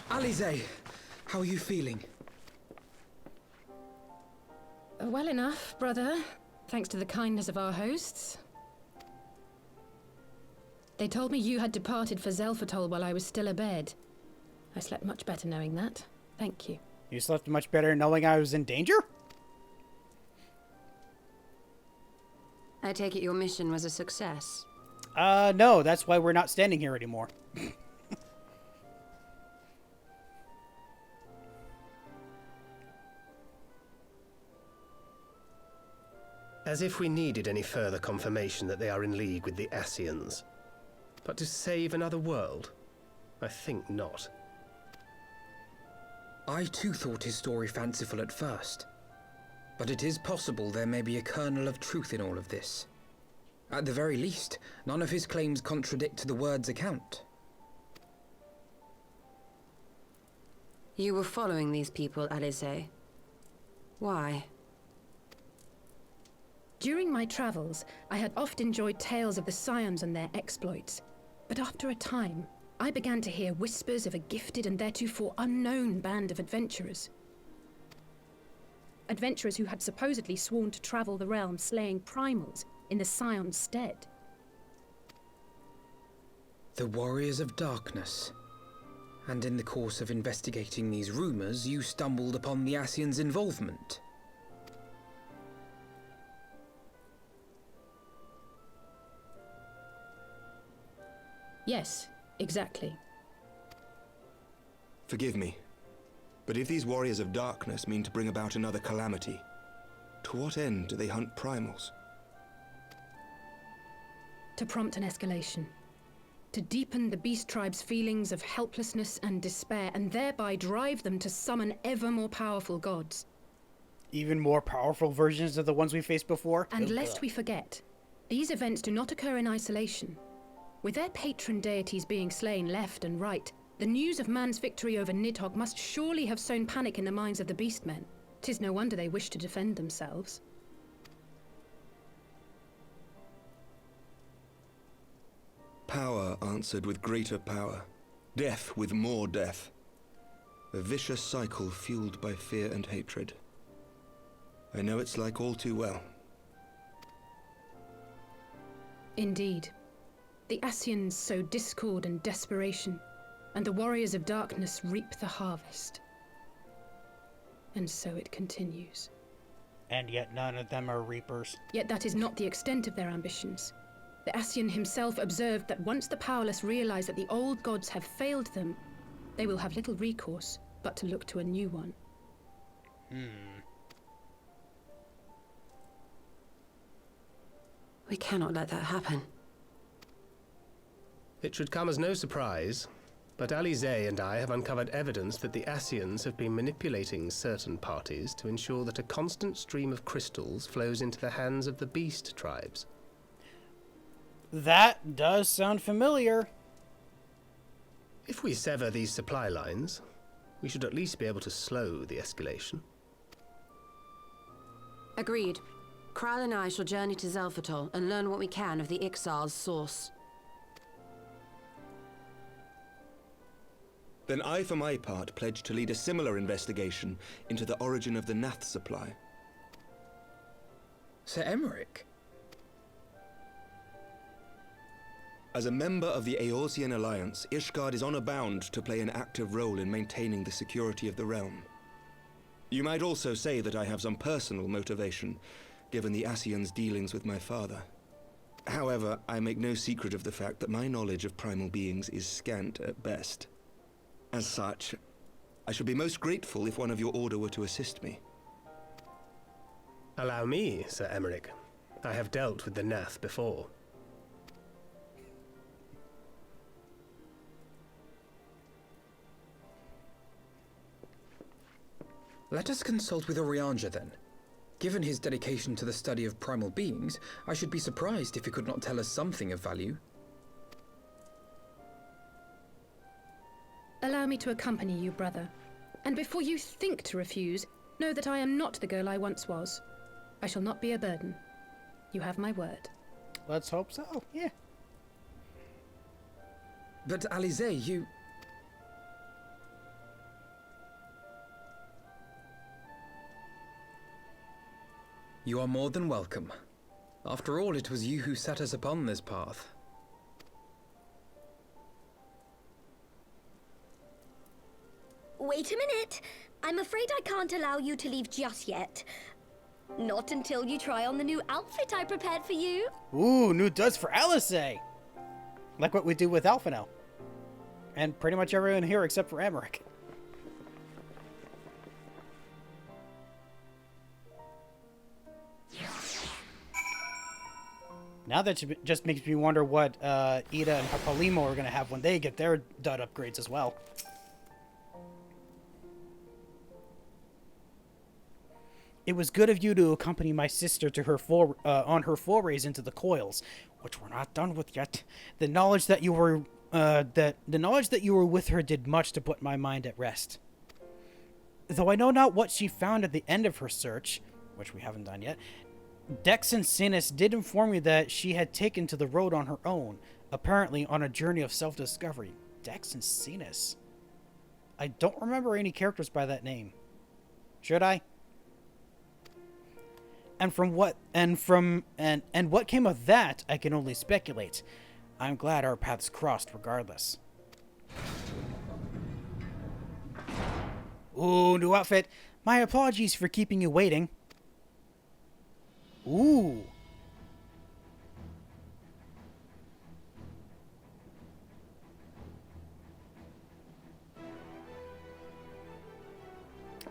Alize, how are you feeling? Well enough, brother. Thanks to the kindness of our hosts. They told me you had departed for Zelphatal while I was still abed. I slept much better knowing that. Thank you. You slept much better knowing I was in danger? I take it your mission was a success. No, that's why we're not standing here anymore. As if we needed any further confirmation that they are in league with the Ascians. But to save another world? I think not. I too thought his story fanciful at first. But it is possible there may be a kernel of truth in all of this. At the very least, none of his claims contradict the word's account. You were following these people, Alize. Why? During my travels, I had oft enjoyed tales of the Scions and their exploits. But after a time, I began to hear whispers of a gifted and theretofore unknown band of adventurers. Adventurers who had supposedly sworn to travel the realm slaying Primals in the Scion's stead. The Warriors of Darkness. And in the course of investigating these rumors, you stumbled upon the Ascians' involvement. Yes, exactly. Forgive me, but if these Warriors of Darkness mean to bring about another calamity, to what end do they hunt Primals? To prompt an escalation. To deepen the Beast Tribe's feelings of helplessness and despair, and thereby drive them to summon ever more powerful gods. Even more powerful versions of the ones we faced before? And lest we forget, these events do not occur in isolation. With their patron deities being slain left and right, the news of man's victory over Nidhogg must surely have sown panic in the minds of the Beastmen. 'Tis no wonder they wish to defend themselves. Power answered with greater power, death with more death. A vicious cycle fueled by fear and hatred. I know it's like all too well. Indeed. The Ascians sow discord and desperation, and the Warriors of Darkness reap the harvest. And so it continues. And yet none of them are reapers. Yet that is not the extent of their ambitions. The Ascian himself observed that once the powerless realize that the old gods have failed them, they will have little recourse but to look to a new one. We cannot let that happen. It should come as no surprise, but Alize and I have uncovered evidence that the Ascians have been manipulating certain parties to ensure that a constant stream of crystals flows into the hands of the Beast Tribes. That does sound familiar. If we sever these supply lines, we should at least be able to slow the escalation. Agreed. Kral and I shall journey to Zelphatal and learn what we can of the Ixal's source. Then I, for my part, pledge to lead a similar investigation into the origin of the Nath supply. Sir Emmerich? As a member of the Eorzean Alliance, Ishgard is honor bound to play an active role in maintaining the security of the realm. You might also say that I have some personal motivation, given the Ascians' dealings with my father. However, I make no secret of the fact that my knowledge of primal beings is scant at best. As such, I should be most grateful if one of your order were to assist me. Allow me, Sir Emmerich. I have dealt with the Nath before. Let us consult with Orianja then. Given his dedication to the study of primal beings, I should be surprised if he could not tell us something of value. Allow me to accompany you, brother. And before you think to refuse, know that I am not the girl I once was. I shall not be a burden. You have my word. Let's hope so, yeah. But Alize, you... You are more than welcome. After all, it was you who set us upon this path. Wait a minute. I'm afraid I can't allow you to leave just yet. Not until you try on the new outfit I prepared for you. Ooh, new duds for Alice! Like what we do with Alphino. And pretty much everyone here except for Emmerich. Now that just makes me wonder what Ida and Papalymo are going to have when they get their dud upgrades as well. It was good of you to accompany my sister to her on her forays into the coils, which we're not done with yet. The knowledge that you were with her did much to put my mind at rest. Though I know not what she found at the end of her search, which we haven't done yet, Dex and Sinus did inform me that she had taken to the road on her own, apparently on a journey of self-discovery. Dex and Sinus. I don't remember any characters by that name. Should I? And what came of that, I can only speculate. I'm glad our paths crossed regardless. Ooh, new outfit. My apologies for keeping you waiting. Ooh.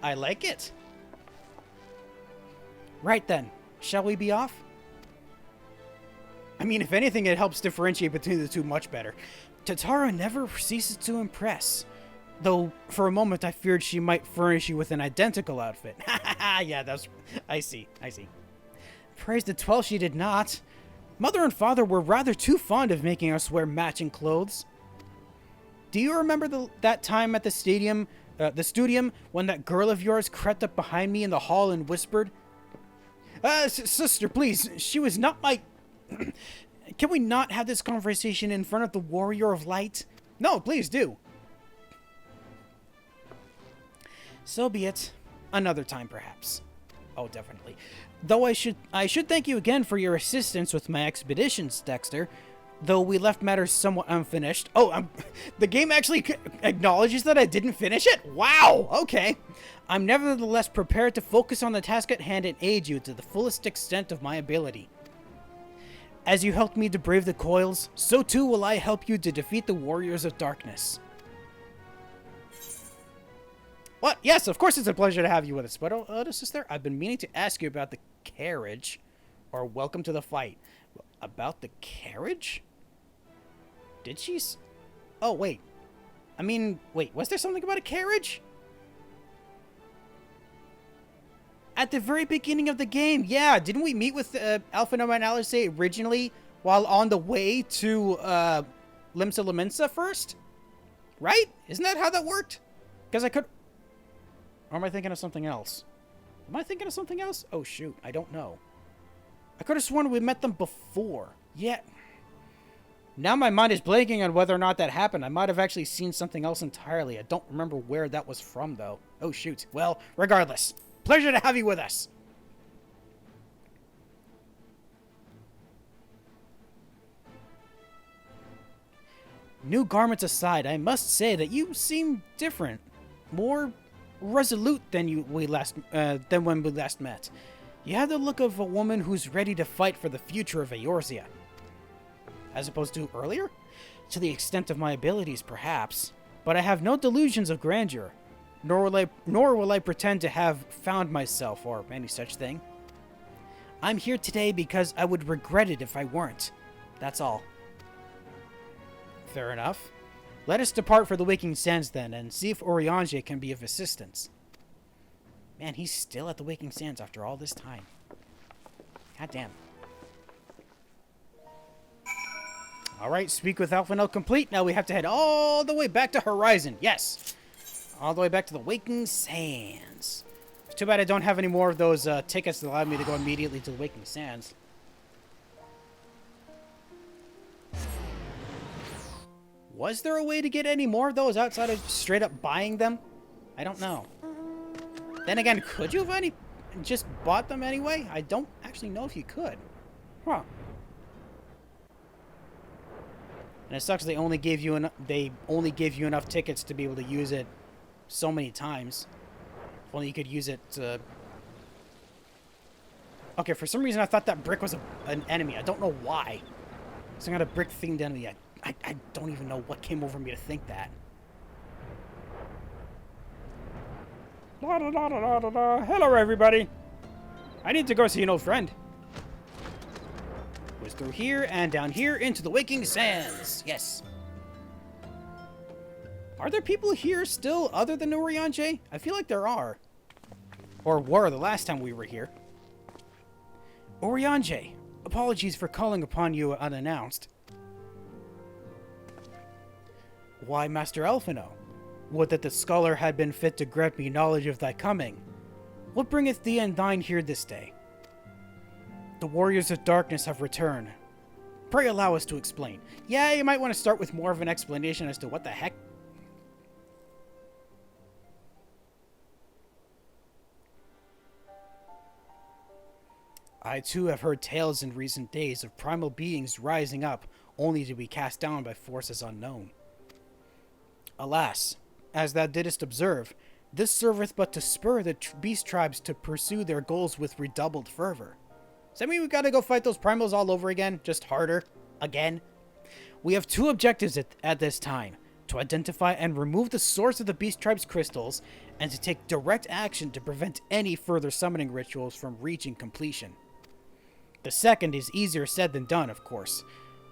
I like it. Right then, shall we be off? I mean, if anything, it helps differentiate between the two much better. Tatara never ceases to impress. Though, for a moment, I feared she might furnish you with an identical outfit. Yeah, that's... I see. Praise the 12 she did not. Mother and father were rather too fond of making us wear matching clothes. Do you remember that time at the studium, when that girl of yours crept up behind me in the hall and whispered, sister, please, she was not my... Can we not have this conversation in front of the Warrior of Light? No, please do. So be it. Another time, perhaps. Oh, definitely. Though I should thank you again for your assistance with my expeditions, Dexter. Though we left matters somewhat unfinished. Oh, the game actually acknowledges that I didn't finish it? Wow, okay. I'm nevertheless prepared to focus on the task at hand and aid you to the fullest extent of my ability. As you helped me to brave the coils, so too will I help you to defeat the Warriors of Darkness. What? Yes, of course it's a pleasure to have you with us. But, sister, I've been meaning to ask you about the carriage, or welcome to the fight. About the carriage? Did she... Oh, wait. I mean, wait, was there something about a carriage? At the very beginning of the game, yeah. Didn't we meet with Alphino and Alice originally while on the way to Limsa Lominsa first? Right? Isn't that how that worked? Because I could... Or am I thinking of something else? Am I thinking of something else? Oh, shoot. I don't know. I could have sworn we met them before. Yeah. Now my mind is blanking on whether or not that happened. I might have actually seen something else entirely. I don't remember where that was from, though. Oh, shoot. Well, regardless. Pleasure to have you with us. New garments aside, I must say that you seem different. More resolute than when we last met. You have the look of a woman who's ready to fight for the future of Eorzea. As opposed to earlier? To the extent of my abilities, perhaps. But I have no delusions of grandeur. Nor will I pretend to have found myself, or any such thing. I'm here today because I would regret it if I weren't. That's all. Fair enough. Let us depart for the Waking Sands then, and see if Urianger can be of assistance. Man, he's still at the Waking Sands after all this time. God damn. Alright, speak with Alphanel complete. Now we have to head all the way back to Horizon. Yes! All the way back to the Waking Sands. It's too bad I don't have any more of those tickets that allow me to go immediately to the Waking Sands. Was there a way to get any more of those outside of straight up buying them? I don't know. Then again, could you have just bought them anyway? I don't actually know if you could. Huh. And it sucks they only gave you enough tickets to be able to use it so many times. If only you could use it to... Okay, for some reason I thought that brick was an enemy. I don't know why. Some kind of brick-themed enemy. I don't even know what came over me to think that. La da da da da da. Hello, everybody. I need to go see an old friend. Was through here and down here into the Waking Sands. Yes. Are there people here still other than Urianger? I feel like there are. Or were the last time we were here. Urianger, apologies for calling upon you unannounced. Why, Master Alphino? Would that the scholar had been fit to grant me knowledge of thy coming. What bringeth thee and thine here this day? The warriors of darkness have returned. Pray allow us to explain. Yeah, you might want to start with more of an explanation as to what the heck. I too have heard tales in recent days of primal beings rising up only to be cast down by forces unknown. Alas, as thou didst observe, this serveth but to spur the beast tribes to pursue their goals with redoubled fervor. Does that mean we gotta go fight those primals all over again? Just harder? Again? We have two objectives at this time. To identify and remove the source of the beast tribe's crystals, and to take direct action to prevent any further summoning rituals from reaching completion. The second is easier said than done, of course.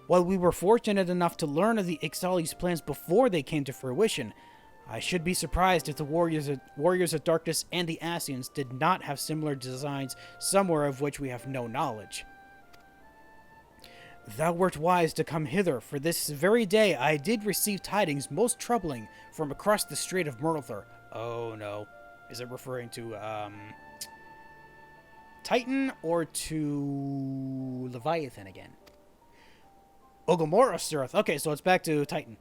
While we were fortunate enough to learn of the Ixali's plans before they came to fruition, I should be surprised if the Warriors of Darkness and the Ascians did not have similar designs, somewhere of which we have no knowledge. Thou wert wise to come hither, for this very day I did receive tidings most troubling from across the Strait of Myrlthur. Oh no. Is it referring to, Titan or to Leviathan again? Ogomora stirreth. Okay, so it's back to Titan.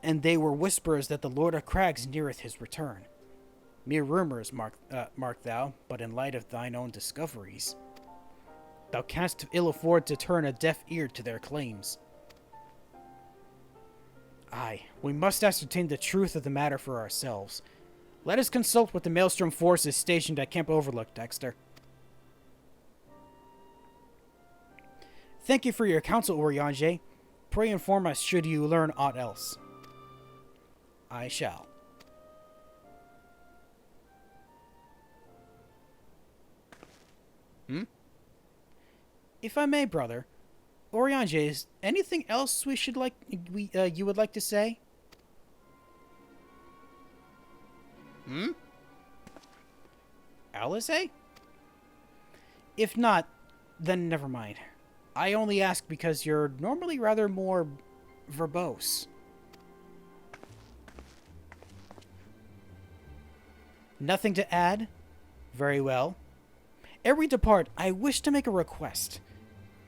And they were whispers that the Lord of Crags neareth his return. Mere rumors, mark thou, but in light of thine own discoveries, thou canst ill afford to turn a deaf ear to their claims. Aye, we must ascertain the truth of the matter for ourselves. Let us consult with the Maelstrom forces stationed at Camp Overlook, Dexter. Thank you for your counsel, Urianger. Pray inform us should you learn aught else. I shall. If I may, brother, Urianger, is anything else you would like to say? Alice? If not, then never mind. I only ask because you're normally rather more verbose. Nothing to add? Very well. Ere we depart, I wish to make a request.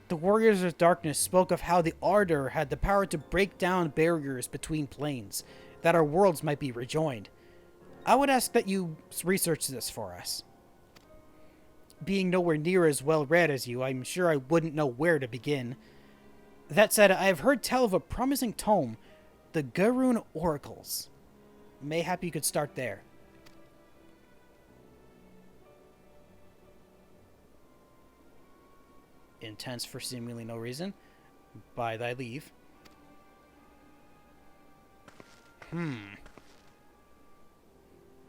The Warriors of Darkness spoke of how the Ardor had the power to break down barriers between planes, that our worlds might be rejoined. I would ask that you research this for us. Being nowhere near as well read as you, I'm sure I wouldn't know where to begin. That said, I have heard tell of a promising tome the Gurun Oracles. Mayhap you could start there. Intense for seemingly no reason. By thy leave.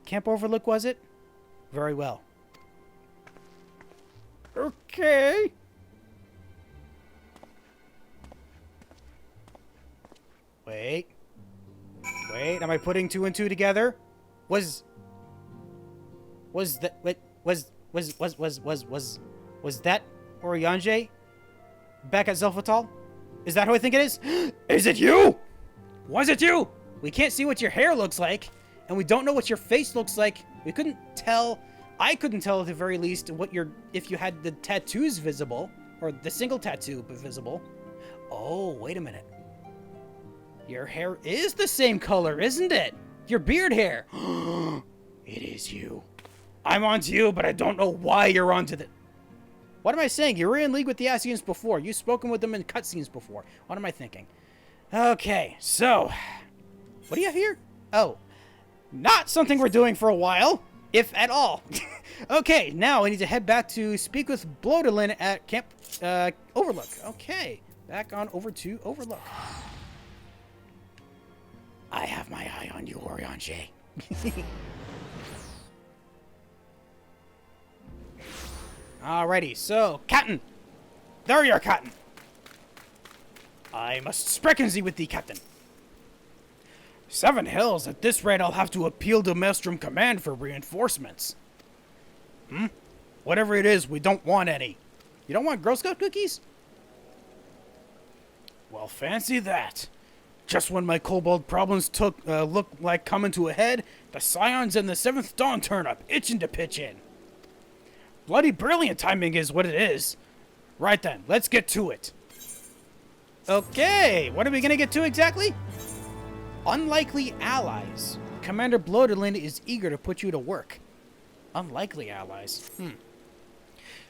Camp Overlook, was it? Very well. Okay. Wait. Wait, am I putting 2 and 2 together? Was that Oriange back at Zelfatal? Is that who I think it is? Is it you? Was it you? We can't see what your hair looks like, and we don't know what your face looks like. We couldn't tell. I couldn't tell at the very least what if you had the tattoos visible, or the single tattoo visible. Oh, wait a minute. Your hair is the same color, isn't it? Your beard hair. It is you. I'm onto you, but I don't know why you're onto the... What am I saying? You were in league with the Asians before. You've spoken with them in cutscenes before. What am I thinking? Okay, so... What do you have here? Oh. Not something we're doing for a while, if at all. Okay, now I need to head back to speak with Blodolin at Camp Overlook. Okay, back on over to Overlook. I have my eye on you, Oriange. Alrighty, so, Captain. There you are, Captain. I must sprechen Sie with thee, Captain. 7 Hills, at this rate I'll have to appeal to Maelstrom Command for reinforcements. Whatever it is, we don't want any. You don't want Girl Scout cookies? Well, fancy that. Just when my kobold problems look like coming to a head, the Scions and the 7th Dawn turn up, itching to pitch in. Bloody brilliant timing is what it is. Right then, let's get to it. Okay, what are we gonna get to exactly? Unlikely allies. Commander Blodolin is eager to put you to work. Unlikely allies.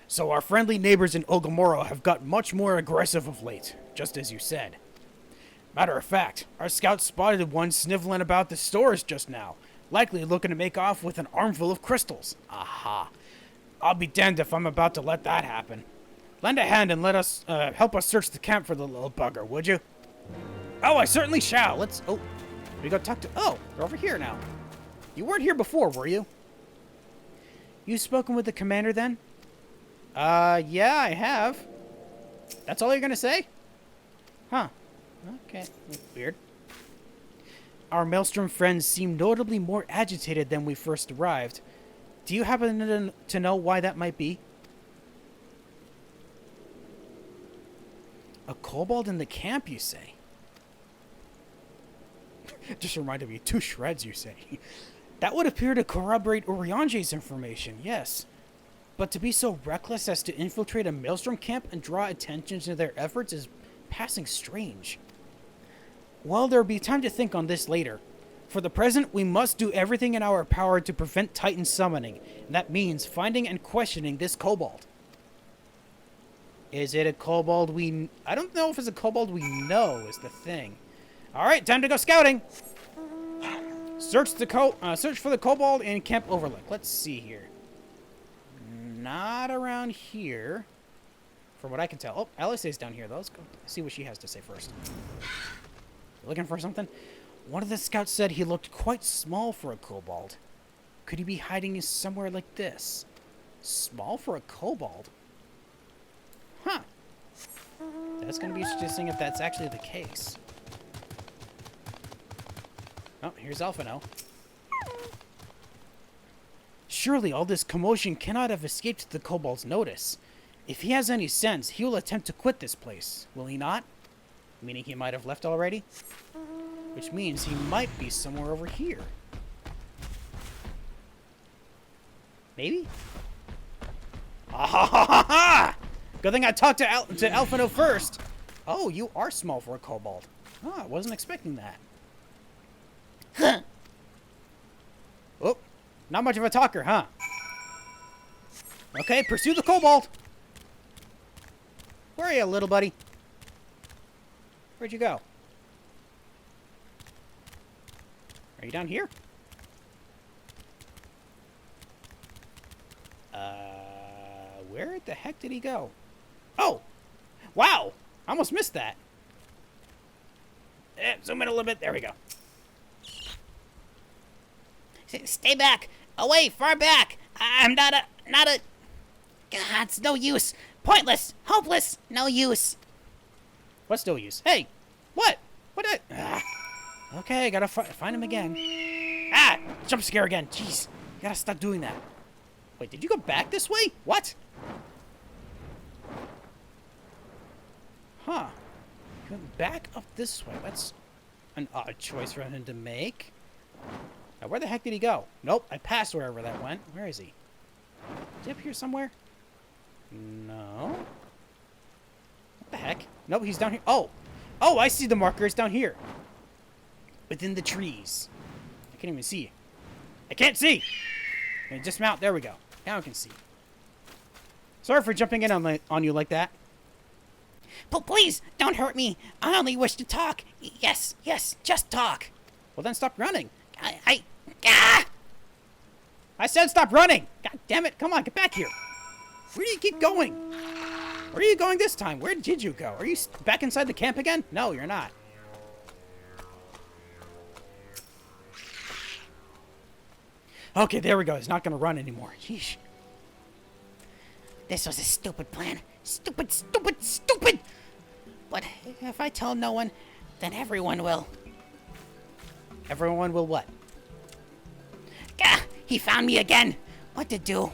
So our friendly neighbors in Ogomoro have got much more aggressive of late, just as you said. Matter of fact, our scouts spotted one sniveling about the stores just now, likely looking to make off with an armful of crystals. Aha. I'll be damned if I'm about to let that happen. Lend a hand and let us help us search the camp for the little bugger, would you? Oh, I certainly shall. Let's... Oh, we go talk to... Oh, they're over here now. You weren't here before, were you? You spoken with the commander then? Yeah, I have. That's all you're gonna say? Huh. Okay, weird. Our Maelstrom friends seem notably more agitated than we first arrived. Do you happen to know why that might be? A kobold in the camp, you say? Just reminded me, 2 shreds, you say. That would appear to corroborate Oriange's information, yes. But to be so reckless as to infiltrate a Maelstrom camp and draw attention to their efforts is passing strange. Well, there'll be time to think on this later. For the present, we must do everything in our power to prevent Titan summoning, and that means finding and questioning this kobold. Is it a kobold we... I don't know if it's a kobold we know is the thing. Alright, time to go scouting! Search for the kobold in Camp Overlook. Let's see here. Not around here. From what I can tell. Oh, Alice is down here, though. Let's go see what she has to say first. Looking for something? One of the scouts said he looked quite small for a kobold. Could he be hiding somewhere like this? Small for a kobold? Huh. That's going to be interesting if that's actually the case. Oh, here's Alphino. Surely all this commotion cannot have escaped the kobold's notice. If he has any sense, he will attempt to quit this place, will he not? Meaning he might have left already? Which means he might be somewhere over here. Maybe? Ah ha ha ha ha! Good thing I talked to Alphino first. Oh, you are small for a kobold. Oh, I wasn't expecting that. Huh. Oh, not much of a talker, huh? Okay, pursue the kobold. Where are you, little buddy? Where'd you go? you down here? Where the heck did he go? Oh! Wow! I almost missed that. Zoom in a little bit. There we go. Stay back! Away! Far back! I'm not a... God, it's no use. Pointless! Hopeless! No use. What's no use? Hey! What? Okay, gotta find him again. Ah! Jump scare again. Jeez. Gotta stop doing that. Wait, did you go back this way? What? Huh. Went back up this way. That's an odd choice for him to make. Now, where the heck did he go? Nope, I passed wherever that went. Where is he? Is he up here somewhere? No. What the heck? Nope, he's down here. Oh! Oh, I see the marker. It's down here. Within the trees. I can't even see. I can't see! Okay, dismount. There we go. Now I can see. Sorry for jumping in on you like that. But please, don't hurt me. I only wish to talk. Yes, just talk. Well, then stop running. I said stop running. God damn it. Come on, get back here. Where do you keep going? Where are you going this time? Where did you go? Are you back inside the camp again? No, you're not. Okay, there we go. He's not going to run anymore. Yeesh. This was a stupid plan. Stupid. But if I tell no one, then everyone will. Everyone will what? Gah! He found me again! What to do?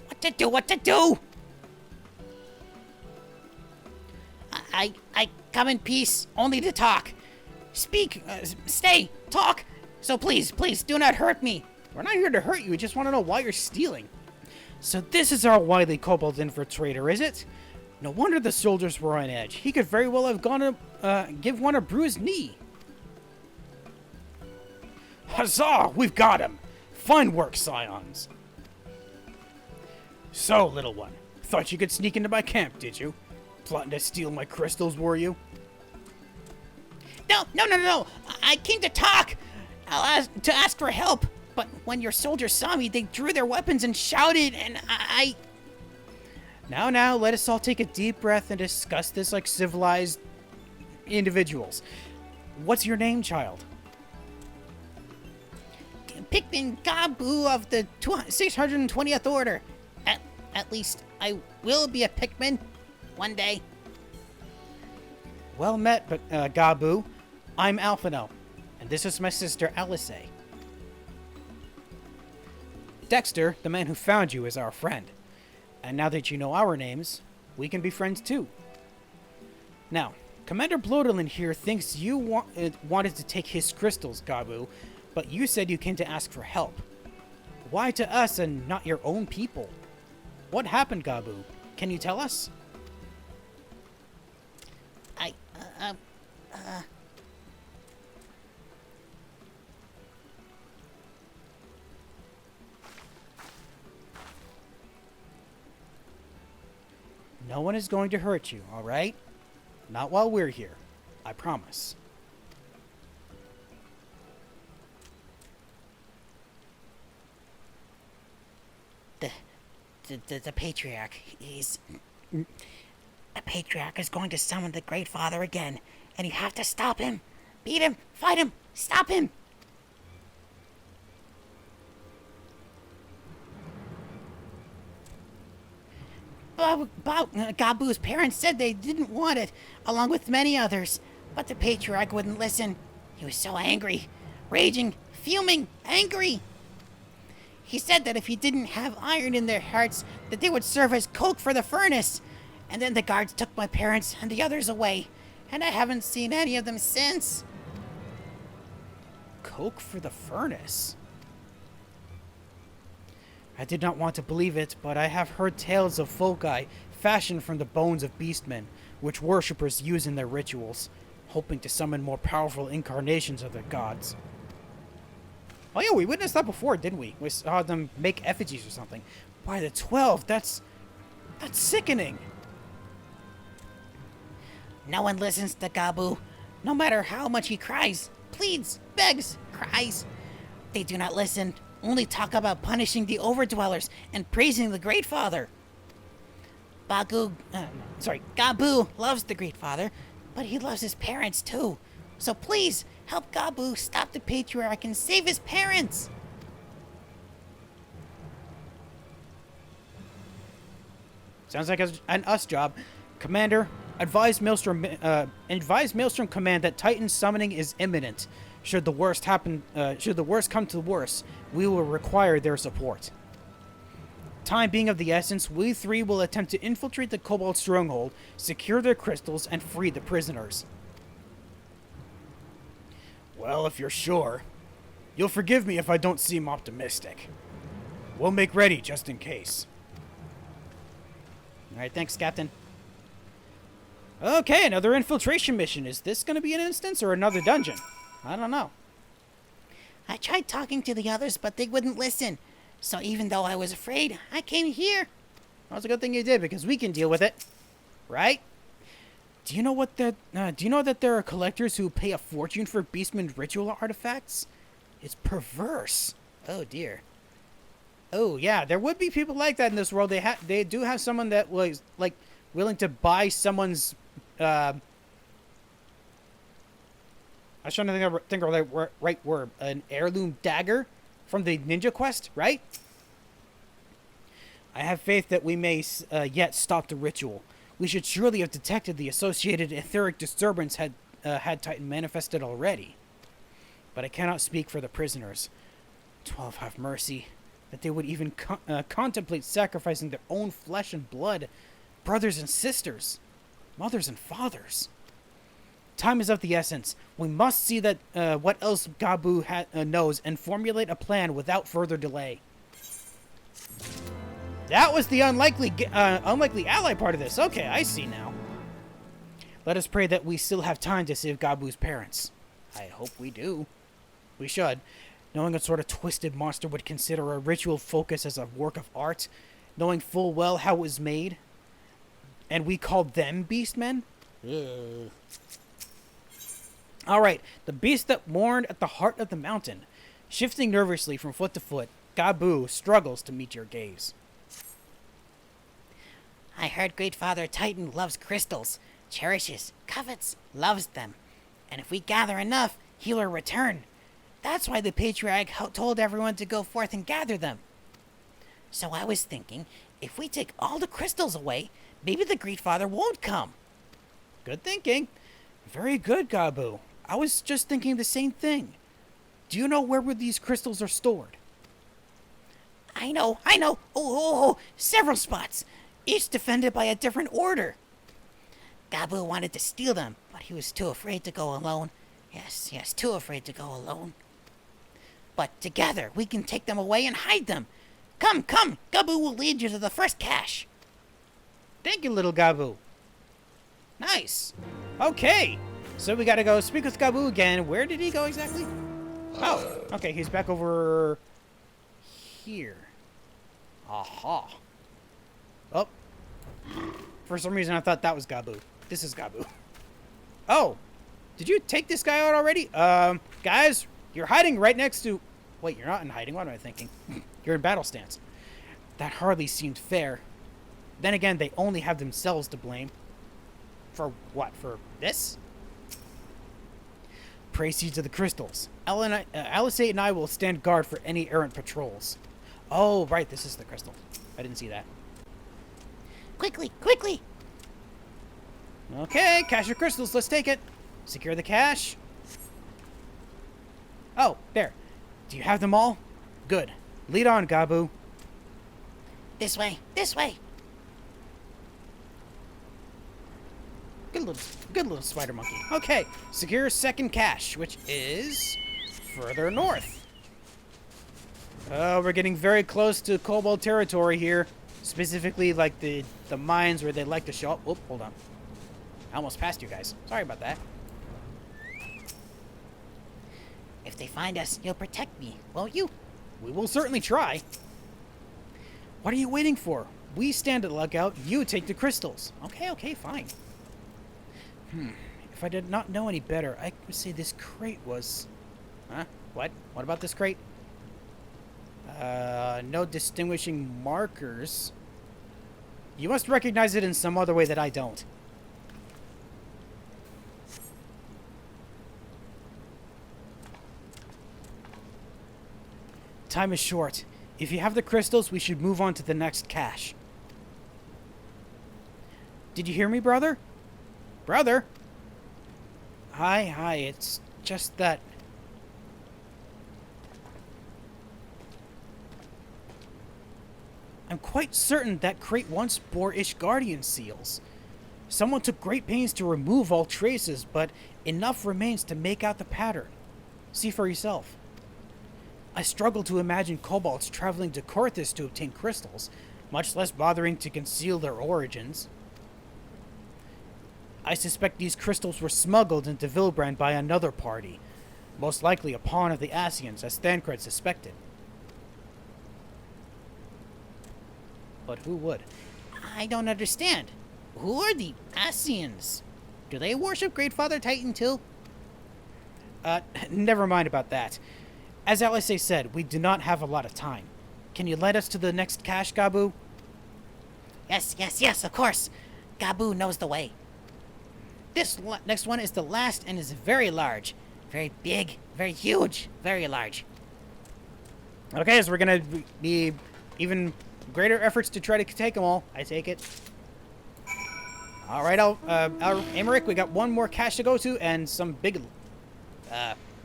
I come in peace, only to talk. Speak, stay, talk. So please, do not hurt me. We're not here to hurt you, we just want to know why you're stealing. So this is our wily kobold infiltrator, is it? No wonder the soldiers were on edge. He could very well have gone to give one a bruised knee. Huzzah! We've got him! Fine work, Scions. So, little one, thought you could sneak into my camp, did you? Plotting to steal my crystals, were you? No! I came to talk! To ask for help! But when your soldiers saw me, they drew their weapons and shouted, and I... Now, let us all take a deep breath and discuss this like civilized individuals. What's your name, child? Pikmin Gabu of the 620th Order. At least, I will be a Pikmin one day. Well met, but Gabu. I'm Alphino, and this is my sister Alice. Dexter, the man who found you, is our friend. And now that you know our names, we can be friends too. Now, Commander Bloderlin here thinks you wanted to take his crystals, Gabu, but you said you came to ask for help. Why to us and not your own people? What happened, Gabu? Can you tell us? No one is going to hurt you, all right? Not while we're here. I promise. The Patriarch, a Patriarch is going to summon the Great Father again, and you have to stop him. Beat him, fight him, stop him. Gabu's parents said they didn't want it, along with many others, but the Patriarch wouldn't listen. He was so angry, raging, fuming, angry. He said that if he didn't have iron in their hearts, that they would serve as coke for the furnace. And then the guards took my parents and the others away, and I haven't seen any of them since. Coke for the furnace? I did not want to believe it, but I have heard tales of foci fashioned from the bones of beastmen, which worshippers use in their rituals, hoping to summon more powerful incarnations of their gods. Oh yeah, we witnessed that before, didn't we? We saw them make effigies or something. By the 12, that's sickening. No one listens to Gabu, no matter how much he cries, pleads, begs, cries. They do not listen, only talk about punishing the overdwellers and praising the Great Father. Gabu loves the Great Father, but he loves his parents too. So please, help Gabu stop the Patriarch and save his parents! Sounds like an us job. Commander, advise Maelstrom Command that Titan summoning is imminent. Should the worst come to the worst, we will require their support. Time being of the essence, we three will attempt to infiltrate the Cobalt stronghold, secure their crystals, and free the prisoners. Well, if you're sure, you'll forgive me if I don't seem optimistic. We'll make ready just in case. Alright, thanks, Captain. Okay, another infiltration mission. Is this going to be an instance or another dungeon? I don't know. I tried talking to the others, but they wouldn't listen. So even though I was afraid, I came here. Well, it's a good thing you did, because we can deal with it. Right? Do you know that there are collectors who pay a fortune for Beastman ritual artifacts? It's perverse. Oh dear. Oh yeah, there would be people like that in this world. They do have someone that was like willing to buy someone's. I was trying to think of the right word. An heirloom dagger from the Ninja Quest, right? I have faith that we may yet stop the ritual. We should surely have detected the associated etheric disturbance had Titan manifested already. But I cannot speak for the prisoners. 12 have mercy. That they would even contemplate sacrificing their own flesh and blood, brothers and sisters, mothers and fathers. Time is of the essence. We must see that what else Gabu knows and formulate a plan without further delay. That was the unlikely ally part of this. Okay, I see now. Let us pray that we still have time to save Gabu's parents. I hope we do. We should. Knowing what sort of twisted monster would consider a ritual focus as a work of art, knowing full well how it was made, and we called them beastmen? Alright, the beast that mourned at the heart of the mountain. Shifting nervously from foot to foot, Gabu struggles to meet your gaze. I heard Great Father Titan loves crystals, cherishes, covets, loves them. And if we gather enough, he'll return. That's why the Patriarch told everyone to go forth and gather them. So I was thinking, if we take all the crystals away, maybe the Great Father won't come. Good thinking. Very good, Gabu. I was just thinking the same thing. Do you know where these crystals are stored? I know. Oh, several spots. Each defended by a different order. Gabu wanted to steal them, but he was too afraid to go alone. Yes, too afraid to go alone. But together, we can take them away and hide them. Come, Gabu will lead you to the first cache. Thank you, little Gabu. Nice. Okay, so we gotta go speak with Gabu again. Where did he go exactly? Oh, okay, he's back over here. Aha. Oh. For some reason, I thought that was Gabu. This is Gabu. Oh, did you take this guy out already? Guys, you're hiding right next to... Wait, you're not in hiding. What am I thinking? You're in battle stance. That hardly seemed fair. Then again, they only have themselves to blame. For what? For this? Proceeds of the crystals. Alisate and I will stand guard for any errant patrols. Oh, right. This is the crystal. I didn't see that. Quickly! Okay, cache your crystals. Let's take it. Secure the cache. Oh, there. Do you have them all? Good. Lead on, Gabu. This way! Good little spider monkey. Okay, secure second cache, which is further north. We're getting very close to Cobalt territory here. Specifically, like the mines where they like to show up. Oh, hold on. I almost passed you guys. Sorry about that. If they find us, you'll protect me, won't you? We will certainly try. What are you waiting for? We stand at lookout, you take the crystals. Okay, fine. If I did not know any better, I would say this crate was... Huh? What? What about this crate? No distinguishing markers. You must recognize it in some other way that I don't. Time is short. If you have the crystals, we should move on to the next cache. Did you hear me, brother? Brother? Hi, it's just that... I'm quite certain that crate once bore Ishgardian seals. Someone took great pains to remove all traces, but enough remains to make out the pattern. See for yourself. I struggle to imagine kobolds traveling to Korthus to obtain crystals, much less bothering to conceal their origins. I suspect these crystals were smuggled into Vilbrand by another party, most likely a pawn of the Asians, as Thancred suspected. But who would? I don't understand. Who are the Asians? Do they worship Great Father Titan too? Never mind about that. As Alise said, we do not have a lot of time. Can you lead us to the next cache, Gabu? Yes, of course. Gabu knows the way. This next one is the last and is very large. Very big, very huge, very large. Okay, so we're gonna be even greater efforts to try to take them all, I take it. Alright, Emmerich, we got one more cache to go to, and some big,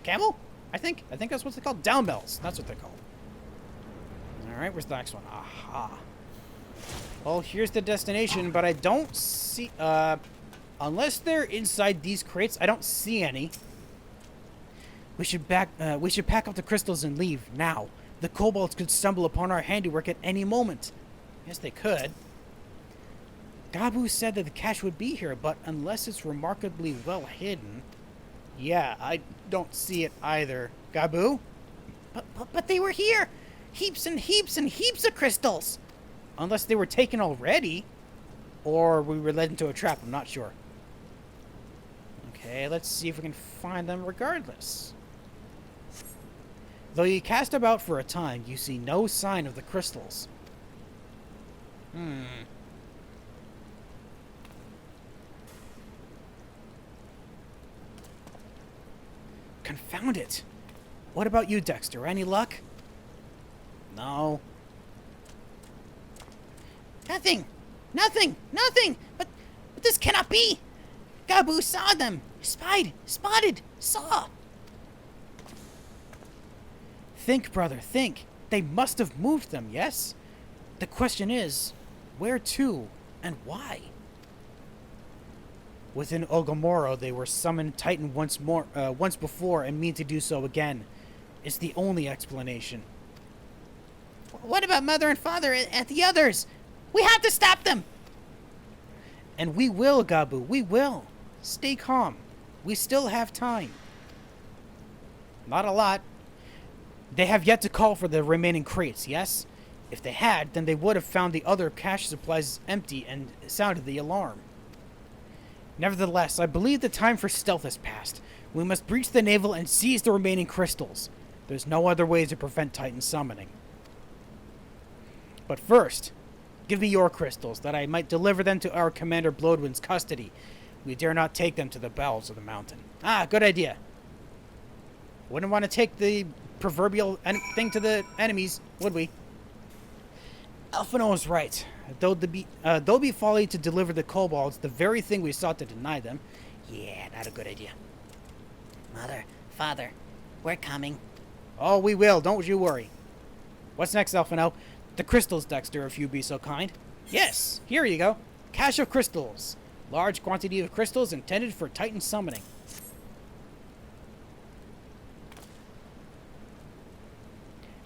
camel? I think that's what they're called. Down bells, that's what they're called. Alright, where's the next one? Aha. Well, here's the destination, but I don't see, unless they're inside these crates, I don't see any. We should pack up the crystals and leave, now. The kobolds could stumble upon our handiwork at any moment. Yes, they could. Gabu said that the cache would be here, but unless it's remarkably well hidden... Yeah, I don't see it either. Gabu? But they were here! Heaps and heaps and heaps of crystals! Unless they were taken already. Or we were led into a trap, I'm not sure. Okay, let's see if we can find them regardless. Though you cast about for a time, you see no sign of the crystals. Confound it. What about you, Dexter? Any luck? No. Nothing! But this cannot be! Gabu saw them! Spotted! Saw! Think, brother, think. They must have moved them, yes? The question is, where to and why? Within Ogomoro, they were summoned Titan once before and mean to do so again. It's the only explanation. What about Mother and Father and the others? We have to stop them! And we will, Gabu, we will. Stay calm. We still have time. Not a lot. They have yet to call for the remaining crates, yes? If they had, then they would have found the other cache supplies empty and sounded the alarm. Nevertheless, I believe the time for stealth has passed. We must breach the navel and seize the remaining crystals. There's no other way to prevent Titan summoning. But first, give me your crystals, that I might deliver them to our Commander Bloodwind's custody. We dare not take them to the bowels of the mountain. Ah, good idea. Wouldn't want to take the proverbial thing to the enemies, would we? Elfino is right. Though be folly to deliver the kobolds, the very thing we sought to deny them. Yeah, not a good idea. Mother, Father, we're coming. Oh, we will. Don't you worry. What's next, Elfino? The crystals, Dexter, if you be so kind. Yes, here you go. Cache of crystals. Large quantity of crystals intended for Titan summoning.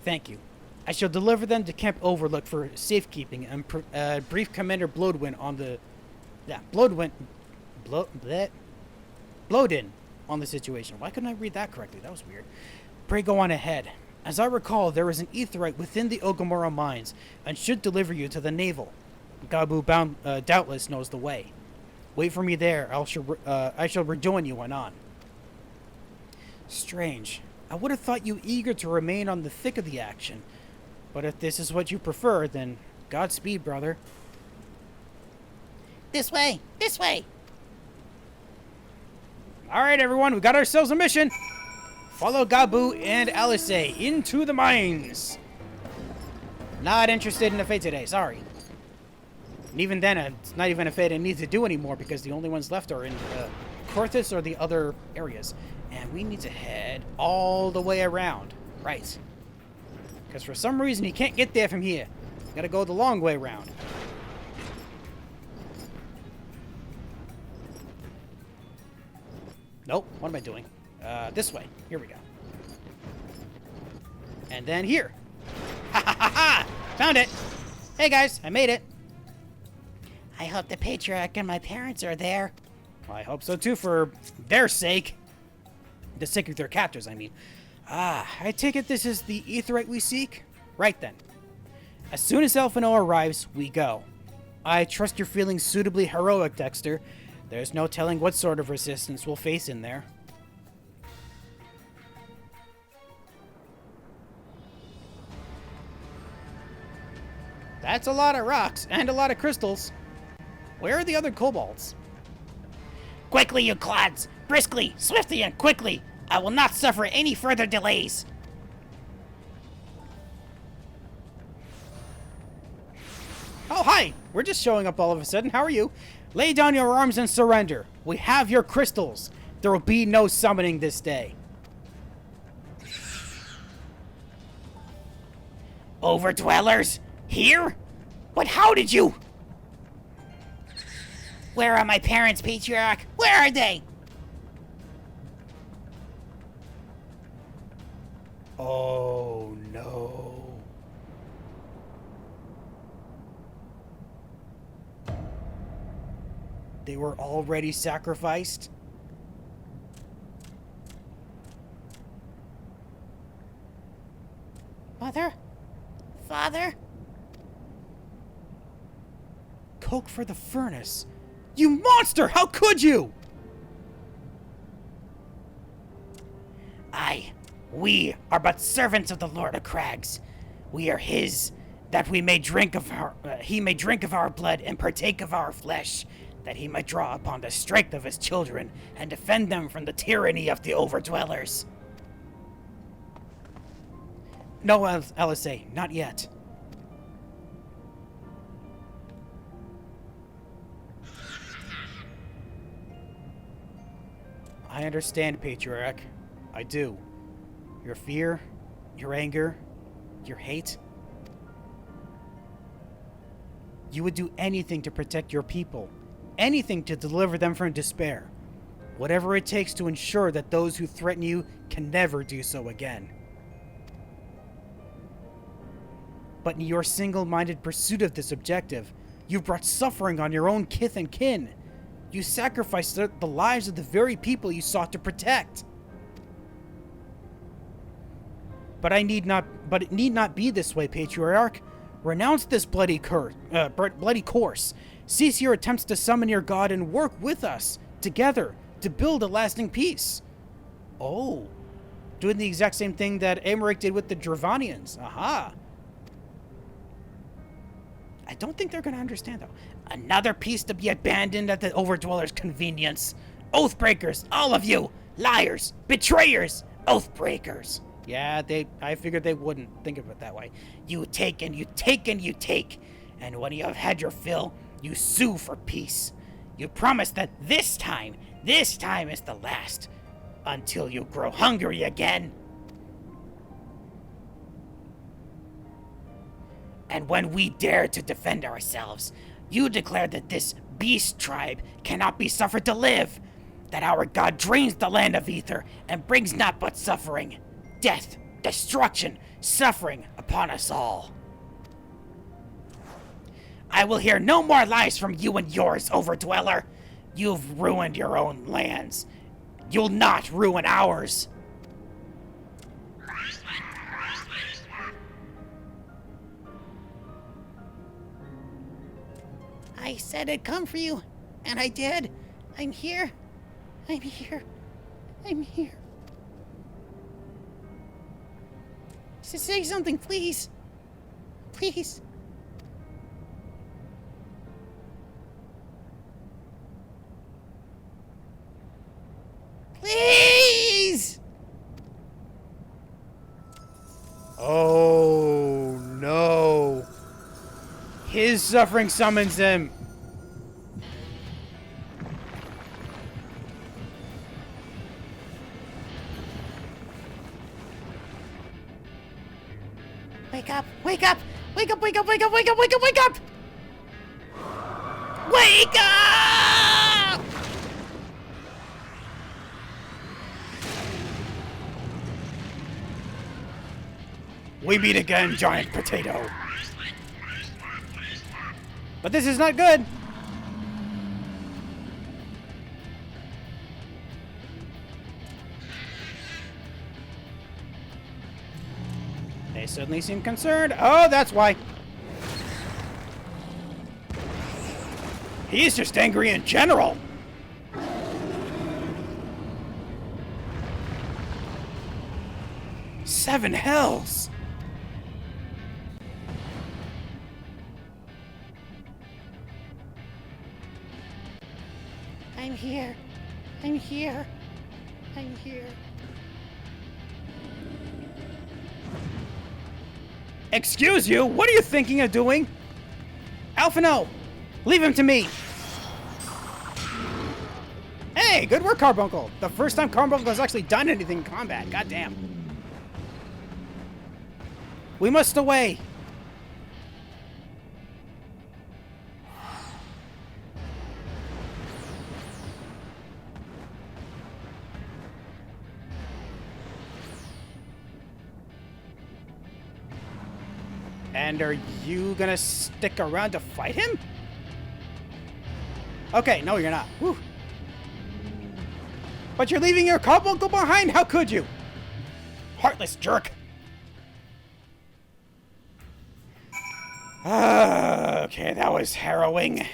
Thank you. I shall deliver them to Camp Overlook for safekeeping and brief Commander Bloodwind on the... Yeah, Bloodin on the situation. Why couldn't I read that correctly? That was weird. Pray go on ahead. As I recall, there is an aetheryte within the Ogomoro mines and should deliver you to the navel. Gabu doubtless knows the way. Wait for me there. I shall rejoin you anon. Strange. I would have thought you eager to remain on the thick of the action, But if this is what you prefer, then Godspeed, brother. This way! This way! Alright, everyone, we got ourselves a mission. Follow Gabu and Alice into the mines. Not interested in a fate today, sorry. And even then, it's not even a fate I need to do anymore because the only ones left are in Corthus or the other areas. And we need to head all the way around. Right. Because for some reason, you can't get there from here. You gotta go the long way around. Nope. What am I doing? This way. Here we go. And then here. Ha ha ha ha! Found it! Hey guys, I made it. I hope the patriarch and my parents are there. Well, I hope so too, for their sake. The sake of their captors, I mean. I take it this is the aetheryte we seek? Right then. As soon as Elfino arrives, we go. I trust you're feeling suitably heroic, Dexter. There's no telling what sort of resistance we'll face in there. That's a lot of rocks and a lot of crystals. Where are the other kobolds? Quickly, you clods! Briskly, swiftly, and quickly! I will not suffer any further delays! Oh, hi! We're just showing up all of a sudden. How are you? Lay down your arms and surrender. We have your crystals. There will be no summoning this day. Overdwellers? Here? But how did you... Where are my parents, Patriarch? Where are they? Oh, no. They were already sacrificed? Mother? Father? Coke for the furnace. You monster! How could you? We are but servants of the Lord of Crags. We are his, that we may drink of our, he may drink of our blood and partake of our flesh, that he might draw upon the strength of his children and defend them from the tyranny of the Overdwellers. No, LSA, not yet. I understand, Patriarch. I do. Your fear, your anger, your hate. You would do anything to protect your people. Anything to deliver them from despair. Whatever it takes to ensure that those who threaten you can never do so again. But in your single-minded pursuit of this objective, you've brought suffering on your own kith and kin. You sacrificed the lives of the very people you sought to protect. But it need not be this way, Patriarch. Renounce this bloody course. Cease your attempts to summon your god and work with us, together, to build a lasting peace. Oh. Doing the exact same thing that Aymeric did with the Dravanians. Aha. I don't think they're going to understand, though. Another piece to be abandoned at the Overdweller's convenience. Oathbreakers, all of you! Liars! Betrayers! Oathbreakers! Yeah, I figured they wouldn't think of it that way. You take and you take and you take. And when you have had your fill, you sue for peace. You promise that this time is the last. Until you grow hungry again. And when we dare to defend ourselves, you declare that this beast tribe cannot be suffered to live. That our god drains the land of ether and brings not but suffering. Death, destruction, suffering upon us all. I will hear no more lies from you and yours, Overdweller. You've ruined your own lands. You'll not ruin ours. I said I'd come for you, and I did. I'm here. I'm here. I'm here. Say something, please. Please. Please! Oh, no. His suffering summons him. Wake up! Wake up! Wake up! Wake up! Wake up! Wake up! Wake up! Wake up! Wake up! We meet again, giant potato. But this is not good. They suddenly seem concerned. Oh, that's why. He's just angry in general. Seven hells. I'm here. I'm here. I'm here. Excuse you? What are you thinking of doing? Alphino, leave him to me. Hey, good work, Carbuncle. The first time Carbuncle has actually done anything in combat. Goddamn. We must away. And are you gonna stick around to fight him? Okay, no, you're not. Whew. But you're leaving your carbuncle behind? How could you? Heartless jerk. Okay, that was harrowing.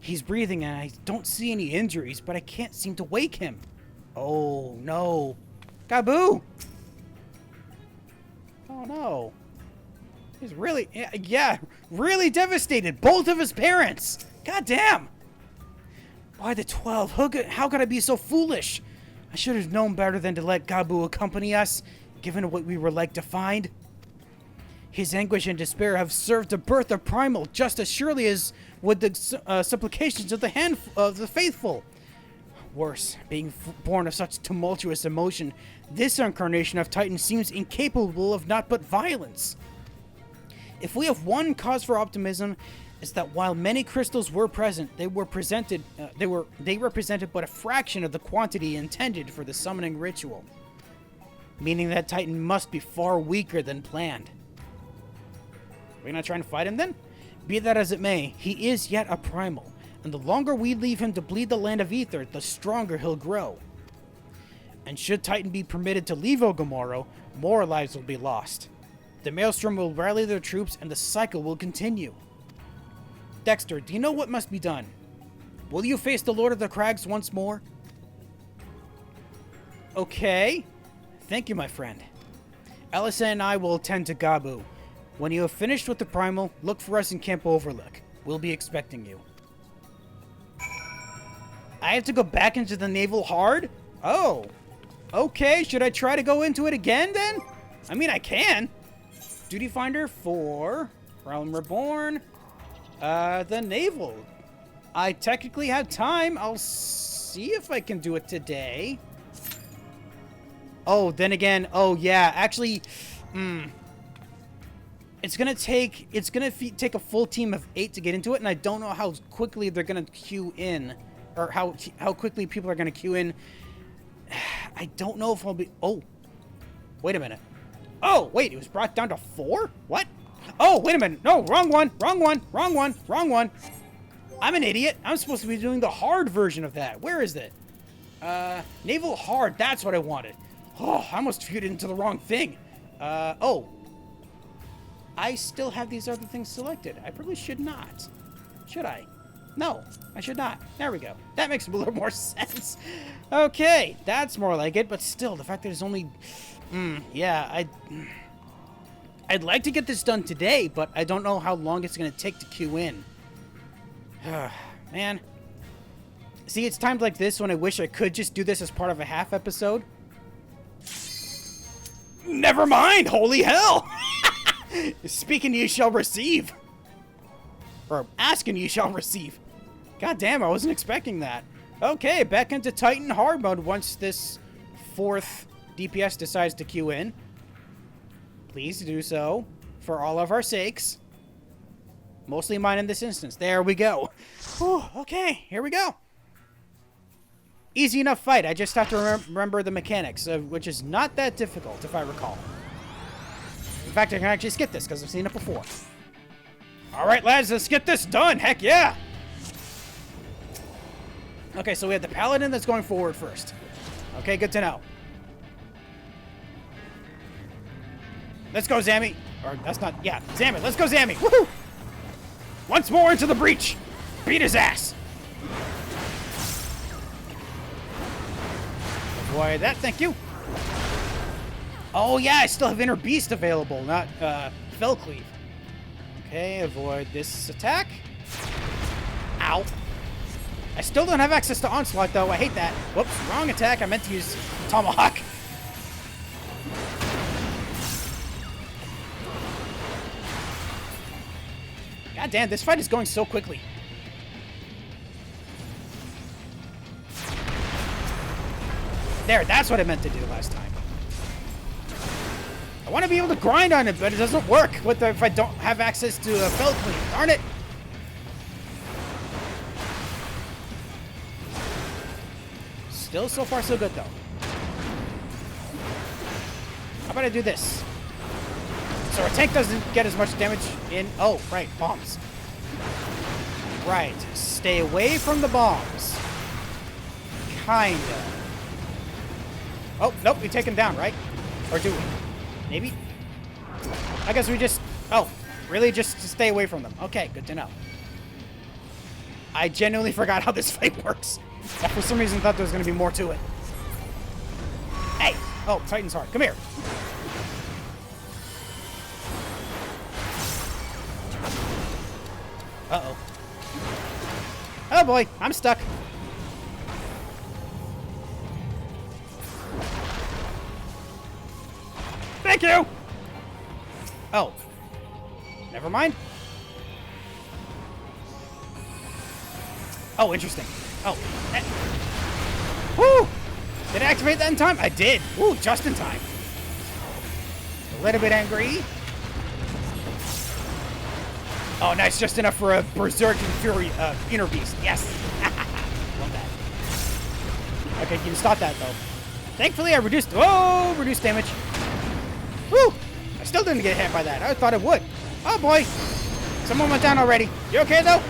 He's breathing and I don't see any injuries, but I can't seem to wake him. Oh, no. Gaboo! Oh, no. He's really, yeah, really devastated. Both of his parents. God damn. Why the 12? How could I be so foolish? I should have known better than to let Gabu accompany us, given what we were like to find. His anguish and despair have served to birth a primal just as surely as would the supplications of the faithful. Worse, being born of such tumultuous emotion, this incarnation of Titan seems incapable of naught but violence. If we have one cause for optimism, it's that while many crystals were present, they represented but a fraction of the quantity intended for the summoning ritual. Meaning that Titan must be far weaker than planned. Are we gonna try and fight him then? Be that as it may, he is yet a primal, and the longer we leave him to bleed the land of ether, the stronger he'll grow. And should Titan be permitted to leave Ogomoro, more lives will be lost. The Maelstrom will rally their troops and the cycle will continue. Dexter, do you know what must be done? Will you face the Lord of the Crags once more? Okay. Thank you, my friend. Alyssa and I will attend to Gabu. When you have finished with the Primal, look for us in Camp Overlook. We'll be expecting you. I have to go back into the Naval Hard? Oh. Okay, should I try to go into it again then? I mean, I can. Duty Finder for Realm Reborn. The Naval. I technically have time. I'll see if I can do it today. Oh, then again, oh yeah, actually, it's gonna take a full team of 8 to get into it, and I don't know how quickly they're gonna queue in, or how quickly people are gonna queue in. I don't know if I'll be. Oh, wait a minute. Oh, wait, it was brought down to 4? What? Oh, wait a minute. No, wrong one. Wrong one. Wrong one. Wrong one. I'm an idiot. I'm supposed to be doing the hard version of that. Where is it? Naval Hard. That's what I wanted. Oh, I almost viewed it into the wrong thing. Oh. I still have these other things selected. I probably should not. Should I? No, I should not. There we go. That makes a little more sense. Okay, that's more like it, but still, the fact that it's only... yeah, I I'd like to get this done today, but I don't know how long it's going to take to queue in. Man. See, it's times like this when I wish I could just do this as part of a half episode. Never mind! Holy hell! Speaking ye shall receive. Or asking ye shall receive. God damn, I wasn't expecting that. Okay, back into Titan hard mode once this 4th DPS decides to queue in. Please do so, for all of our sakes. Mostly mine in this instance. There we go. Whew, okay, here we go. Easy enough fight. I just have to remember the mechanics, which is not that difficult, if I recall. In fact, I can actually skip this, because I've seen it before. Alright, lads, let's get this done. Heck yeah! Okay, so we have the Paladin that's going forward first. Okay, good to know. Let's go, Zammy. Or, that's not... Yeah, Zammy. Let's go, Zammy. Woohoo! Once more into the breach. Beat his ass. Avoid that, thank you. Oh, yeah, I still have Inner Beast available, not Fell Cleave. Okay, avoid this attack. Ow. I still don't have access to Onslaught, though. I hate that. Whoops, wrong attack. I meant to use Tomahawk. God damn, this fight is going so quickly. There, that's what I meant to do last time. I want to be able to grind on it, but it doesn't work if I don't have access to a Fell Cleave. Darn it! Still so far so good, though. How about I do this? So our tank doesn't get as much damage in... Oh, right, bombs. Right, stay away from the bombs. Kinda. Oh, nope, we take him down, right? Or do we? Maybe? I guess we just... Oh, really? Just to stay away from them. Okay, good to know. I genuinely forgot how this fight works. I, for some reason, thought there was going to be more to it. Hey! Oh, Titan's Heart. Come here. Uh-oh. Oh, boy. I'm stuck. Thank you! Oh. Never mind. Oh, interesting. Oh. Woo! Did I activate that in time? I did. Woo, just in time. A little bit angry. Oh, nice. Just enough for a Berserk and Fury Inner Beast. Yes. Love that. Okay, you can stop that, though. Thankfully, I reduced... Oh, reduced damage. Woo! I still didn't get hit by that. I thought it would. Oh, boy. Someone went down already. You okay, though?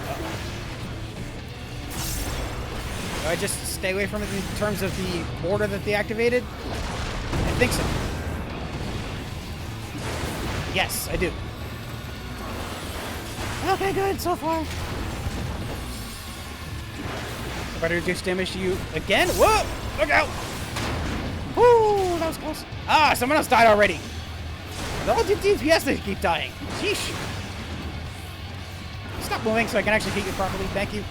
Do I just stay away from it in terms of the order that they activated? I think so. Yes, I do. Okay, good so far. Better reduce damage to you again. Whoa! Look out! Woo! That was close. Ah, someone else died already. They're all DPS they keep dying. Sheesh. Stop moving so I can actually hit you properly. Thank you.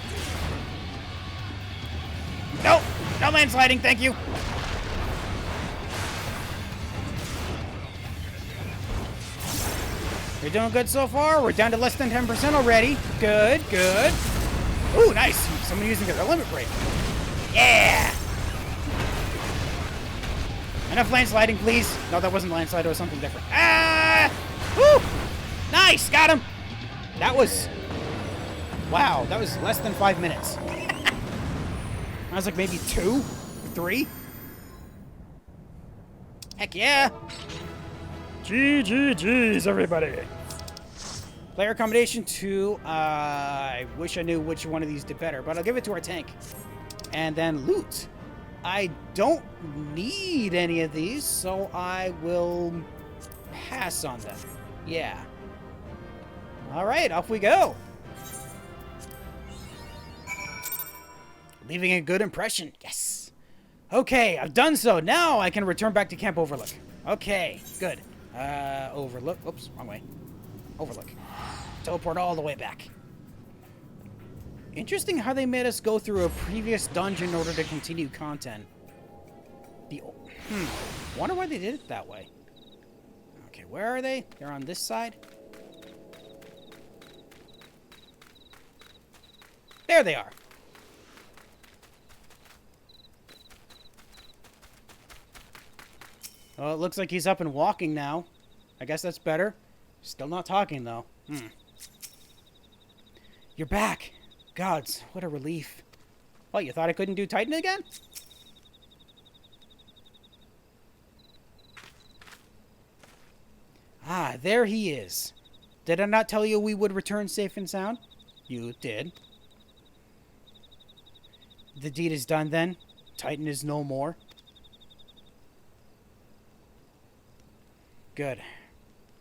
No! No landsliding, thank you! We're doing good so far. We're down to less than 10% already. Good, good. Ooh, nice. Someone using their limit break. Yeah! Enough landsliding, please. No, that wasn't landslide. It was something different. Ah! Woo! Nice! Got him! That was... Wow, that was less than 5 minutes. I was like maybe 2, 3. Heck yeah! GGG's, everybody. Player combination 2. I wish I knew which one of these did better, but I'll give it to our tank. And then loot. I don't need any of these, so I will pass on them. Yeah. All right, off we go. Leaving a good impression. Yes. Okay, I've done so. Now I can return back to Camp Overlook. Okay, good. Overlook. Oops, wrong way. Overlook. Teleport all the way back. Interesting how they made us go through a previous dungeon in order to continue content. Wonder why they did it that way. Okay, where are they? They're on this side. There they are. Well, it looks like he's up and walking now. I guess that's better. Still not talking, though. You're back. Gods, what a relief. What, you thought I couldn't do Titan again? Ah, there he is. Did I not tell you we would return safe and sound? You did. The deed is done then. Titan is no more. Good.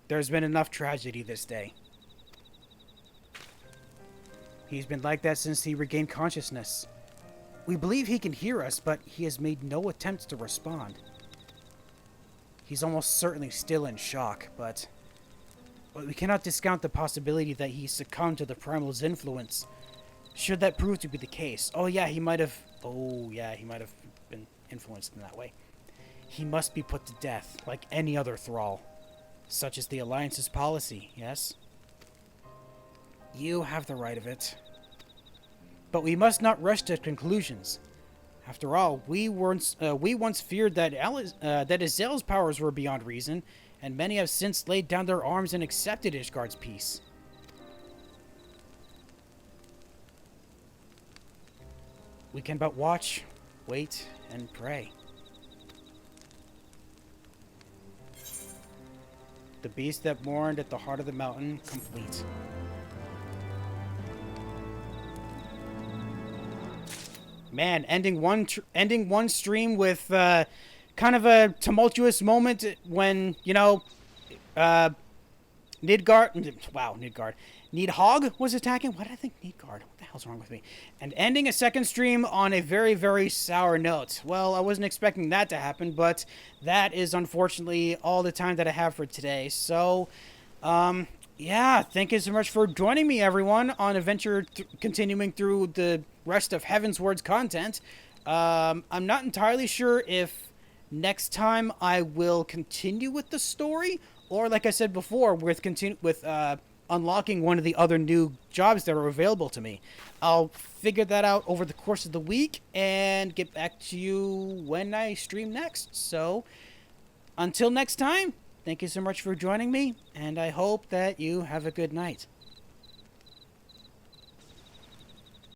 There's been enough tragedy this day. He's been like that since he regained consciousness. We believe he can hear us, but he has made no attempts to respond. He's almost certainly still in shock, but we cannot discount the possibility that he succumbed to the Primals' influence. Should that prove to be the case, he might have been influenced in that way. He must be put to death, like any other thrall. Such is the Alliance's policy, yes? You have the right of it. But we must not rush to conclusions. After all, we once feared that Azazel's powers were beyond reason, and many have since laid down their arms and accepted Ishgard's peace. We can but watch, wait, and pray. The beast that mourned at the heart of the mountain, complete. Man, ending one stream with kind of a tumultuous moment when, Nidhogg was attacking. Why did I think Nidhogg? What the hell's wrong with me? And ending a second stream on a very, very sour note. Well, I wasn't expecting that to happen, but that is unfortunately all the time that I have for today. So, yeah, thank you so much for joining me, everyone, on adventure continuing through the rest of Heavensward's content. I'm not entirely sure if next time I will continue with the story, or like I said before, with unlocking one of the other new jobs that are available to me. I'll figure that out over the course of the week and get back to you when I stream next. So, until next time, thank you so much for joining me, and I hope that you have a good night.